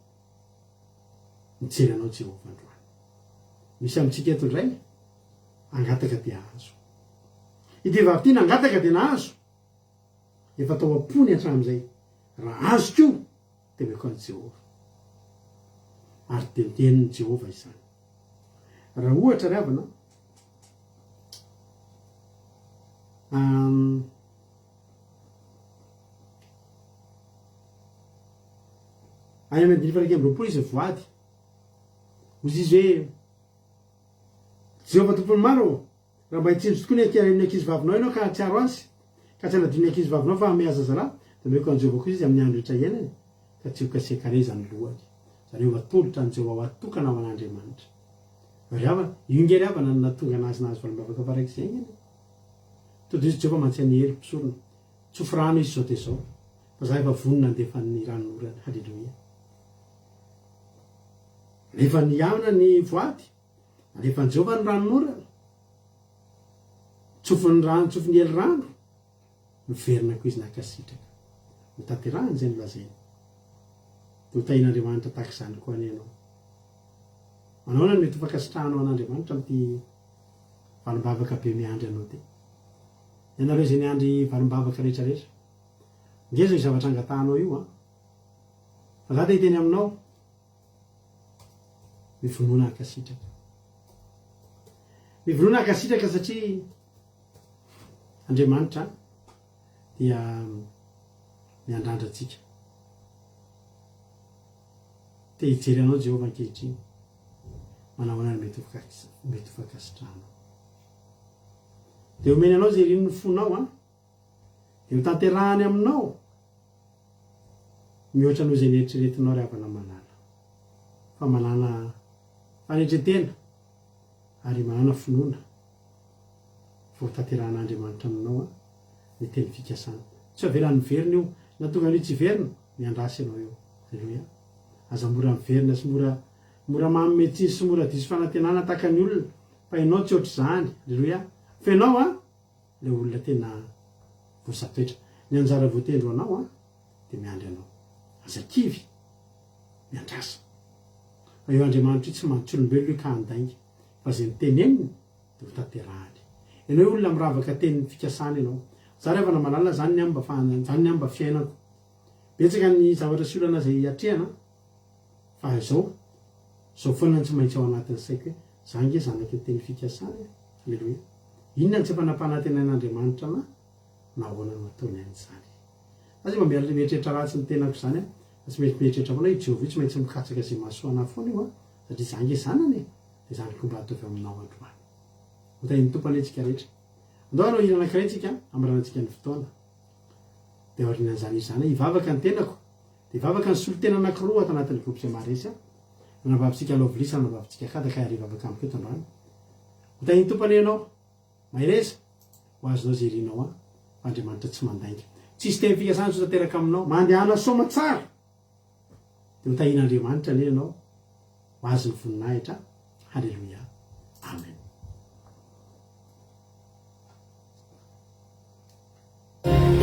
mijery anao Jehova androany misy amintsika eto indray angataka de ahazo ity vavy ty nangataka de nahazo efa tao ampony hatramin'izay raha azo ko de meko an'i Jehova ary de mitenin'ny Jehova izany raha ohatra ry havana any amin'ny andiny faraika amby roapolo izy voady ozy izy hoe Jehova tompony maro raha mba hitsinjo tokoa ny ankizy vavinao ianao ka tsiaro azy ka tsy hanadino ny ankizy vavinao fa mihaza zara de meko an'i Jehova koa izy amin'ny andro rehetra iainany ka tsy ho kasekarezany lohany zany hoe atolotra ny Jehova ho atokana ho an'Andriamanitra ry havana io ry havana natonga anazy nahazo valimbavaka farak'izay ngeny tody izy Jehova mantsy hery mpisorona tsofo rano izy zao de zao fa za efa vonona andefa ny ranorany halleloia rehefa niamina ny voady alefa ny Jehova ny ranorana tsofony rano tsofony hely rano miverina koa izy nakasitraka hotanterahany zay nolazainy de hotahin'Andriamanitra tahaka izany koa any ianao manaona ny mety ho fankasitrahanao an'Andriamanitra amity valimbavaka be miandry anao ty ianareo zay niandry valimbavaka rehetrarehetra ngezo ny zavatra angatahanao io a fa za te hiteny aminao mivonoana akasitraka mivonoana akasitraka satria Andriamanitra dia miandrandratsika te hijery anao Jehova ankehitriny manao anany mety ho fankasitrahanao de omeny anao zay rino ny fonao a de ho tanterahany aminao mihoatra anao zay nieritreretinao ry havana malala fa manana fanetretena ary manana finoana fa ho tanterahan'Andriamanitra aminao a ny teny fikasana tsy avelan'ny verina io na tonga an'io tsy verina miandrasy anao eo halleloia aza mora miverina sy mora mametsy sy mora diso fanantenana tahaka ny olona fa ianao tsy ohatry zany halleloia fa ianao a le olona tena voasatoetra ny anjara voatendro anao a de miandry anao aza kivy miandrasa fa eo Andriamanitra io tsy mantsy olombelona io ka andaingy fa zay niteneniny de ho tanterahany ianao olona miravaka tenin'ny fikasana ianao za rehefa namalala zany ny amba fiainako betsaka ny zavatra sy olana zay atrehana fa zao foana tsy maintsy ao anatin'ny saiko hoe zange zanaky ny teny fikasany aleloia inona ny tsy ampanapanatenan'andriamanitra na ahoana no ataony an'izany azy mba miala mietrehitra ratsy ny tenako zany a tsy mety mietrehitra foana Jehovah tsy maintsy mikatsaka zay mahasoana foana io a satria zange zanany dia zany komba ataovy aminao androany hotahiny tompany antsika rehetra andao anao irana kiraintsika amiranantsika ny fotoana dia aorinan'izany izy zany hivavaka ny tenako dia hivavaka ny solotena anakiroa ato anatin'ny groupe semaresy a nanavavitsika lovilisa nanavavitsika kadaka ary hivavaka amiko eto androany hotahiny tompany ianao maireza ho azonao zay irinao a fa andriamanitra tsy mandainga tsisy teny fikasany so tateraka aminao mandehana soma tsara dia hotahin'andriamanitra le ianao ho azo ny voninahitra halleloia amen Thank you.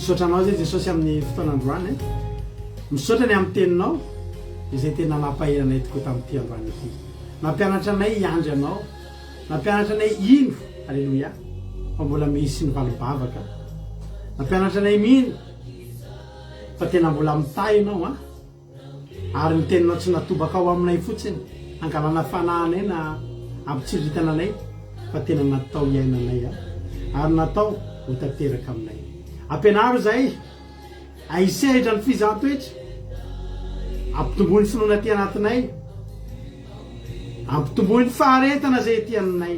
misaotra anao zay Jesosy amin'ny fotoanandroany misaotra ny amin'ny teninao izay tena nampaheranay tokoa tamin'ity androany ity nampianatra anay iandry anao nampianatra anay ino alleloia fa mbola misy ny valobavaka nampianatra anay mino fa tena mbola mitay ianao ary ny teninao tsy natobaka ao aminay fotsiny angalana fanahana na ampitsiritana anay fa tena natao iainanay ary natao ho tanteraka aminay ampianaro zay aisehitra ny fizahatoetra ampitomboany finoana ty anatinay ampitomboany faharetana zay ty aminay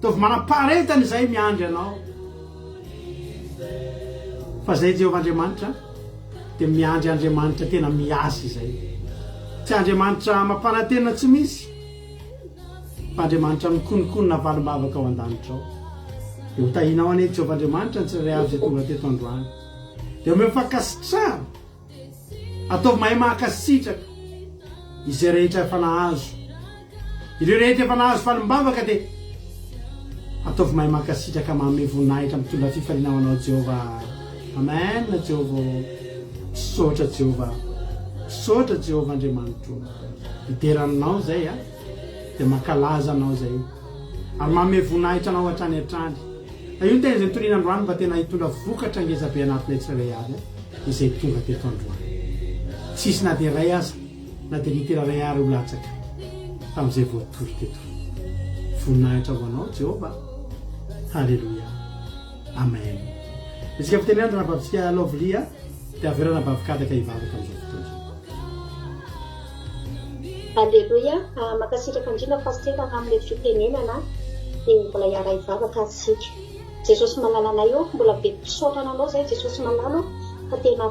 tovy manapaharetana izay miandry anao fa zay Jehovah Andriamanitra dia miandry Andriamanitra tena miasa izay tsy Andriamanitra mampanantena tsy misy fa Andriamanitra mikonikonina valombavaka ao an-danitra ao dia ho tahinao ane Jehovah Andriamanitra ny tsirairay avy zay tonga teto androany dia ome mifankasitrahana ataovy mahay mahakasitraka izay rehetra efa nahazo ireo rehetra efa nahazo valombavaka dia ataovy mahay mahakasitraka manome voninahitra mitondra fifaliana ho anao Jehovah. Amen. Jehovah misaotra Jehovah misaotra Jehovah Andriamanitra iteranao zay dia mankalaza anao zay ary manome voninahitra anao hatrany hatrany io tena izay nitoriana androany mba tena hitondra vokatra ngezabe anatinay tsirairay avy izay tonga teto androany tsisy na dia ray aza na dia litera ray ary ho latsaka tamin'izay voatory teto voninahitra ho anao Jehovah. Halleluia. Amen. Isika fitenenana nabavisika lovlia dia averana bavikadaka hivavaka amin'izao fotoana. Halleluia. Makasitraka indrindra fasitera amin'ny fitenenana dia mbola hiara hivavaka asika. Jesosy malala anay eo mbola be mpisaotrana anao zay Jesosy malala fa tena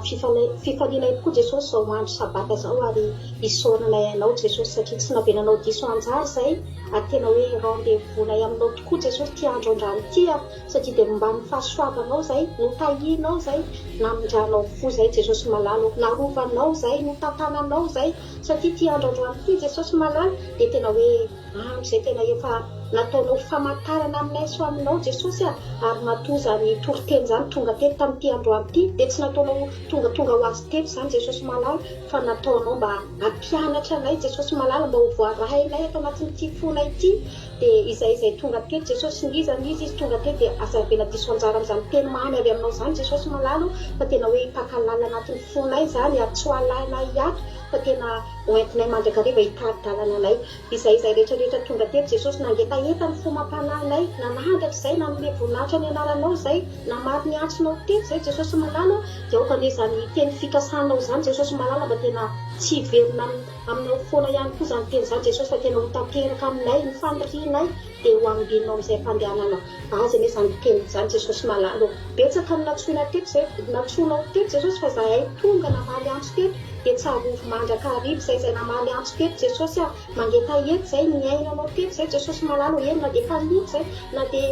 fifalianay tokoa Jesosy zao andro sabata zao ary isaoranay anao Jesosy satria tsy navenanao diso anjara zay ary tena hoe rendez-vous-nay aminao tokoa Jesosy ty andro andrano ty satria dia mba mifahasoavanao zay notahinao zay namindranao fo zay Jesosy malala narovanao zay notantananao zay satria ty andro andrano ty Jesosy malala dia tena hoe andro zay tena efa nataonao famantarana aminay so aminao Jesosy ary natoza ny toriteny zany tonga teto tamin'ity androany ty dia tsy nataonao tonga ho azy teto zany Jesosy malala fa nataonao mba hampianatra anay Jesosy malala mba ho voarahainay ato anatin'ity fonay ity dia izay tonga teto Jesosy ngizany izy tonga teto dia azavela diso anjara amin'izany teny mamy avy aminao zany Jesosy malala fa tena hoe pakalala anatin'ny fonay zany ary tsy ho alainay ato fa tena hoentinay mandrakariva hitady-dalana anay izay rehetrarehetra tonga teto Jesosy nangetaeta ny fomam-panahinay nanandratra zay nanome voninahitra ny anaranao zay namary ny antsonao teto zay Jesosy malala dia okan'izany teny fikasanao zany Jesosy malala mba tena tsy verina aminao foana ihany koa zany teny zany Jesosy fa tena ho tanteraka aminay ny fanirianay dia ho ambinao amin'izay fandehanana azy ane zany teny zany Jesosy malala betsaka ny natsoina teto zay natsonao teto Jesosy fa zahay tonga namaly antso teto dia tsy arovy mandrakarivo zay namaly antso teto Jesosy mangeta eto zay miainanao teto zay Jesosy malala eny na dia fanity zay na dia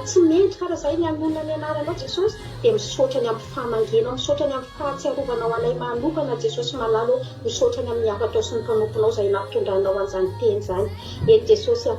tsy mendry karaha zay ny anonona ny anaranao Jesosy dia misaotra ny amin'ny famangenao misaotra ny amin'ny fahatsiarovanao anay manokana Jesosy malala misaotra ny amin'ny afatao sy ny mpanomponao zay nampitondranao an'izany teny zany eny Jesosy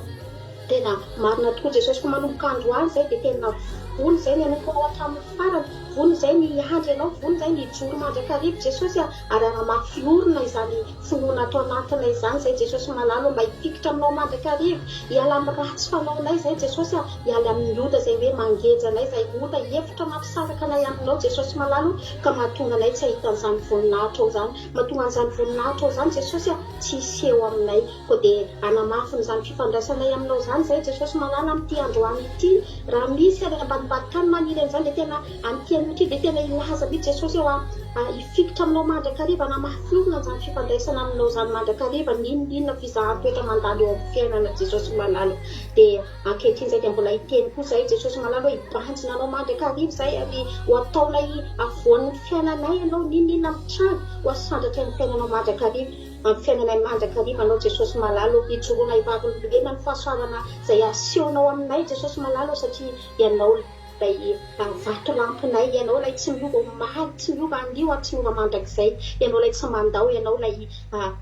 tena marina tokoa Jesosy fa manomboka androany zay dia tena vony zay ny anomponao hatramin'ny farany vony zay ny andry anao vony zay ny joro mandrakarivo Jesosy ary ara-mafiorina izany finoana atao anatinay izany zay Jesosy malala mba hifikitra aminao mandrakarivo hiala amin'ny ratsy fanaonay zay Jesosy hiala amin'ny ota zay hoe mangenjanay zay ota hevitra mampisaraka anay aminao Jesosy malala ka mahatonga anay tsy ahita an'izany voninahitra ao zany mahatonga an'izany voninahitra ao zany Jesosy tsy hiseho aminay ko dia anamafiny izany fifandraisanay aminao zany zay Jesosy malala amin'ity androany ity raha misy ary ambadimbadika any manily an'izany dia tena amin'ity ity dia tena ilaza mihitsy Jesosy eo hifikitra aminao mandrakariva namafiorina zany fifandraisana aminao zany mandrakariva ninona fizahan-toetra mandalo eo amin'ny fiainana Jesosy malala dia ankehitriny zay dia mbola hiteny koa zay Jesosy malala hoe hibanjina anao mandrakariva zay ary ho ataonay avoan'ny fiainanay ianao ninona mitrano ho asandratry ny fiainanao mandrakariva amin'ny fiainanay mandrakariva anao Jesosy malala hijoroana hivavolobolena ny fahasoavana zay asehonao aminay Jesosy malala satria ianao lay vato lampinay ianao lay tsy miova maly tsy miova andio tsy miova mandrakizay ianao lay tsy mandao ianao lay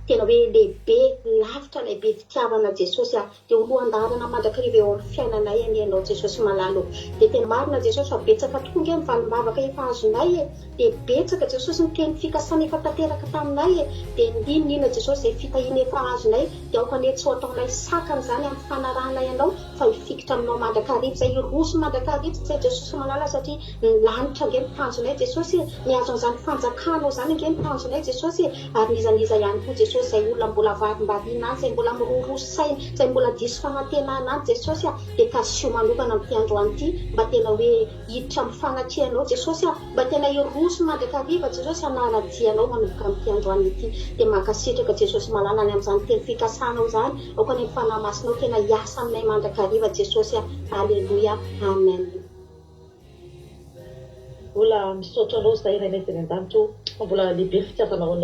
tena hoe lehibe lavitra lehibe fitiavana Jesosy dia olohan-dalana mandrakariva eo amin'ny fiainanay ianao Jesosy malalo dia tena marina Jesosy fa betsaka tokoa nge mivalom-bavaka efa azonay dia betsaka Jesosy ny teny fikasana efa tanteraka taminay dia indrindra Jesosy izay fitahina efa azonay dia aokane tsy ho ataonay sakana zany amin'ny fanarahana ianao fa hifikitra aminao mandrakariva izay roso mandrakariva zay Jesosy malala satria ny lanitra nge mitanjonay Jesosy miazo an'izany fanjakanao zany nge mitanjonay Jesosy ary nizaniza ihany koa Jesosy izay olona mbola varim-bariana any izay mbola mirorosaina izay mbola diso fanatenana any Jesosy dia kasio manokana amin'ity androany ity mba tena hoe hiditra amin'ny fanatrianao Jesosy mba tena hiroso mandrakariva Jesosy hanalajianao manomboka amin'ity androany ity dia mankasitraka Jesosy malala any amin'izany teny fikasanao zany aokany ny fanamasinao tena hiasa aminay mandrakariva Jesosy alleluia amen. Mbola misaotra anao zay iray teny an-danitro fa mbola lehibe fitiavanao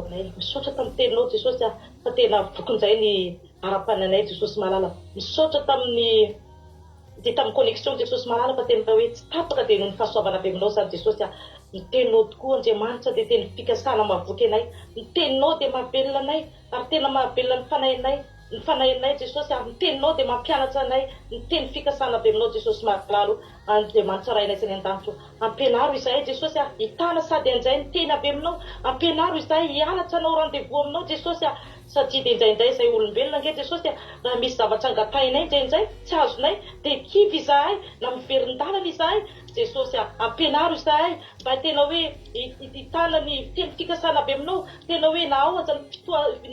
anay misaotra tamin'ny teninao Jesosy fa tena vokon'izay ny ara-pananay Jesosy malala misaotra tamin'ny connexion Jesosy malala fa tena hoe tsy tapaka dia noho ny fahasoavana avy aminao zany Jesosy ny teninao tokoa Andriamanitra dia teny fikasana mahavoky anay ny teninao dia mahavelona anay ary tena mahavelona ny fanahinay Jesosy ary ny teninao dia mampianatra anay ny teny fikasana avy aminao Jesosy malalo Andriamanitra rainay izay an-danitro ampianaro izahay Jesosy hitana sady anjay ny teny avy aminao ampianaro izahay hianatra anao rendez-vous aminao Jesosy satria dia indraindray izay olombelona nge Jesosy raha misy zavatra angatahinay indraindray tsy azonay dia kivy izahay na miverin-dalana izahay Jesosy ampianaro izahay mba tena hoe hitana ny teny fikasana avy aminao tena hoe na ahoatra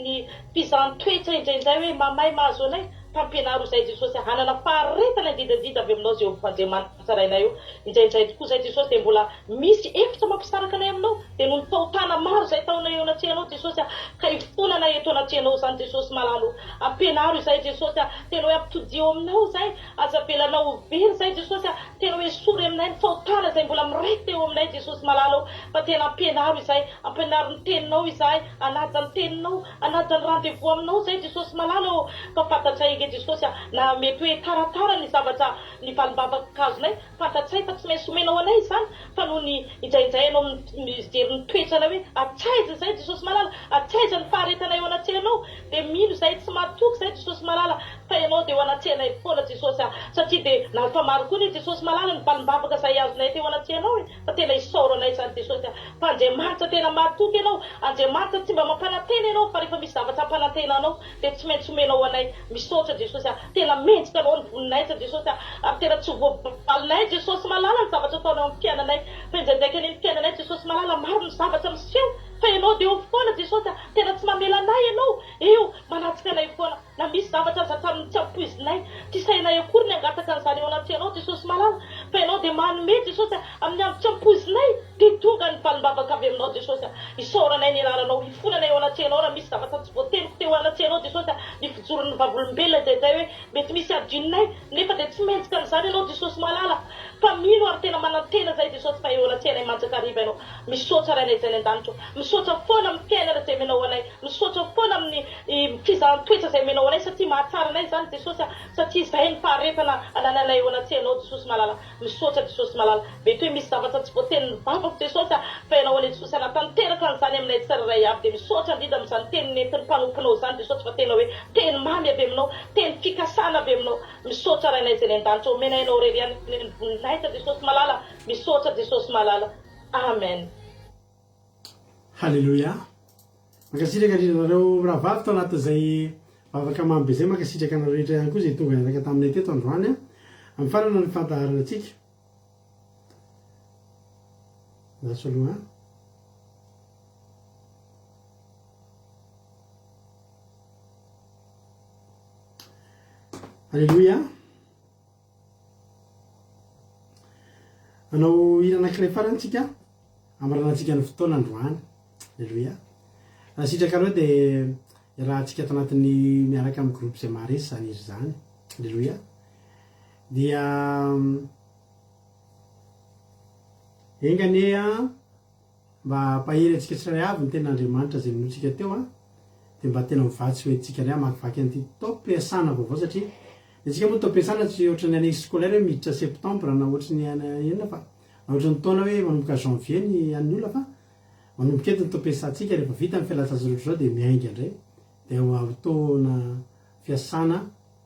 ny fizahn-toetra indraindray hoe mamay mahazo anay fampianaro izay Jesosy hanana faharetana indrindradrindra avy aminao Jehovah Andriamanitra rainay io indraindray tokoa izay Jesosy dia mbola misy efitra mampisaraka anay aminao dia noho ny fahotana maro izay taonay eo anatrianao Jesosy ka hifonanay eto anatrianao zany Jesosy malalo ampianaro izay Jesosy tena hoe ampitodio aminao izay azabelanao very izay Jesosy tena hoe sory aminay ny fahotana izay mbola mirety eo aminay Jesosy malalo fa tena ampianaro izay ampianaro ny teninao izay anaja ny teninao anaja ny rendez-vous aminao izay Jesosy malalo fa fantatsay Jesosy na mety hoe taratara ny zavatra ny valim-bavaka azonay fantatsay fa tsy maintsy omenao anay zany fa noho ny indraindray anao mijery ny toetrana hoe atsaiza izay Jesosy malala atsaiza ny faharetana eo anatrianao dia mino izay tsy mahatoky izay Jesosy malala fa ianao dia ho anatrianay foana Jesosy satria dia nalfa maro koa ny Jesosy malala ny valim-bavaka izay azonay teo anatrianao fa tena hisaoro anay zany Jesosy fa Andriamanitra tena mahatoky ianao Andriamanitra tsy mba mampanantena ianao fa rehefa misy zavatra ampanantena anao dia tsy maintsy omenao anay misaotra Jesosy tena mendrika anao ny voninay Jesosy ary tena tsy voavalinay Jesosy malala ny zavatra ataonao amin'ny fiainanay fa indraindraiky ny fiainanay Jesosy malala maro ny zavatra miseho fa ianao dia eo foana Jesosy tena tsy mamela anay ianao eo manatsika anay foana na misy zavatra aza tamin'ny tsy ampoizinay tsy sainay akory ny angataka an'izany eo anatrianao Jesosy malala fa ianao dia manome Jesosy amin'ny amin'ny tsy ampoizinay dia tonga ny valim-bavaka avy aminao Jesosy hisaoranay ny anaranao hifonanay eo anatrianao raha misy zavatra tsy voateriko teo anatrianao Jesosy ny fijoron'ny vavolombelona indraindray hoe mety misy adinonay nefa dia tsy mentsika an'izany ianao Jesosy malala fa mino ary tena manantena izay Jesosy fa eo anatrianay manjakariva ianao misaotra rainay izay ny an-danitro misaotra foana amin'ny fiainana izay menao anay misaotra foana amin'ny fizahn-toetra izay menao anay satria mahatsara anay zany Jesosy satria izay ny faharetana anananay eo anatrianao Jesosy malala misaotra Jesosy malala mety hoe misy zavatra tsy voateniny vavako Jesosy fa ianao ane Jesosy anatanteraka an'izany aminay tsirairay aby dia misaotra indrindra amin'izany teny nentin'ny mpanomponao zany Jesosy fa tena hoe teny mamy avy aminao teny fikasana avy aminao misaotra rainay izay ny an-danitro omenainao reriany ny voninay Jesosy malala misaotra Jesosy malala amen. Halleluia mankasitraka indrindranareo raha vavy tao anatin'izay vavaka mamy be zay mankasitraka anareo rehetra ihany koa zay tonga araka taminay teto androany amin'ny farana ny fandaharana atsika zaso aloha Halleluia anao hira anankiray farantsika amaranantsika ny fotoana androany Halleluia raha sitraka anao dia raha antsika ato anatin'ny miaraka amin'ny groupe izay maharesy zany izy zany Halleluia dia engane mba pahery antsika tsiray avy ny ten'Andriamanitra zay minotsika teo dia mba tena mivatsy hoe tsika ray amakivaky an'ity taom-piasana vaovao satria Itsika moa toampiasana tsy ohatry ny année scolaire hoe miditra septembre na ohatry ny inona fa ohatry ny taona hoe manomboka janvier ny an'ny olona fa manomboka eto ny toampiasantsika rehefa vita ny fialan-tsasatra zao dia miainga indray dia fotoana fiasana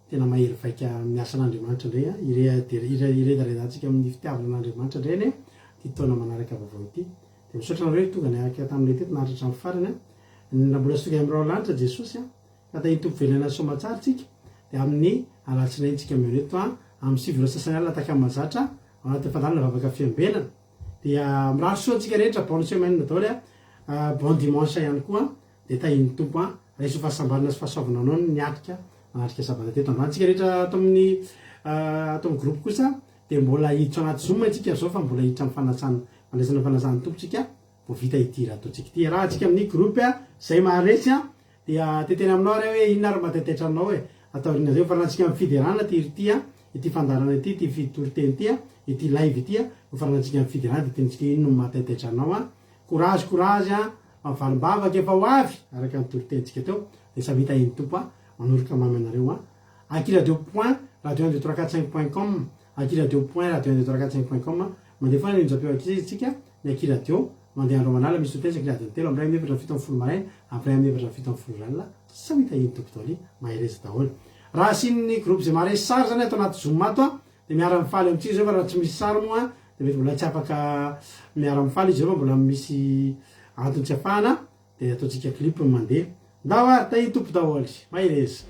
tena mahery vaika miasa an'Andriamanitra indray iredaredantsika amin'ny fitiavana an'Andriamanitra indray ny ty taona manaraka vaovao ity dia misaotra nareo tonga niaraka tamin'ilay teto naharitra amin'ny farany na mbola soka amin'irao lanitra Jesosy ka tahiny tompo velana soamantsara tsika dia amin'ny alatsinaintsika mioneto amin'ny sivy sasany alina takamazatra ao anaty fandaharana vavaka fiambelana dia miraro soantsika rehetra bonne semaine daholo bon dimanche ihany koa dia tahiny tompo raiso fahasambarana sy fahasoavana anao niatrika anatrika sabata teto androantsika rehetra ato amin'ny groupe kosa dia mbola hiditra anaty zoom itsika zao fa mbola hiditra amin'ny fanatsana fandraisana fanazana tompotsika vao vita ity raha ataontsika ity raha antsika amin'ny groupe zay maharesy dia tetena aminao reo hoe inona ary matetetra aminao hoe ataorina zay fa rahantsika mifiderana ty ity fandarana ity ty fitoroteny ity ity live ity faranantsika mifiderana dia tenitsika ino matetetra anao courage mavalimbavaka efa ho avy araka ny torotentsika teo dia samy hita iny tompo manoroka mamy anareo akiradio point radio 12345.com akiradio point radio 12345.com mandeha foana ninjapeo akitsika ny akiradio mandeha andro manala misy hotezaka radio telo amray amin'ny efatra fito amin'ny folo maraina amray amin'ny efatra fito amin'ny folo ranila samy hita iny tompo taoly mahereza daholo raha sinny groupe zay maharesy sary zany atao anaty zoom ato dia miara mifaly amintsika zao fa raha tsy misy sary moa dia mety mbola tsy afaka miara mifaly izy zao fa mbola misy antony tsy afahana dia ataontsika clip mandeha ndawa tahiny tompo daholo mahereza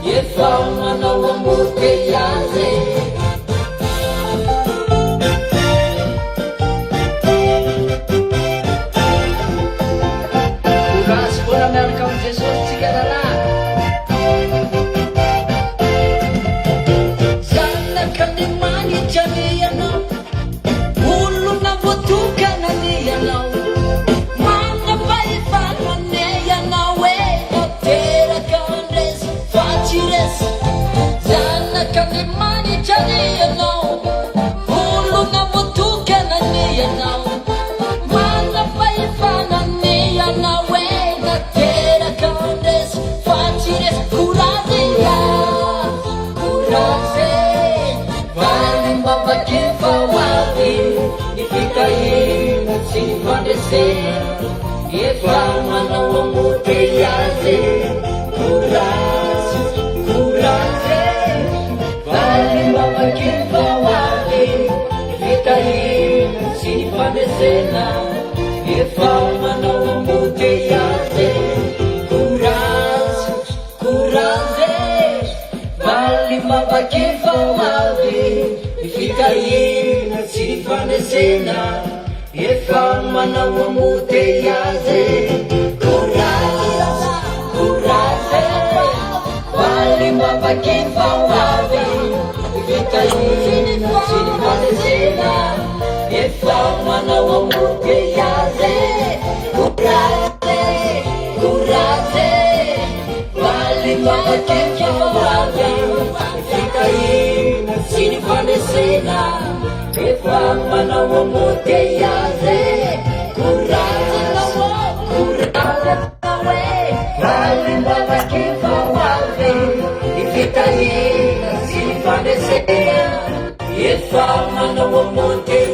If I'm fikahiana efa manao embouteillage courage valy mavaky fao avy ny fikahiana tsy fanesena efa manao embouteillage courage valy mavaky fao avy ny fikahiana tsy fanesena efa manao embouteillage courage valy mavaky fao avy ny fikahiana tsy fanesena efa manao embouteillage valy mavaky fao avy ny fikahiana tsy fanesena efa manao embouteillage